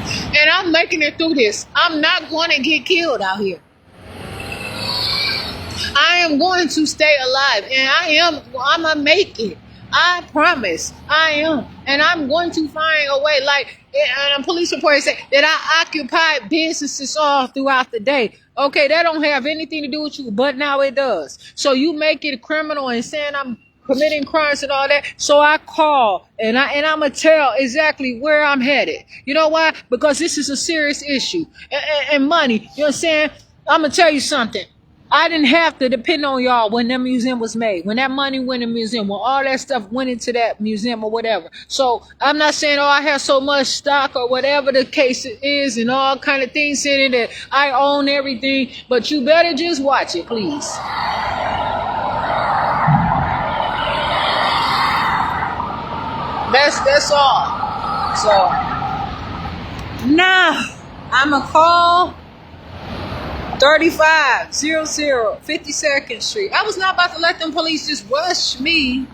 And I'm making it through this. I'm not going to get killed out here. I am going to stay alive. And I'm going to make it. I promise. I am. And I'm going to find a way. Like, and a police report said that I occupy businesses all throughout the day. Okay, that don't have anything to do with you, but now it does. So you make it a criminal and saying I'm committing crimes and all that. So I call and I'm gonna tell exactly where I'm headed. You know why? Because this is a serious issue. And money, you know what I'm saying? I'm gonna tell you something. I didn't have to depend on y'all when that museum was made, when that money went in the museum, when all that stuff went into that museum or whatever. So I'm not saying, oh, I have so much stock or whatever the case is and all kind of things in it that I own everything, but you better just watch it, please. That's all. So now I'ma call 3500 52nd Street. I was not about to let them police just rush me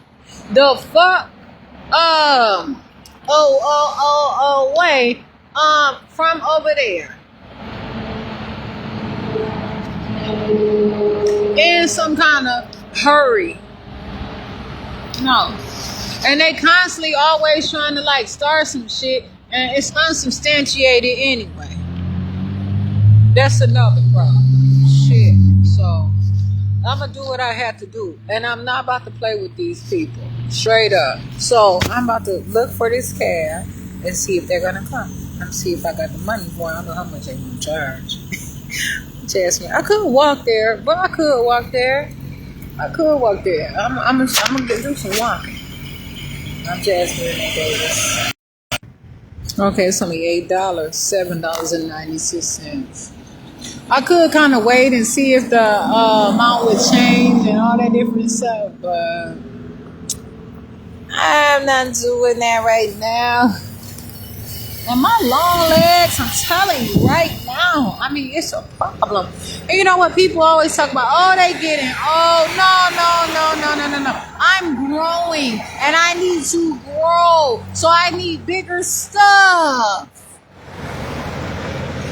the fuck away from over there in some kind of hurry. No. And they constantly always trying to like start some shit and it's unsubstantiated anyway. That's another problem. Shit. So I'm gonna do what I have to do. And I'm not about to play with these people. Straight up. So I'm about to look for this cab and see if they're gonna come. I'm see if I got the money for it. I don't know how much they're gonna charge. Just me. I could walk there, but I could walk there. I'm gonna do some walking. I'm Jasmine Davis. Okay, it's only $8, $7.96. I could kind of wait and see if the amount would change and all that different stuff, but I'm not doing that right now. And my long legs, I'm telling you right now, I mean, it's a problem. And you know what people always talk about? Oh, they getting old. No. I'm growing and I need to grow. So I need bigger stuff.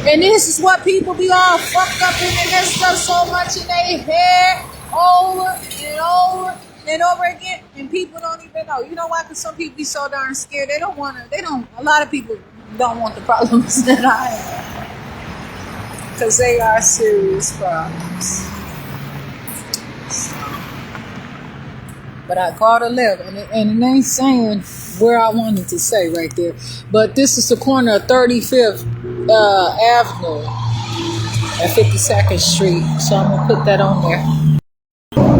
And this is what people be all fucked up in their stuff so much in their head over and over and over again. And people don't even know. You know why? Because some people be so darn scared. A lot of people don't want the problems that I have. Because they are serious problems. So, but I called a level, and it ain't saying where I wanted to say right there. But this is the corner of 35th Avenue at 52nd Street. So I'm going to put that on there.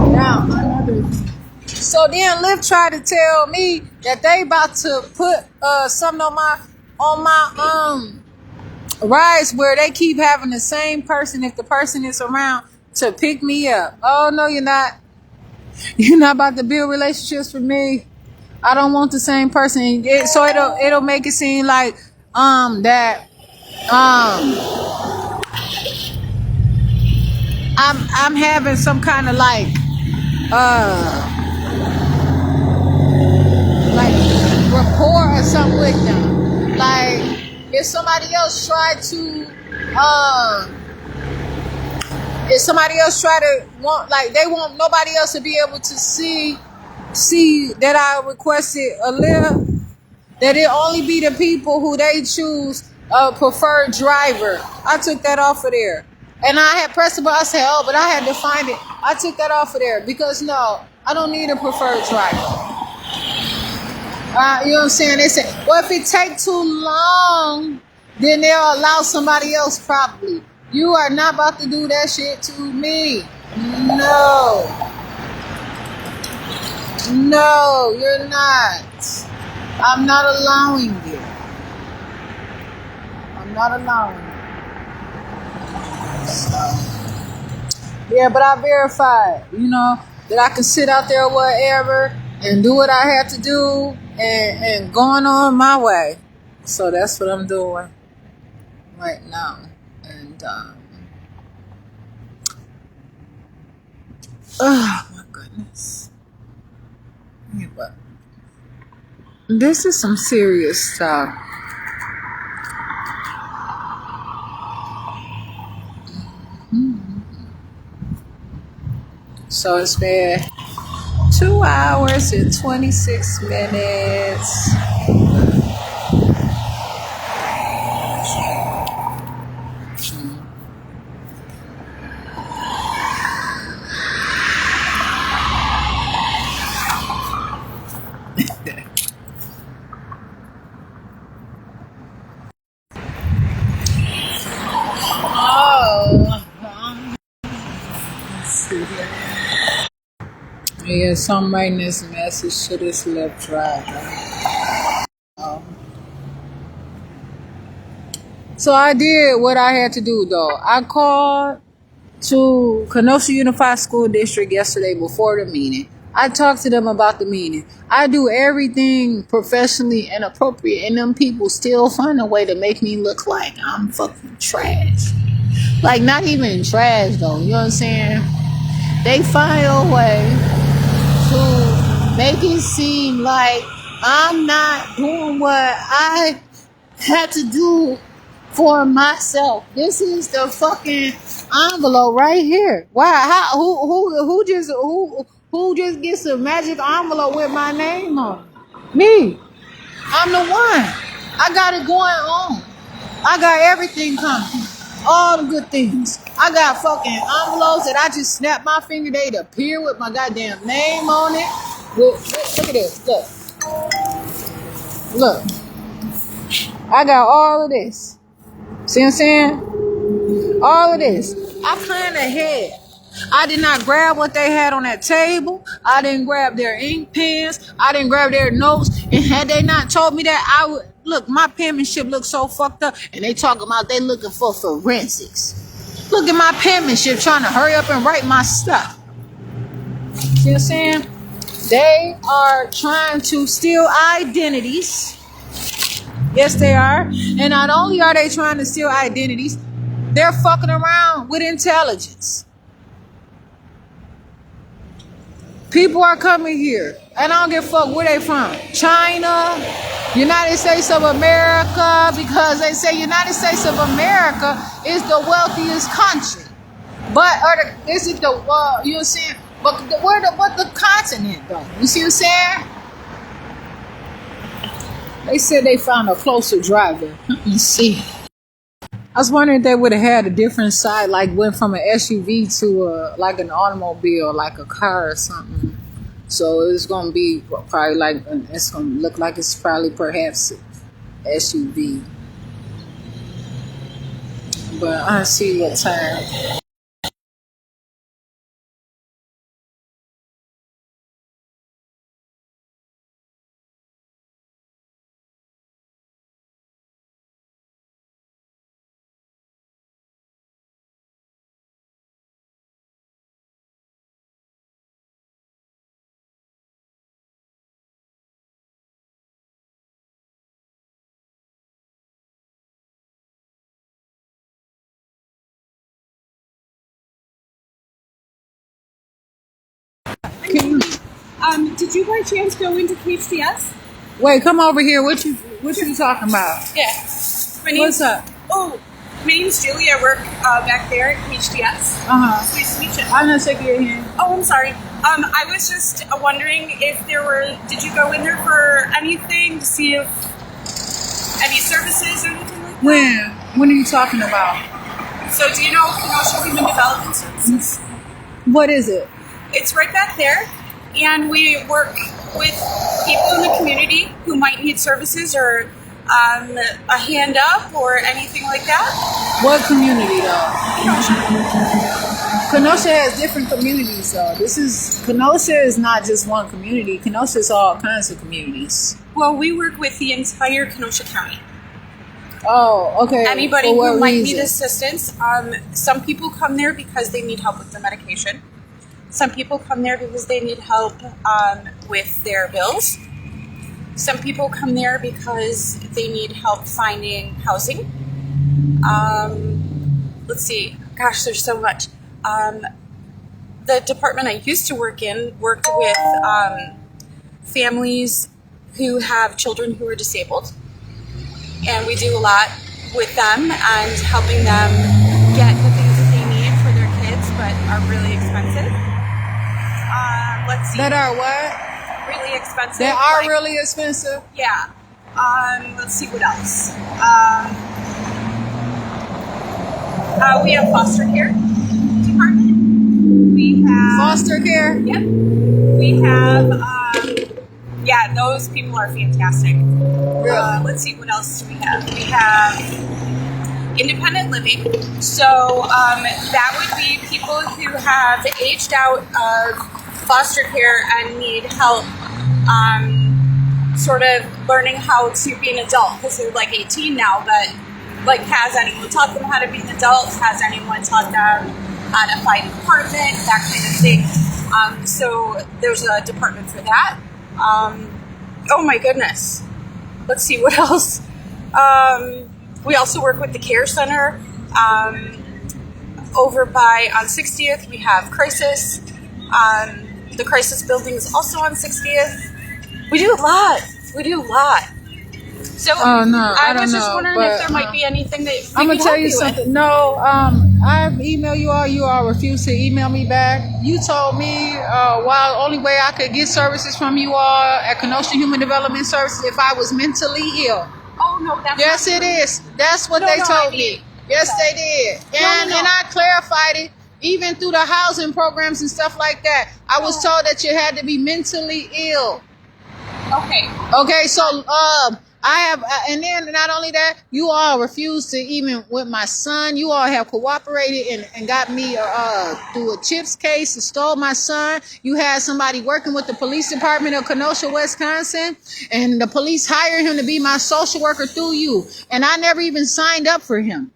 Now, another thing. So then Lyft tried to tell me that they about to put something on my rides where they keep having the same person if the person is around to pick me up. Oh no, you're not. You're not about to build relationships with me. I don't want the same person. So it'll make it seem like that I'm having some kind of like rapport or something with them. Like if somebody else tried to they want nobody else to be able to see that I requested a lift, that it only be the people who they choose a preferred driver. I took that off of there. And I had pressed the button. I said, oh, but I had to find it. I took that off of there because no, I don't need a preferred driver. You know what I'm saying? They say, well, if it takes too long, then they'll allow somebody else probably. You are not about to do that shit to me. No, you're not. I'm not allowing it. I'm not allowing it. So, yeah, but I verified, that I can sit out there or whatever and do what I have to do and going on my way. So that's what I'm doing right now. And, oh my goodness. This is some serious stuff. So it's been 2 hours and 26 minutes. Oh, let's see here. Yeah, so I'm writing this message to this Lyft driver. So I did what I had to do though. I called to Kenosha Unified School District yesterday before the meeting. I talked to them about the meeting. I do everything professionally and appropriate, and them people still find a way to make me look like I'm fucking trash. Like, not even trash though, you know what I'm saying? They find a way to make it seem like I'm not doing what I had to do for myself. This is the fucking envelope right here. Why? How? Who just gets a magic envelope with my name on it? Me. I'm the one. I got it going on. I got everything coming. All the good things. I got fucking envelopes that I just snap my finger. They'd appear with my goddamn name on it. Look at this. Look. I got all of this. See what I'm saying? All of this. I planned ahead. I did not grab what they had on that table. I didn't grab their ink pens. I didn't grab their notes. And had they not told me that, I would look. My penmanship looks so fucked up. And they talking about they looking for forensics. Look at my penmanship, trying to hurry up and write my stuff. See what I'm saying? They are trying to steal identities. Yes, they are. And not only are they trying to steal identities, they're fucking around with intelligence. People are coming here, and I don't give a fuck where they from. China, United States of America, because they say United States of America is the wealthiest country. But is it the you know what I'm saying? But what the continent though? You see what I'm saying? They said they found a closer driver. Let me see. I was wondering if they would have had a different side, like went from an SUV to like an automobile, like a car or something. So it's gonna be probably like it's gonna look like it's probably perhaps SUV. But I see what time. Did you by chance go into KHDS? Wait, come over here. What you talking about? Yeah. What's up? Oh, my name's Julie. I work back there at KHDS. Uh-huh. Nice to meet you. I'm gonna shake your hand. Oh, I'm sorry. I was just wondering if did you go in there for anything to see if any services or anything like that? When are you talking about? So do you know Kenosha Human Development Services? What is it? It's right back there. And we work with people in the community who might need services or a hand up or anything like that. What community though? Kenosha has different communities though. Kenosha is not just one community. Kenosha is all kinds of communities. Well, we work with the entire Kenosha County. Oh, okay. Anybody who might need assistance. Some people come there because they need help with their medication. Some people come there because they need help with their bills. Some people come there because they need help finding housing. Let's see. Gosh, there's so much. The department I used to work in worked with families who have children who are disabled. And we do a lot with them and helping them get the things that they need for their kids, but are really expensive. Let's see. That are what? Really expensive. They are like- really expensive. Yeah. Let's see what else. We have foster care department. We have Foster care. Yep. We have. Yeah, those people are fantastic. Really? Let's see what else do we have. We have independent living. So that would be people who have aged out of foster care and need help. Sort of learning how to be an adult because they're like 18 now, but like has anyone taught them how to be an adult? Has anyone taught them how to find an apartment? That kind of thing. So there's a department for that. Oh my goodness. Let's see what else. We also work with the care center. Over on 60th, we have Crisis. The Crisis building is also on 60th. We do a lot. So Oh, no, I was don't just know, wondering but, if there might be anything that I'm we gonna can tell help you with. something. No, I've emailed you all. You all refused to email me back. You told me only way I could get services from you all at Kenosha Human Development Services if I was mentally ill. Oh no, that's Yes, not it true. is. That's what No, they no, told I mean- me. Yes, they did. And no. and I clarified it. Even through the housing programs and stuff like that, I was told that you had to be mentally ill. Okay. Okay, so I have, and then not only that, you all refused to even with my son. You all have cooperated and got me through a chips case and stole my son. You had somebody working with the police department of Kenosha, Wisconsin, and the police hired him to be my social worker through you, and I never even signed up for him.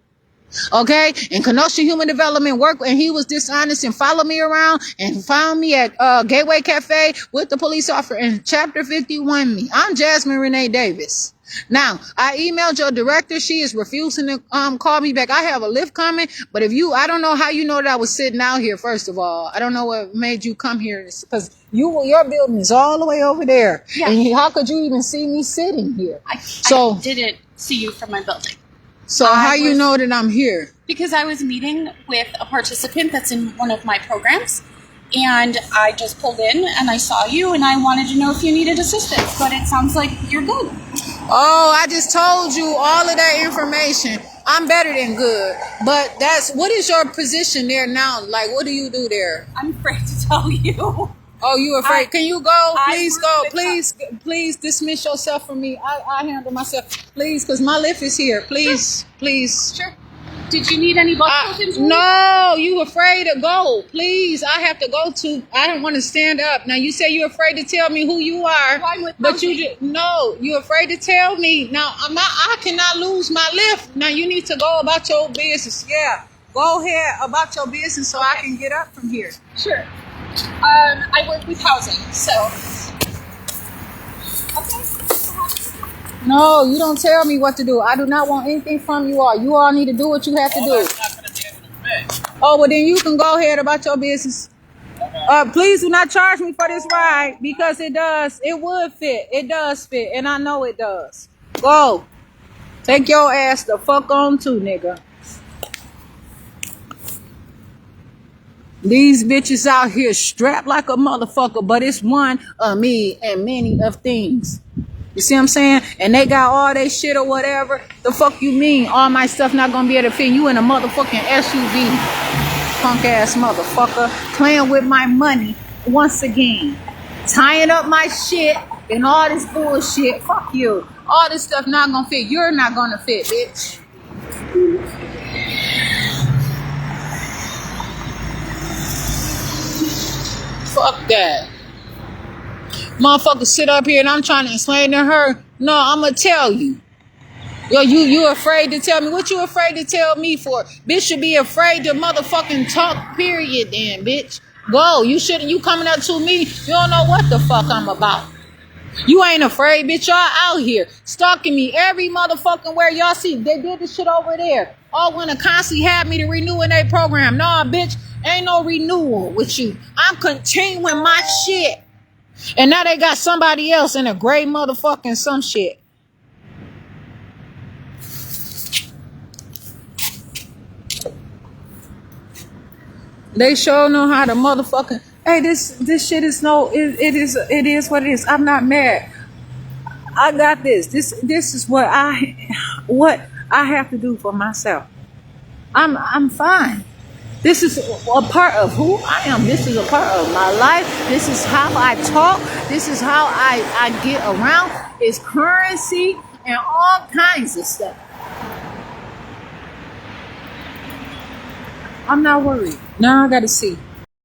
Okay, and Kenosha Human Development worked, and he was dishonest and followed me around and found me at Gateway Cafe with the police officer in Chapter 51 me. I'm Jasmine Renee Davis. Now, I emailed your director. She is refusing to call me back. I have a lift coming, but I don't know how you know that I was sitting out here, first of all. I don't know what made you come here, because your building is all the way over there. Yeah. And how could you even see me sitting here? I So- didn't see you from my building. So I how you was- know that I'm here? Because I was meeting with a participant that's in one of my programs, and I just pulled in and I saw you and I wanted to know if you needed assistance, but it sounds like you're good. Oh, I just told you all of that information. I'm better than good. But what is your position there now? Like, what do you do there? I'm afraid to tell you. Oh, you afraid? Can you go? I Please work go. with Please dismiss yourself from me. I handle myself. Please, because my lift is here. Please. Sure. Did you need any blood tokens? No, you afraid to go. Please, I have to go to. I don't want to stand up. Now, you say you're afraid to tell me who you are. Well, I'm with but you housing. no, you're afraid to tell me. Now, I cannot lose my lift. Now, you need to go about your business. Yeah, go ahead about your business so I can get up from here. Sure. I work with housing, so. Okay. No, you don't tell me what to do. I do not want anything from you all. You all need to do what you have to do. Oh, well, then you can go ahead about your business. Please do not charge me for this ride, because it would fit. It does fit, and I know it does. Go. Take your ass the fuck on too, nigga. These bitches out here strapped like a motherfucker, but it's one of me and many of things. You see what I'm saying? And they got all they shit or whatever. The fuck you mean? All my stuff not gonna be able to fit you in a motherfucking SUV. Punk ass motherfucker. Playing with my money once again. Tying up my shit and all this bullshit. Fuck you. All this stuff not gonna fit. You're not gonna fit, bitch. Fuck that. Motherfucker sit up here and I'm trying to explain to her. No, I'm gonna tell you. Yo, you afraid to tell me? What you afraid to tell me for? Bitch should be afraid to motherfucking talk, period, then, bitch. Go. You shouldn't. You coming up to me. You don't know what the fuck I'm about. You ain't afraid, bitch. Y'all out here stalking me every motherfucking where y'all see. They did this shit over there. All when to constantly have me to renew in their program. Nah, bitch. Ain't no renewal with you. I'm continuing my shit. And now they got somebody else in a gray motherfucking some shit. They sure know how to motherfucking. Hey, this shit is it is what it is. I'm not mad. I got this. This is what I have to do for myself. I'm fine. This is a part of who I am. This is a part of my life. This is how I talk. This is how I get around. It's currency and all kinds of stuff. I'm not worried. Now I gotta see.